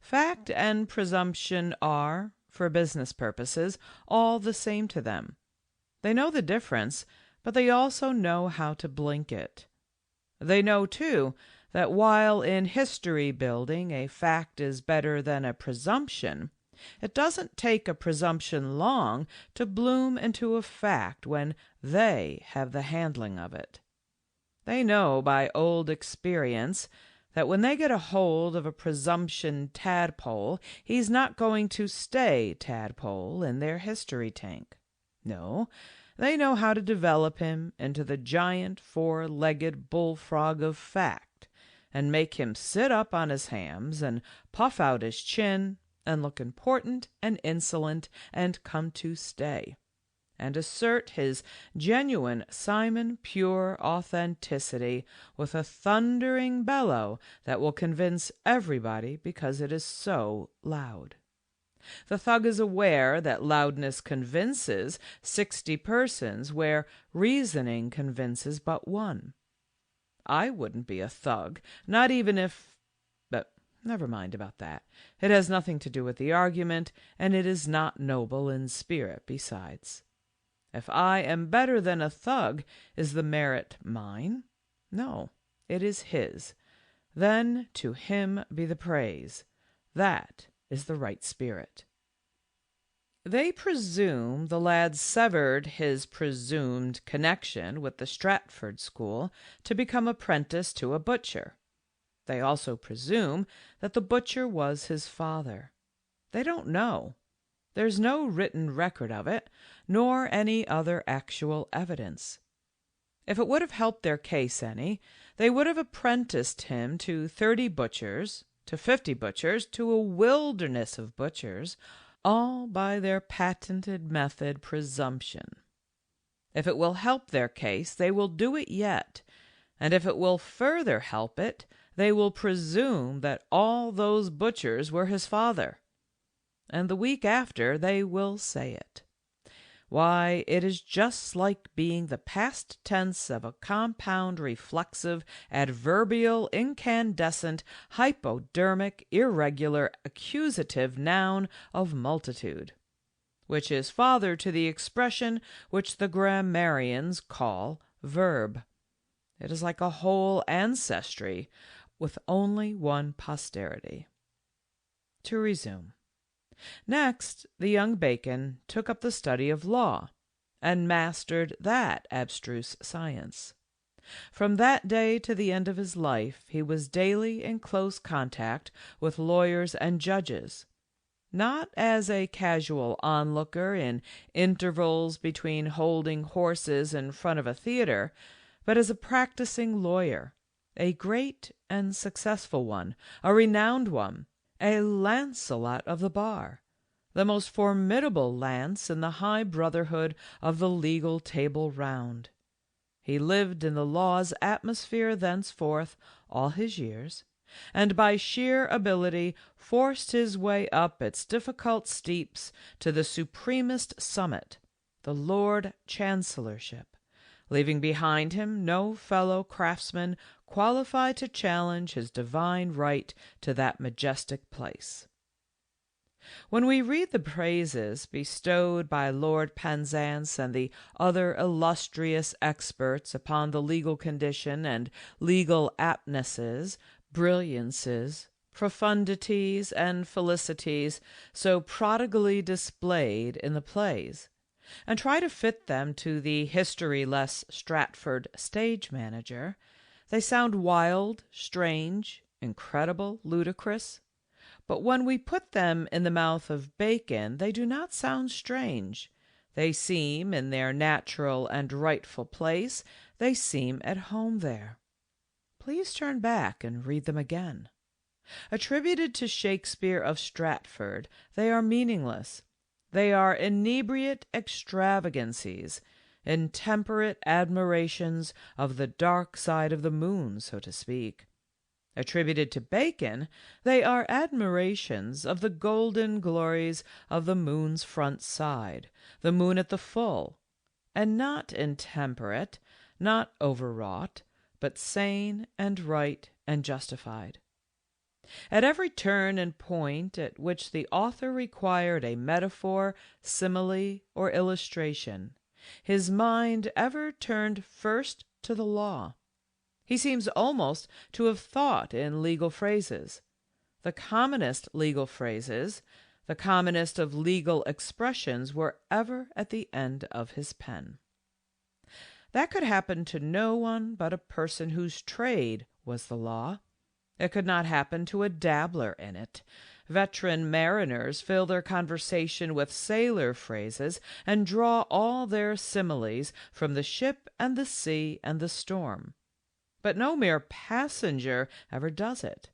Fact and presumption are, for business purposes, all the same to them. They know the difference, but they also know how to blink it. They know, too, that while in history building a fact is better than a presumption, it doesn't take a presumption long to bloom into a fact when they have the handling of it. They know by old experience that when they get a hold of a presumption tadpole, he's not going to stay tadpole in their history tank. No, they know how to develop him into the giant 4-legged bullfrog of fact, and make him sit up on his hams and puff out his chin and look important and insolent and come to stay, and assert his genuine Simon pure authenticity with a thundering bellow that will convince everybody because it is so loud. The thug is aware that loudness convinces 60 persons where reasoning convinces but one. I wouldn't be a thug, not even if... but never mind about that. It has nothing to do with the argument, and it is not noble in spirit besides. If I am better than a thug, is the merit mine? No, it is his. Then to him be the praise. That is the right spirit. They presume the lad severed his presumed connection with the Stratford school to become apprentice to a butcher. They also presume that the butcher was his father. They don't know. There's no written record of it, nor any other actual evidence. If it would have helped their case any, they would have apprenticed him to 30 butchers, to 50 butchers, to a wilderness of butchers, all by their patented method presumption. If it will help their case, they will do it yet, and if it will further help it, they will presume that all those butchers were his father, and the week after they will say it. Why, it is just like being the past tense of a compound reflexive, adverbial, incandescent, hypodermic, irregular, accusative noun of multitude, which is father to the expression which the grammarians call verb. It is like a whole ancestry with only one posterity. To resume. Next, the young Bacon took up the study of law, and mastered that abstruse science. From that day to the end of his life, he was daily in close contact with lawyers and judges, not as a casual onlooker in intervals between holding horses in front of a theater, but as a practicing lawyer, a great and successful one, a renowned one, a Lancelot of the bar, the most formidable lance in the high brotherhood of the legal Table Round. He lived in the law's atmosphere thenceforth all his years, and by sheer ability forced his way up its difficult steeps to the supremest summit, the Lord Chancellorship, leaving behind him no fellow craftsman qualified to challenge his divine right to that majestic place. When we read the praises bestowed by Lord Penzance and the other illustrious experts upon the legal condition and legal aptnesses, brilliances, profundities, and felicities so prodigally displayed in the plays, and try to fit them to the history-less Stratford stage manager, they sound wild, strange, incredible, ludicrous. But when we put them in the mouth of Bacon, they do not sound strange. They seem in their natural and rightful place. They seem at home there. Please turn back and read them again. Attributed to Shakespeare of Stratford, they are meaningless. They are inebriate extravagancies, intemperate admirations of the dark side of the moon, so to speak. Attributed to Bacon, they are admirations of the golden glories of the moon's front side, the moon at the full, and not intemperate, not overwrought, but sane and right and justified. At every turn and point at which the author required a metaphor, simile, or illustration, his mind ever turned first to the law. He seems almost to have thought in legal phrases. The commonest legal phrases, the commonest of legal expressions, were ever at the end of his pen. That could happen to no one but a person whose trade was the law. It could not happen to a dabbler in it. Veteran mariners fill their conversation with sailor phrases and draw all their similes from the ship and the sea and the storm. But no mere passenger ever does it,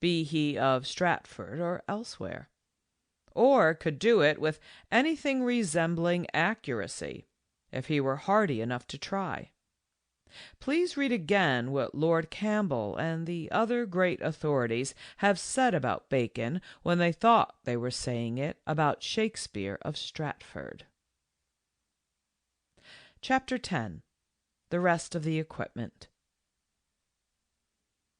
be he of Stratford or elsewhere, or could do it with anything resembling accuracy, if he were hardy enough to try. Please read again what Lord Campbell and the other great authorities have said about Bacon when they thought they were saying it about Shakespeare of Stratford. Chapter 10. The Rest of the Equipment.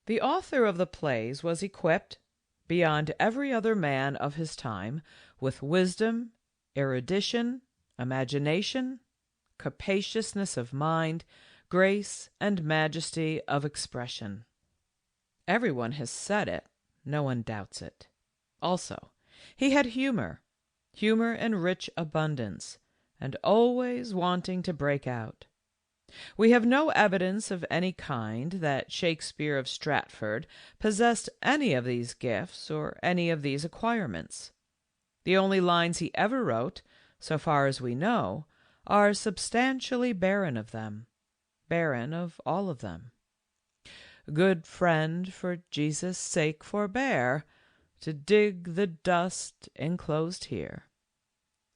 The author of the plays was equipped, beyond every other man of his time, with wisdom, erudition, imagination, capaciousness of mind, grace, and majesty of expression. Everyone has said it, no one doubts it. Also, he had humor in rich abundance, and always wanting to break out. We have no evidence of any kind that Shakespeare of Stratford possessed any of these gifts or any of these acquirements. The only lines he ever wrote, so far as we know, are substantially barren of them, barren of all of them. Good friend, for Jesus' sake forbear to dig the dust enclosed here.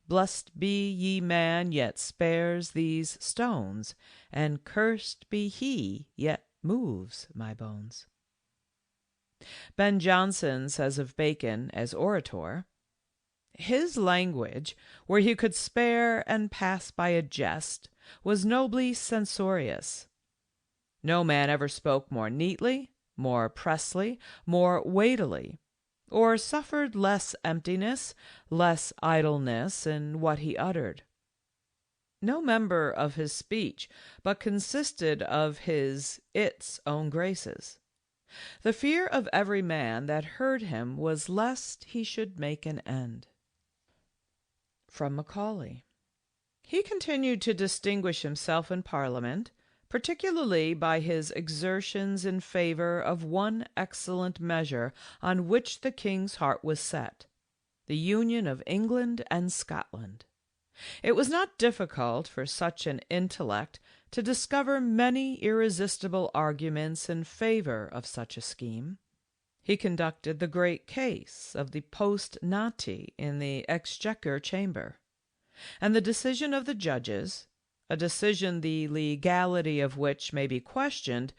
Blessed be ye man yet spares these stones, and cursed be he yet moves my bones. Ben Jonson says of Bacon as orator, his language, where he could spare and pass by a jest, was nobly censorious. No man ever spoke more neatly, more pressly, more weightily, or suffered less emptiness, less idleness in what he uttered. No member of his speech but consisted of its own graces. The fear of every man that heard him was lest he should make an end. From Macaulay. He continued to distinguish himself in Parliament, particularly by his exertions in favour of one excellent measure on which the king's heart was set, the union of England and Scotland. It was not difficult for such an intellect to discover many irresistible arguments in favour of such a scheme. He conducted the great case of the post nati in the Exchequer Chamber, and the decision of the judges, a decision the legality of which may be questioned,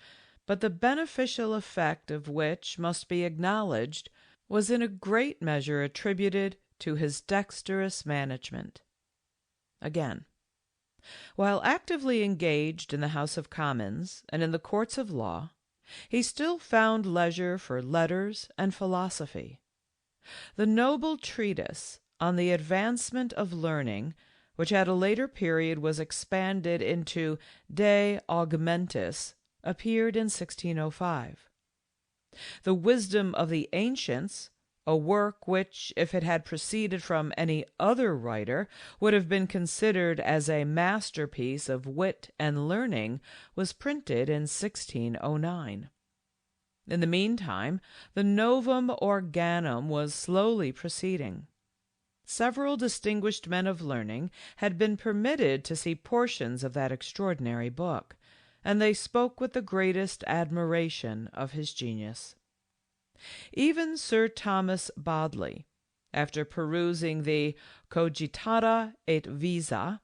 but the beneficial effect of which must be acknowledged, was in a great measure attributed to his dexterous management. Again, while actively engaged in the House of Commons and in the courts of law, he still found leisure for letters and philosophy. The noble treatise on the advancement of learning, which at a later period was expanded into De Augmentis, appeared in 1605. The Wisdom of the Ancients, a work which, if it had proceeded from any other writer, would have been considered as a masterpiece of wit and learning, was printed in 1609. In the meantime, the Novum Organum was slowly proceeding. Several distinguished men of learning had been permitted to see portions of that extraordinary book, and they spoke with the greatest admiration of his genius. Even Sir Thomas Bodley, after perusing the Cogitata et Visa,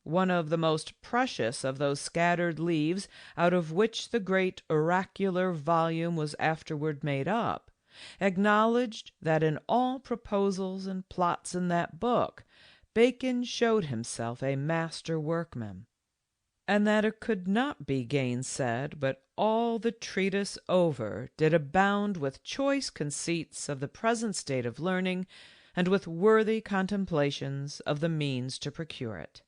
one of the most precious of those scattered leaves out of which the great oracular volume was afterward made up, acknowledged that in all proposals and plots in that book Bacon showed himself a master workman, and that it could not be gainsaid but all the treatise over did abound with choice conceits of the present state of learning, and with worthy contemplations of the means to procure it.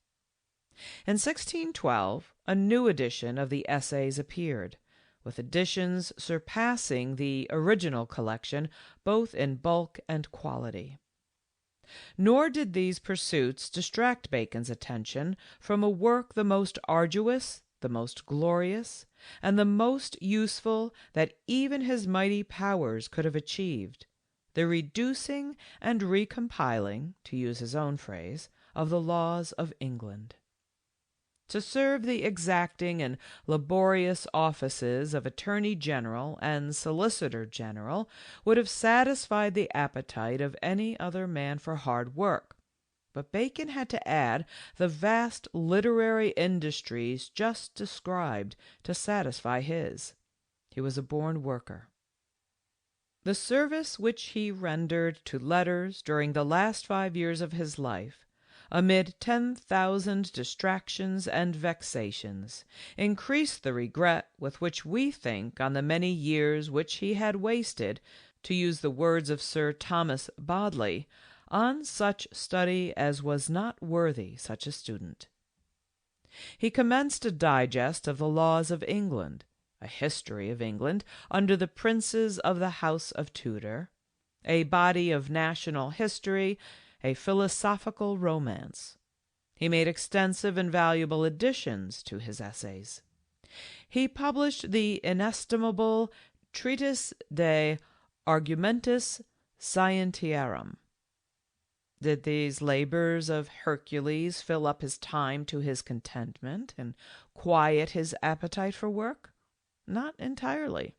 In 1612 a new edition of the Essays appeared, with additions surpassing the original collection both in bulk and quality. Nor did these pursuits distract Bacon's attention from a work the most arduous, the most glorious, and the most useful that even his mighty powers could have achieved, the reducing and recompiling, to use his own phrase, of the laws of England. To serve the exacting and laborious offices of Attorney General and Solicitor General would have satisfied the appetite of any other man for hard work, but Bacon had to add the vast literary industries just described to satisfy his. He was a born worker. The service which he rendered to letters during the last 5 years of his life, amid 10,000 distractions and vexations, increased the regret with which we think on the many years which he had wasted, to use the words of Sir Thomas Bodley, on such study as was not worthy such a student. He commenced a digest of the laws of England, a history of England under the princes of the House of Tudor, a body of national history, a philosophical romance. He made extensive and valuable additions to his essays. He published the inestimable Treatise de Argumentis Scientiarum. Did these labors of Hercules fill up his time to his contentment and quiet his appetite for work? Not entirely.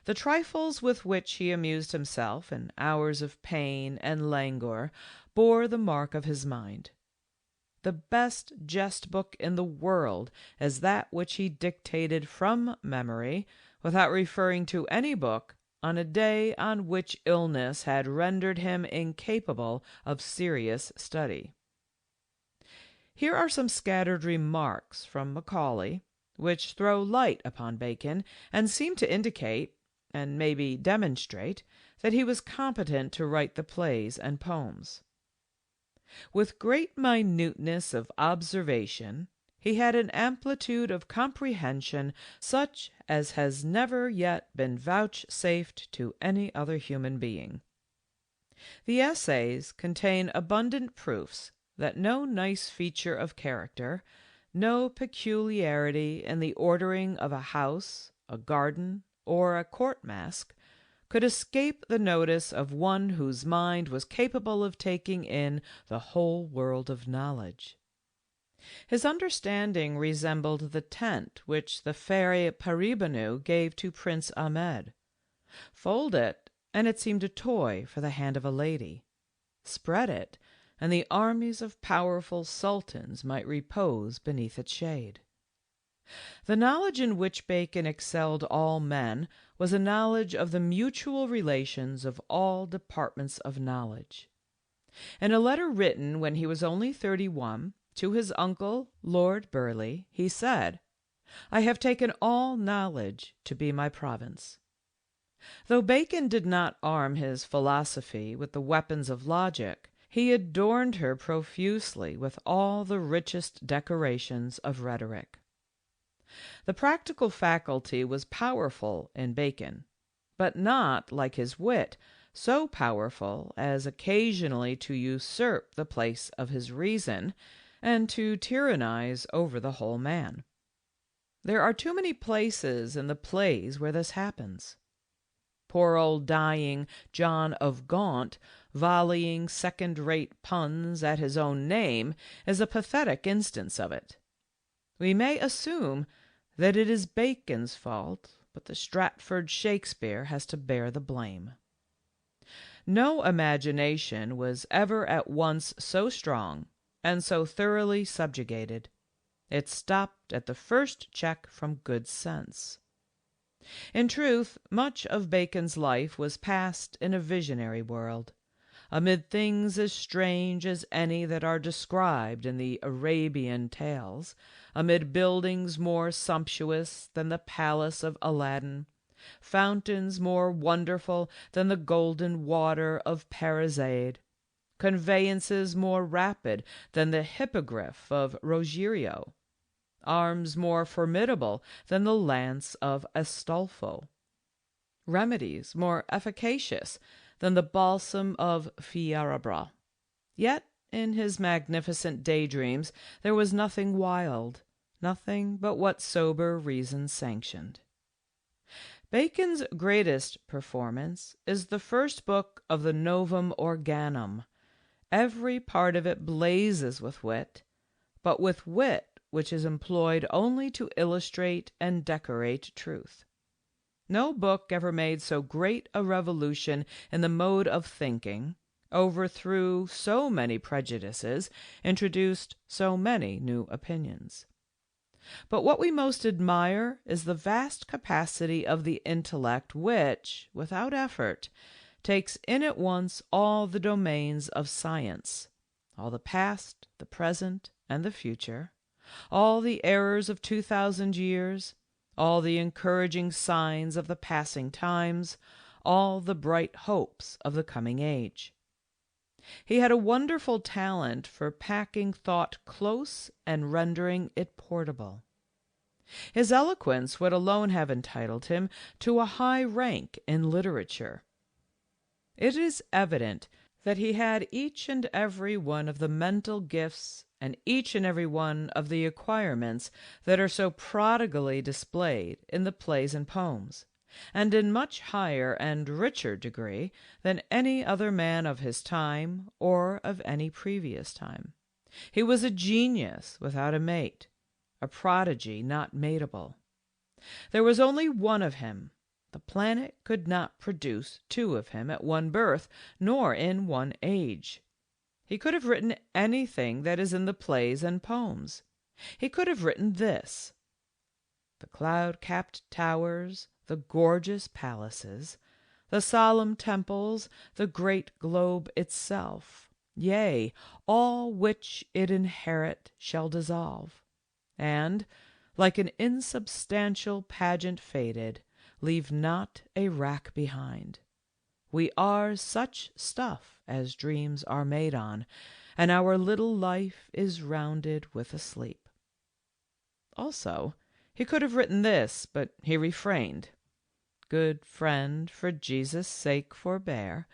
The trifles with which he amused himself in hours of pain and languor bore the mark of his mind. The best jest book in the world is that which he dictated from memory, without referring to any book, on a day on which illness had rendered him incapable of serious study. Here are some scattered remarks from Macaulay, which throw light upon Bacon and seem to indicate, and maybe demonstrate, that he was competent to write the plays and poems. With great minuteness of observation, he had an amplitude of comprehension such as has never yet been vouchsafed to any other human being. The essays contain abundant proofs that no nice feature of character, no peculiarity in the ordering of a house, a garden, or a court masque, could escape the notice of one whose mind was capable of taking in the whole world of knowledge. His understanding resembled the tent which the fairy Paribanu gave to Prince Ahmed. Fold it, and it seemed a toy for the hand of a lady. Spread it, and the armies of powerful sultans might repose beneath its shade. The knowledge in which Bacon excelled all men was a knowledge of the mutual relations of all departments of knowledge. In a letter written when he was only 31 to his uncle, Lord Burleigh, he said, "I have taken all knowledge to be my province." Though Bacon did not arm his philosophy with the weapons of logic, he adorned her profusely with all the richest decorations of rhetoric. The practical faculty was powerful in Bacon, but not, like his wit, so powerful as occasionally to usurp the place of his reason and to tyrannize over the whole man. There are too many places in the plays where this happens. Poor old dying John of Gaunt, volleying second-rate puns at his own name, is a pathetic instance of it. We may assume that it is Bacon's fault, but the Stratford Shakespeare has to bear the blame. No imagination was ever at once so strong and so thoroughly subjugated. It stopped at the first check from good sense. In truth, much of Bacon's life was passed in a visionary world, amid things as strange as any that are described in the Arabian tales, amid buildings more sumptuous than the palace of Aladdin, fountains more wonderful than the golden water of Parizade, conveyances more rapid than the hippogriff of Roggerio, arms more formidable than the lance of Astolfo, remedies more efficacious than the balsam of Fierabras. Yet in his magnificent daydreams there was nothing wild, nothing but what sober reason sanctioned. Bacon's greatest performance is the first book of the Novum Organum. Every part of it blazes with wit, but with wit which is employed only to illustrate and decorate truth. No book ever made so great a revolution in the mode of thinking, overthrew so many prejudices, introduced so many new opinions. But what we most admire is the vast capacity of the intellect which, without effort, takes in at once all the domains of science, all the past, the present, and the future, all the errors of 2,000 years, all the encouraging signs of the passing times, all the bright hopes of the coming age. He had a wonderful talent for packing thought close and rendering it portable. His eloquence would alone have entitled him to a high rank in literature. It is evident that he had each and every one of the mental gifts and each and every one of the acquirements that are so prodigally displayed in the plays and poems, and in much higher and richer degree than any other man of his time or of any previous time. He was a genius without a mate, a prodigy not mateable. There was only one of him. The planet could not produce two of him at one birth, nor in one age. He could have written anything that is in the plays and poems. He could have written this: the cloud-capped towers, the gorgeous palaces, the solemn temples, the great globe itself, yea, all which it inherit shall dissolve, and, like an insubstantial pageant faded, leave not a rack behind. We are such stuff as dreams are made on, and our little life is rounded with a sleep. Also, he could have written this, but he refrained. Good friend, for Jesus' sake forbear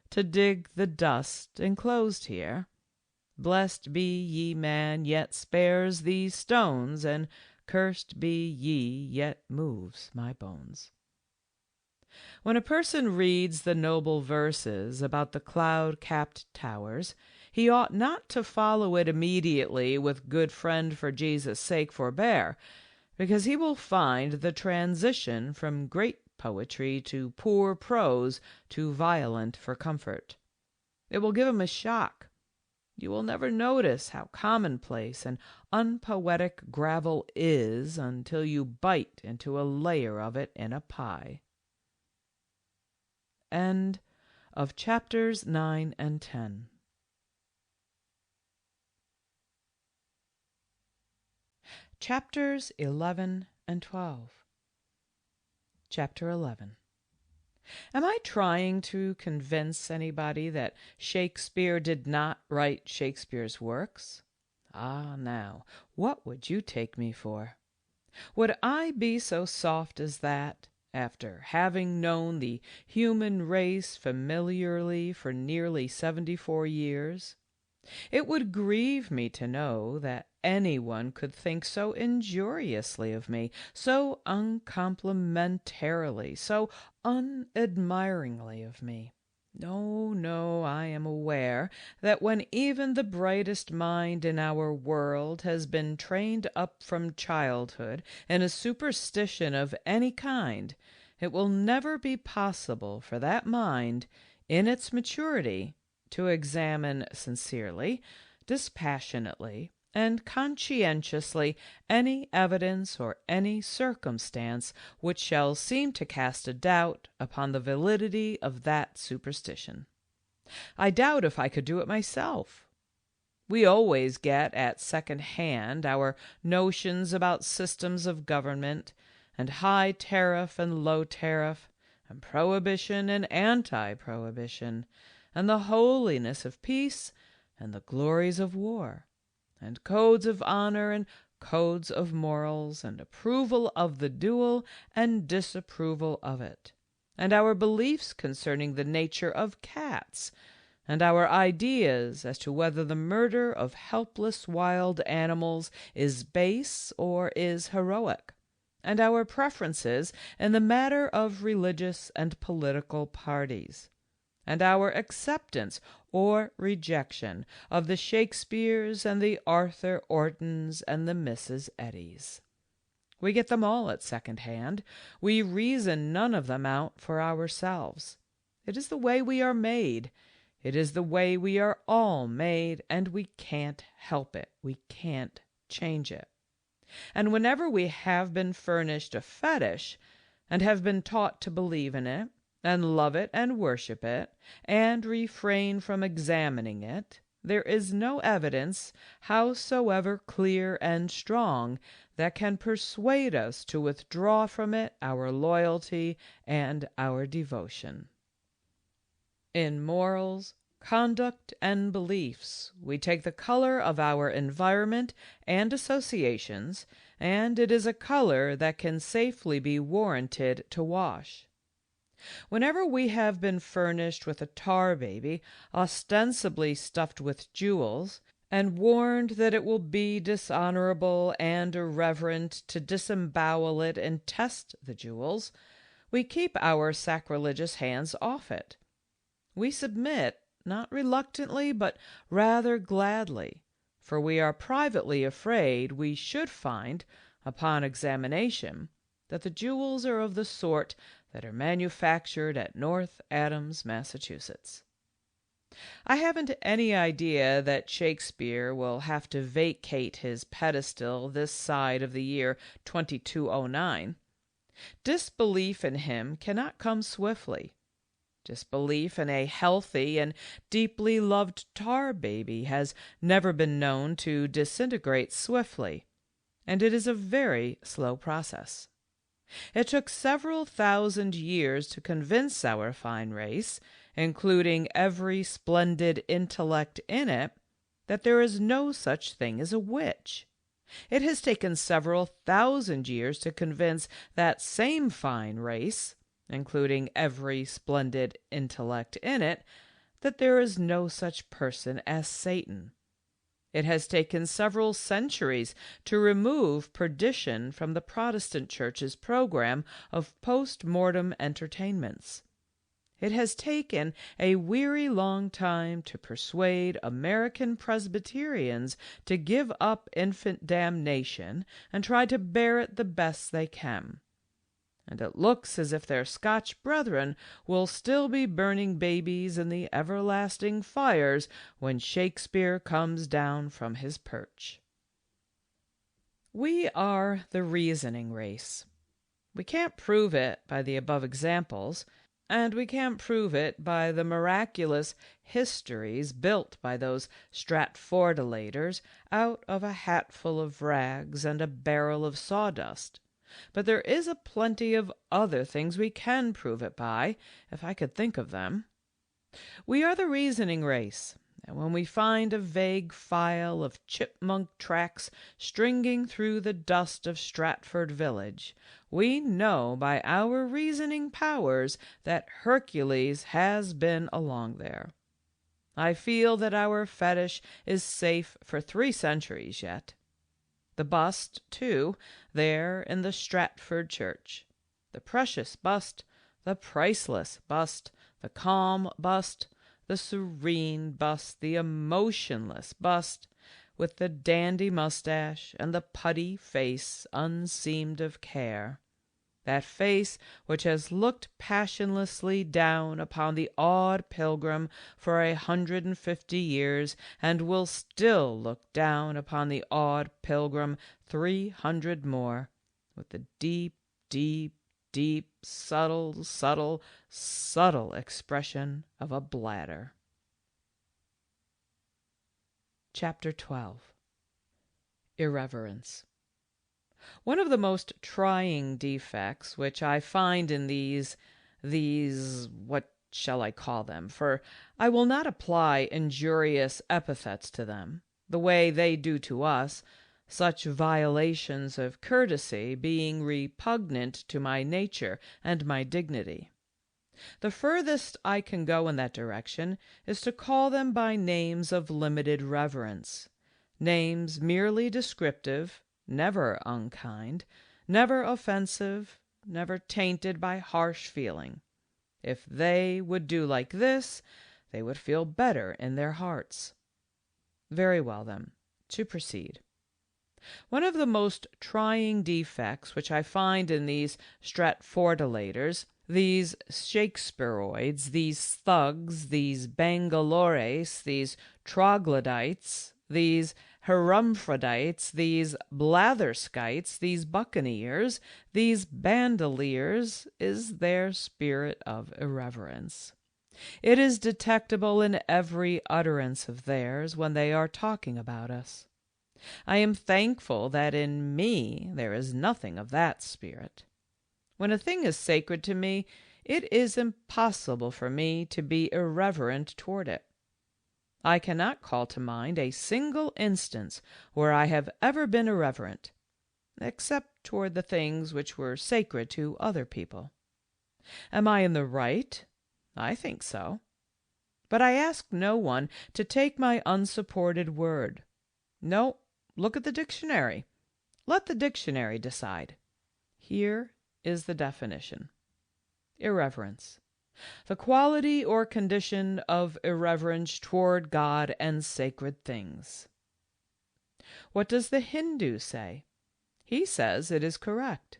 to dig the dust enclosed here. Blessed be ye man yet spares these stones, and cursed be ye yet moves my bones. When a person reads the noble verses about the cloud-capped towers, he ought not to follow it immediately with good friend for Jesus' sake forbear, because he will find the transition from great poetry to poor prose too violent for comfort. It will give him a shock. You will never notice how commonplace and unpoetic gravel is until you bite into a layer of it in a pie. End of chapters 9 and 10. Chapters 11 and 12. Chapter 11. Am I trying to convince anybody that Shakespeare did not write Shakespeare's works? Ah, now, what would you take me for? Would I be so soft as that, after having known the human race familiarly for nearly 74 years, it would grieve me to know that anyone could think so injuriously of me, so uncomplimentarily, so unadmiringly of me. No, no, I am aware that when even the brightest mind in our world has been trained up from childhood in a superstition of any kind, it will never be possible for that mind, in its maturity, to examine sincerely, dispassionately, and conscientiously any evidence or any circumstance which shall seem to cast a doubt upon the validity of that superstition. I doubt if I could do it myself. We always get at second hand our notions about systems of government, and high tariff and low tariff, and prohibition and anti-prohibition, and the holiness of peace and the glories of war, and codes of honor and codes of morals, and approval of the duel and disapproval of it, and our beliefs concerning the nature of cats, and our ideas as to whether the murder of helpless wild animals is base or is heroic, and our preferences in the matter of religious and political parties, and our acceptance or rejection of the Shakespeares and the Arthur Ortons and the Mrs. Eddys. We get them all at second hand. We reason none of them out for ourselves. It is the way we are made. It is the way we are all made, and we can't help it. We can't change it. And whenever we have been furnished a fetish, and have been taught to believe in it, and love it and worship it, and refrain from examining it, there is no evidence, howsoever clear and strong, that can persuade us to withdraw from it our loyalty and our devotion. In morals, conduct, and beliefs, we take the color of our environment and associations, and it is a color that can safely be warranted to wash. Whenever we have been furnished with a tar baby, ostensibly stuffed with jewels, and warned that it will be dishonorable and irreverent to disembowel it and test the jewels, we keep our sacrilegious hands off it. We submit, not reluctantly, but rather gladly, for we are privately afraid we should find, upon examination, that the jewels are of the sort that are manufactured at North Adams, Massachusetts. I haven't any idea that Shakespeare will have to vacate his pedestal this side of the year 2209. Disbelief in him cannot come swiftly. Disbelief in a healthy and deeply loved tar baby has never been known to disintegrate swiftly, and it is a very slow process. It took several thousand years to convince our fine race, including every splendid intellect in it, that there is no such thing as a witch. It has taken several thousand years to convince that same fine race, including every splendid intellect in it, that there is no such person as Satan. It has taken several centuries to remove perdition from the Protestant Church's program of post-mortem entertainments. It has taken a weary long time to persuade American Presbyterians to give up infant damnation and try to bear it the best they can. And it looks as if their Scotch brethren will still be burning babies in the everlasting fires when Shakespeare comes down from his perch. We are the reasoning race. We can't prove it by the above examples, and we can't prove it by the miraculous histories built by those Stratfordilators out of a hatful of rags and a barrel of sawdust. But there is a plenty of other things we can prove it by, if I could think of them. We are the reasoning race, And when we find a vague file of chipmunk tracks stringing through the dust of Stratford village, we know by our reasoning powers that Hercules has been along there. I feel that our fetish is safe for 3 centuries yet. The bust, too, there in the Stratford church. The precious bust, the priceless bust, the calm bust, the serene bust, the emotionless bust, with the dandy mustache and the putty face unseamed of care. That face which has looked passionlessly down upon the awed pilgrim for 150 years, and will still look down upon the awed pilgrim 300 more, with the deep, deep, deep, subtle, subtle, subtle expression of a bladder. Chapter 12. Irreverence. One of the most trying defects which I find in these, what shall I call them? For I will not apply injurious epithets to them, the way they do to us, such violations of courtesy being repugnant to my nature and my dignity. The furthest I can go in that direction is to call them by names of limited reverence, names merely descriptive, never unkind, never offensive, never tainted by harsh feeling. If they would do like this, they would feel better in their hearts. Very well, then, to proceed. One of the most trying defects which I find in these Stratfordilators, these Shakespearoids, these thugs, these Bangalores, these troglodytes, these hermaphrodites, these blatherskites, these buccaneers, these bandoliers, is their spirit of irreverence. It is detectable in every utterance of theirs when they are talking about us. I am thankful that in me there is nothing of that spirit. When a thing is sacred to me, it is impossible for me to be irreverent toward it. I cannot call to mind a single instance where I have ever been irreverent, except toward the things which were sacred to other people. Am I in the right? I think so. But I ask no one to take my unsupported word. No, look at the dictionary. Let the dictionary decide. Here is the definition. Irreverence: the quality or condition of irreverence toward God and sacred things. What does the Hindu say? He says it is correct.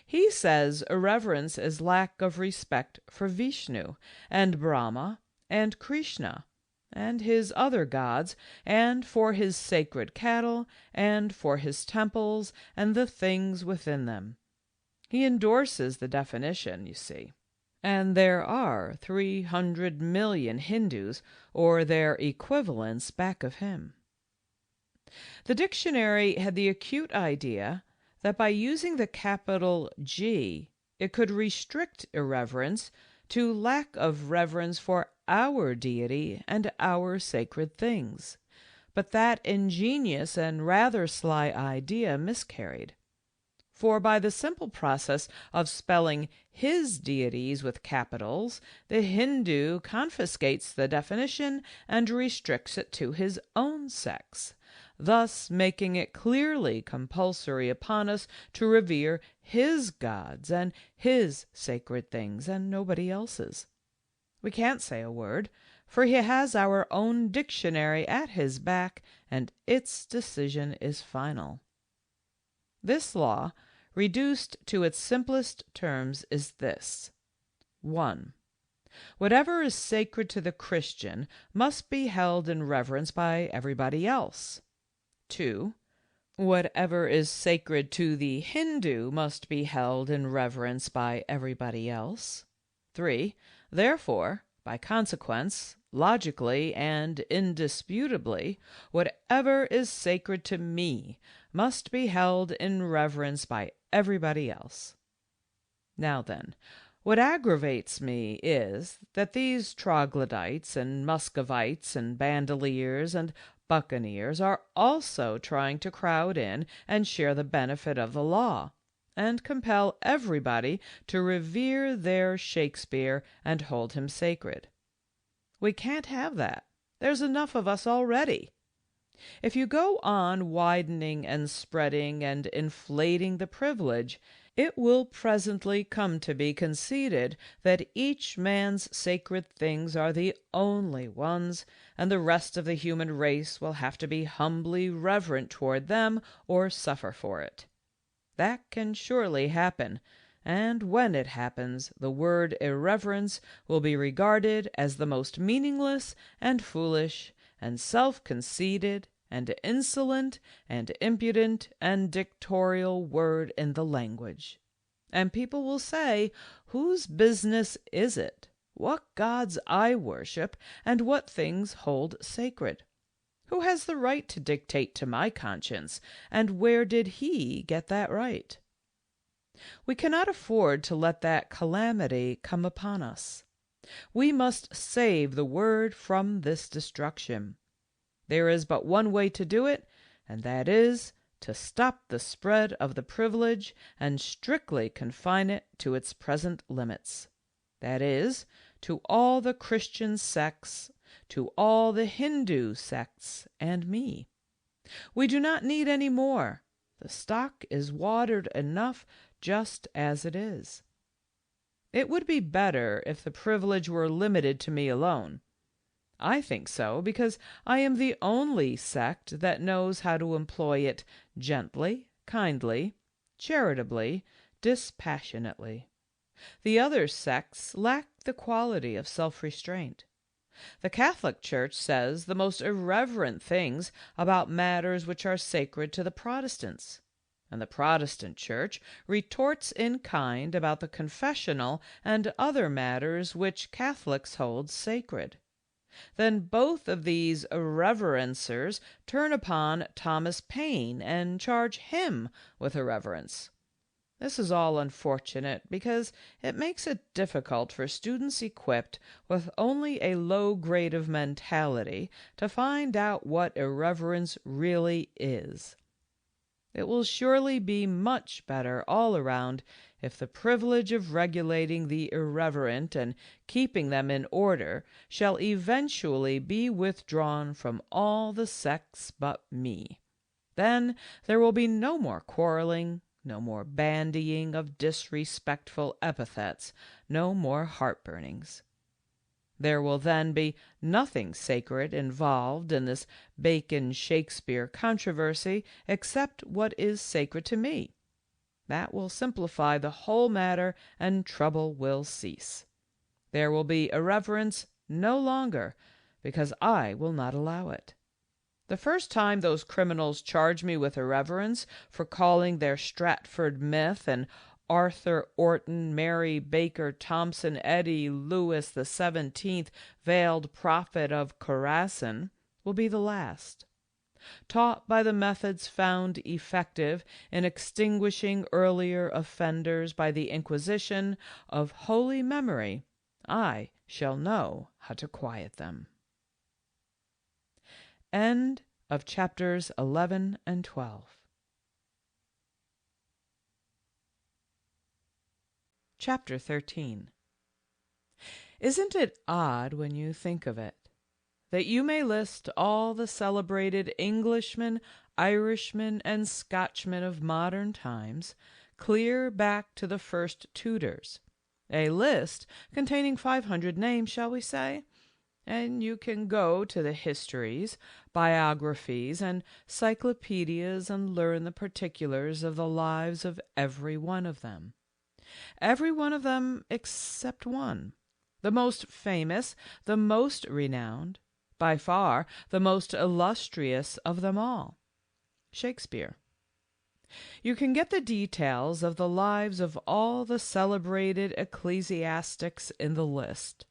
He says irreverence is lack of respect for Vishnu and Brahma and Krishna and his other gods, and for his sacred cattle, and for his temples and the things within them. He endorses the definition, you see. And there are 300 million Hindus or their equivalents back of him. The dictionary had the acute idea that by using the capital G, it could restrict irreverence to lack of reverence for our deity and our sacred things. But that ingenious and rather sly idea miscarried. For by the simple process of spelling his deities with capitals, the Hindu confiscates the definition and restricts it to his own sex, thus making it clearly compulsory upon us to revere his gods and his sacred things and nobody else's. We can't say a word, for he has our own dictionary at his back, and its decision is final. This law, reduced to its simplest terms, is this. 1. Whatever is sacred to the Christian must be held in reverence by everybody else. 2. Whatever is sacred to the Hindu must be held in reverence by everybody else. 3. Therefore, by consequence, logically and indisputably, whatever is sacred to me must be held in reverence by everybody else. Now then, What aggravates me is that these troglodytes and Muscovites and bandoliers and buccaneers are also trying to crowd in and share the benefit of the law, and compel everybody to revere their Shakespeare and hold him sacred. We can't have that. There's enough of us already. If you go on widening and spreading and inflating the privilege, it will presently come to be conceded that each man's sacred things are the only ones, and the rest of the human race will have to be humbly reverent toward them or suffer for it. That can surely happen, and when it happens, the word irreverence will be regarded as the most meaningless and foolish and self-conceited and insolent and impudent and dictatorial word in the language. And people will say, whose business is it? What gods I worship, and what things hold sacred? Who has the right to dictate to my conscience, and where did he get that right? We cannot afford to let that calamity come upon us. We must save the word from this destruction. There is but one way to do it, and that is to stop the spread of the privilege and strictly confine it to its present limits. That is, to all the Christian sects, to all the Hindu sects, and me. We do not need any more. The stock is watered enough just as it is. It would be better if the privilege were limited to me alone. I think so because I am the only sect that knows how to employ it gently, kindly, charitably, dispassionately. The other sects lack the quality of self-restraint. The Catholic Church says the most irreverent things about matters which are sacred to the Protestants, and the Protestant Church retorts in kind about the confessional and other matters which Catholics hold sacred. Then both of these irreverencers turn upon Thomas Paine and charge him with irreverence. This is all unfortunate because it makes it difficult for students equipped with only a low grade of mentality to find out what irreverence really is. It will surely be much better all around if the privilege of regulating the irreverent and keeping them in order shall eventually be withdrawn from all the sects but me. Then there will be no more quarreling, no more bandying of disrespectful epithets, no more heartburnings. There will then be nothing sacred involved in this Bacon-Shakespeare controversy except what is sacred to me. That will simplify the whole matter, and trouble will cease. There will be irreverence no longer, because I will not allow it. The first time those criminals charged me with irreverence for calling their Stratford myth and Arthur, Orton, Mary Baker, Thompson, Eddy, Louis the 17th, veiled prophet of Chorasan, will be the last. Taught by the methods found effective in extinguishing earlier offenders by the Inquisition of holy memory, I shall know how to quiet them. End of chapters 11 and 12. Chapter 13. Isn't it odd when you think of it, that you may list all the celebrated Englishmen, Irishmen, and Scotchmen of modern times, clear back to the first Tudors, a list containing 500 names, shall we say? And you can go to the histories, biographies, and cyclopedias and learn the particulars of the lives of every one of them. Every one of them except one, the most famous, the most renowned, by far the most illustrious of them all, Shakespeare. You can get the details of the lives of all the celebrated ecclesiastics in the list,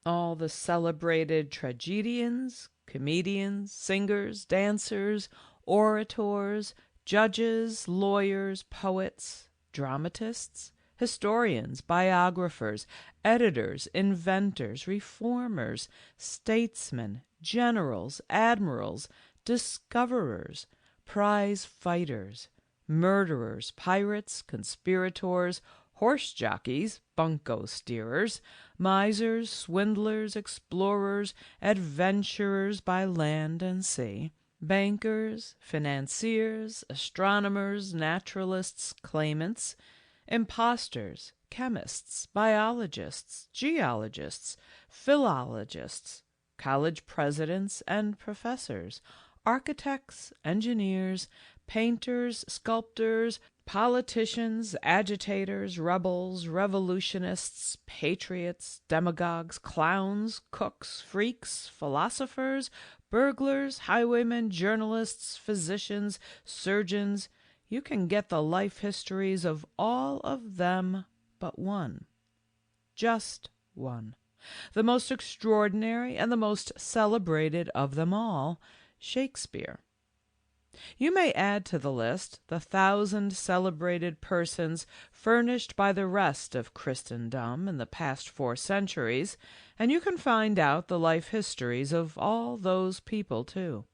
all the celebrated tragedians, comedians, singers, dancers, orators, judges, lawyers, poets, dramatists, historians, biographers, editors, inventors, reformers, statesmen, generals, admirals, discoverers, prize fighters, murderers, pirates, conspirators, horse jockeys, bunco steerers, misers, swindlers, explorers, adventurers by land and sea, bankers, financiers, astronomers, naturalists, claimants, impostors, chemists, biologists, geologists, philologists, college presidents and professors, architects, engineers, painters, sculptors, politicians, agitators, rebels, revolutionists, patriots, demagogues, clowns, cooks, freaks, philosophers, burglars, highwaymen, journalists, physicians, surgeons. You can get the life histories of all of them but one. Just one. The most extraordinary and the most celebrated of them all, Shakespeare. You may add to the list the 1,000 celebrated persons furnished by the rest of Christendom in the past 4 centuries, and you can find out the life histories of all those people too.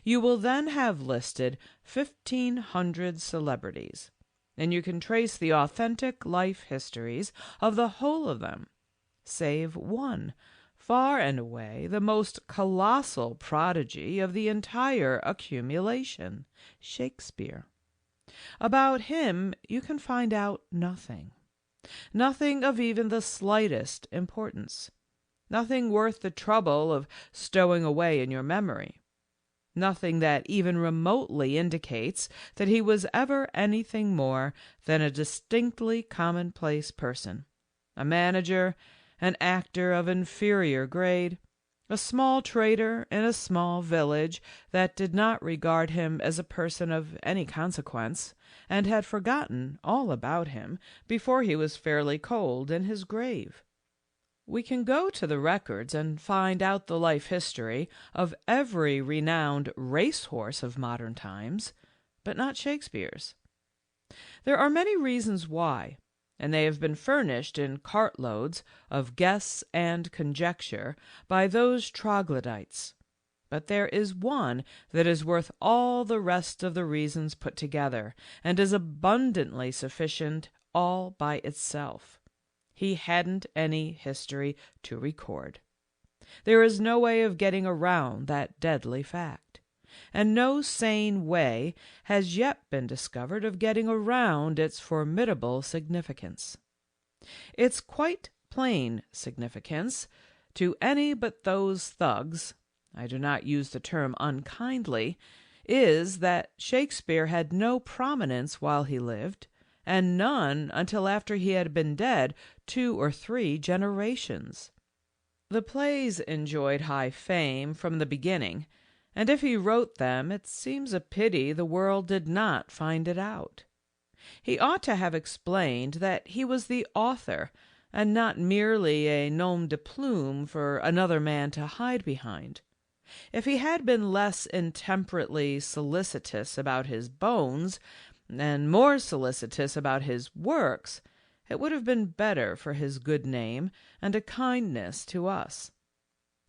You will then have listed 1,500 celebrities, and you can trace the authentic life histories of the whole of them, save one, far and away the most colossal prodigy of the entire accumulation, Shakespeare. About him you can find out nothing. Nothing of even the slightest importance. Nothing worth the trouble of stowing away in your memory. Nothing that even remotely indicates that he was ever anything more than a distinctly commonplace person, a manager, an actor of inferior grade, a small trader in a small village that did not regard him as a person of any consequence, and had forgotten all about him before he was fairly cold in his grave. We can go to the records and find out the life history of every renowned racehorse of modern times, but not Shakespeare's. There are many reasons why, and they have been furnished in cartloads of guess and conjecture by those troglodytes. But there is one that is worth all the rest of the reasons put together, and is abundantly sufficient all by itself. He hadn't any history to record. There is no way of getting around that deadly fact, and no sane way has yet been discovered of getting around its formidable significance. Its quite plain significance, to any but those thugs, I do not use the term unkindly, is that Shakespeare had no prominence while he lived, and none until after he had been dead 2 or 3 generations. The plays enjoyed high fame from the beginning, and if he wrote them, it seems a pity the world did not find it out. He ought to have explained that he was the author, and not merely a nom de plume for another man to hide behind. If he had been less intemperately solicitous about his bones, and more solicitous about his works, it would have been better for his good name and a kindness to us.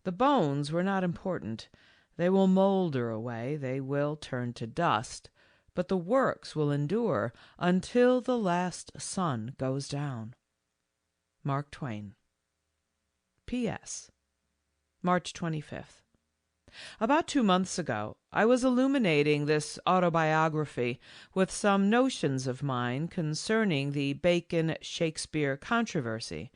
The bones were not important. They will moulder away, they will turn to dust, but the works will endure until the last sun goes down. Mark Twain. P.S. March 25th. About 2 months ago, I was illuminating this autobiography with some notions of mine concerning the Bacon-Shakespeare controversy,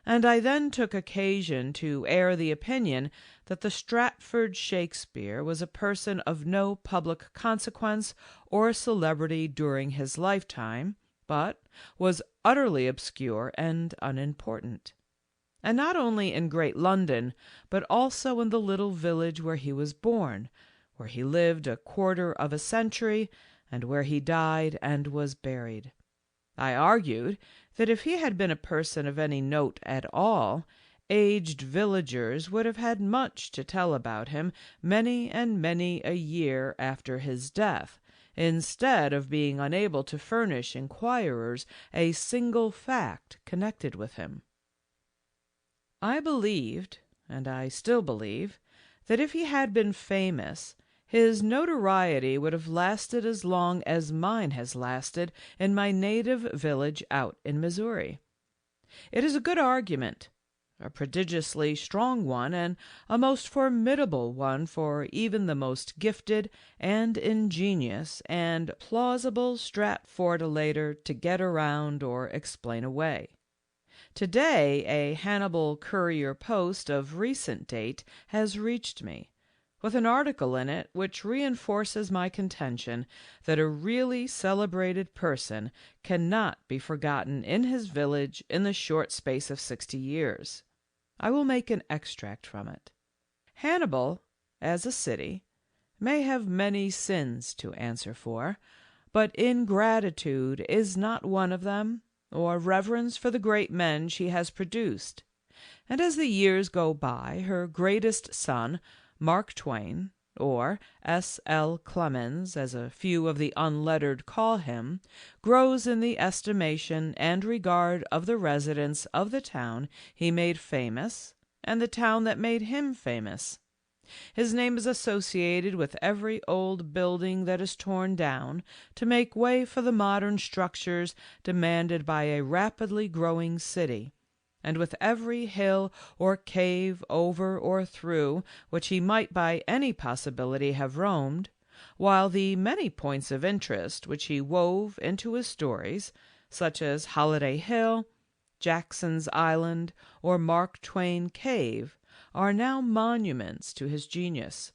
and I then took occasion to air the opinion that the Stratford Shakespeare was a person of no public consequence or celebrity during his lifetime, but was utterly obscure and unimportant. And not only in great London, but also in the little village where he was born, where he lived a quarter of a century, and where he died and was buried. I argued that if he had been a person of any note at all, aged villagers would have had much to tell about him many and many a year after his death, instead of being unable to furnish inquirers a single fact connected with him. I believed, and I still believe, that if he had been famous, his notoriety would have lasted as long as mine has lasted in my native village out in Missouri. It is a good argument, a prodigiously strong one, and a most formidable one for even the most gifted and ingenious and plausible Stratfordilator to get around or explain away. Today a Hannibal Courier Post of recent date has reached me, with an article in it which reinforces my contention that a really celebrated person cannot be forgotten in his village in the short space of 60 years. I will make an extract from it. Hannibal, as a city, may have many sins to answer for, but ingratitude is not one of them, or reverence for the great men she has produced. And as the years go by, her greatest son, Mark Twain, or S.L. Clemens, as a few of the unlettered call him, grows in the estimation and regard of the residents of the town he made famous and the town that made him famous. His name is associated with every old building that is torn down to make way for the modern structures demanded by a rapidly growing city, and with every hill or cave over or through which he might by any possibility have roamed, while the many points of interest which he wove into his stories, such as Holiday Hill, Jackson's Island, or Mark Twain Cave, are now monuments to his genius.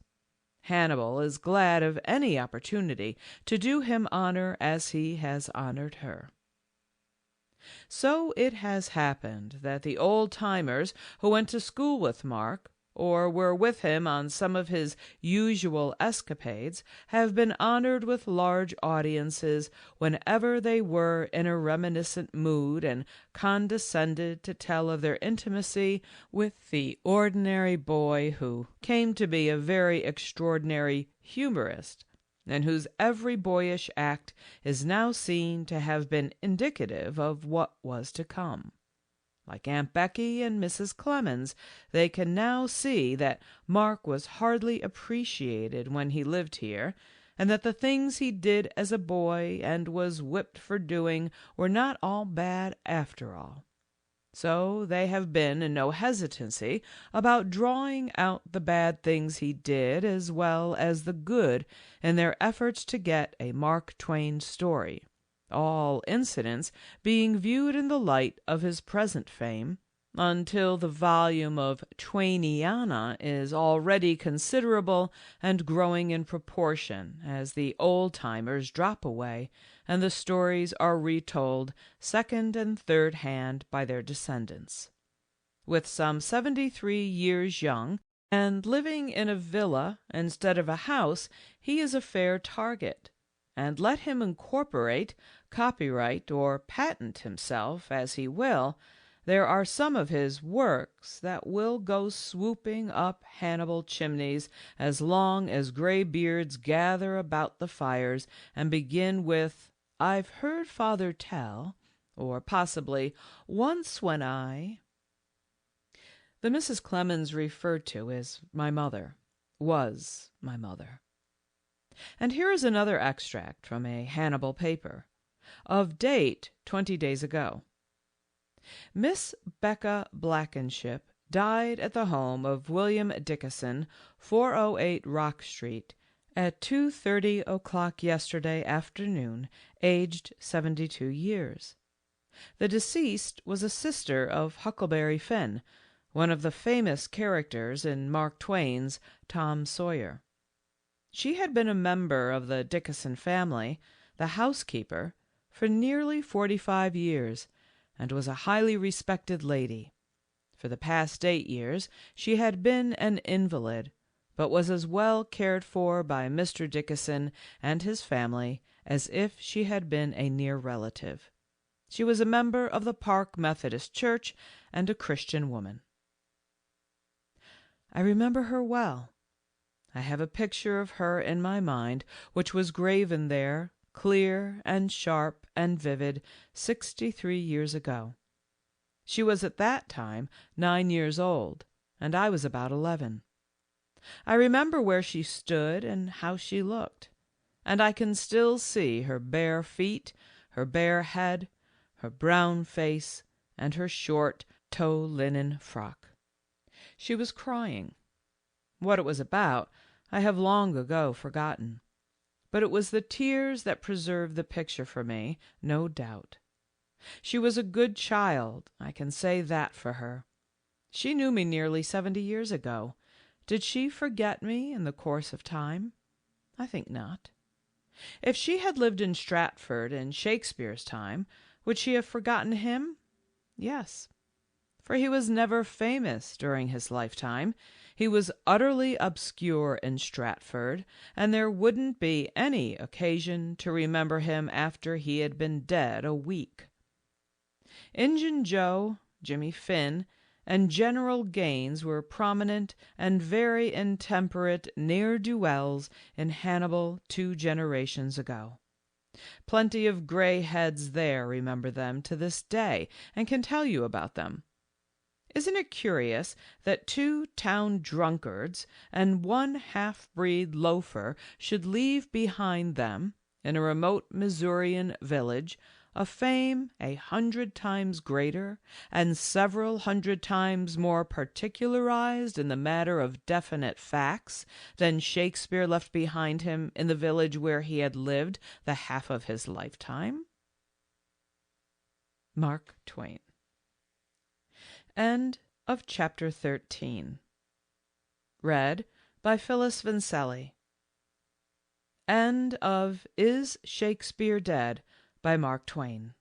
Hannibal is glad of any opportunity to do him honor as he has honored her. So it has happened that the old-timers who went to school with Mark, or were with him on some of his usual escapades, have been honored with large audiences whenever they were in a reminiscent mood and condescended to tell of their intimacy with the ordinary boy who came to be a very extraordinary humorist, and whose every boyish act is now seen to have been indicative of what was to come. Like Aunt Becky and Mrs. Clemens, they can now see that Mark was hardly appreciated when he lived here, and that the things he did as a boy and was whipped for doing were not all bad after all. So they have been in no hesitancy about drawing out the bad things he did as well as the good in their efforts to get a Mark Twain story, all incidents being viewed in the light of his present fame, until the volume of Twainiana is already considerable and growing in proportion as the old-timers drop away and the stories are retold second and third hand by their descendants. With some 73 years young, and living in a villa instead of a house, he is a fair target, and let him incorporate, copyright, or patent himself as he will, there are some of his works that will go swooping up Hannibal chimneys as long as gray beards gather about the fires and begin with, "I've heard father tell," or possibly, "Once when I—" The Mrs. Clemens referred to is my mother, was my mother. And here is another extract from a Hannibal paper, of date 20 days ago. Miss Becca Blankenship died at the home of William Dickinson, 408 Rock Street, at 2:30 o'clock yesterday afternoon, aged 72 years. The deceased was a sister of Huckleberry Finn, one of the famous characters in Mark Twain's Tom Sawyer. She had been a member of the Dickinson family, the housekeeper, for nearly 45 years, and was a highly respected lady. For the past 8 years she had been an invalid, but was as well cared for by Mr. Dickinson and his family as if she had been a near relative. She was a member of the Park Methodist Church and a Christian woman. I remember her well. I have a picture of her in my mind, which was graven there, clear and sharp and vivid, 63 years ago. She was at that time 9 years old, and I was about 11. I remember where she stood and how she looked, and I can still see her bare feet, her bare head, her brown face, and her short tow linen frock. She was crying. What it was about I have long ago forgotten, but it was the tears that preserved the picture for me, no doubt. She was a good child, I can say that for her. She knew me nearly 70 years ago. Did she forget me in the course of time? I think not. If she had lived in Stratford in Shakespeare's time, would she have forgotten him? Yes, for he was never famous during his lifetime. He was utterly obscure in Stratford, and there wouldn't be any occasion to remember him after he had been dead a week. Injun Joe, Jimmy Finn, and General Gaines were prominent and very intemperate ne'er-do-wells in Hannibal 2 generations ago. Plenty of gray heads there remember them to this day and can tell you about them. Isn't it curious that 2 town drunkards and 1 half-breed loafer should leave behind them, in a remote Missourian village, a fame 100 times greater and several hundred times more particularized in the matter of definite facts than Shakespeare left behind him in the village where he had lived the half of his lifetime? Mark Twain. End of chapter 13. Read by Phyllis Vincelli. End of Is Shakespeare Dead by Mark Twain.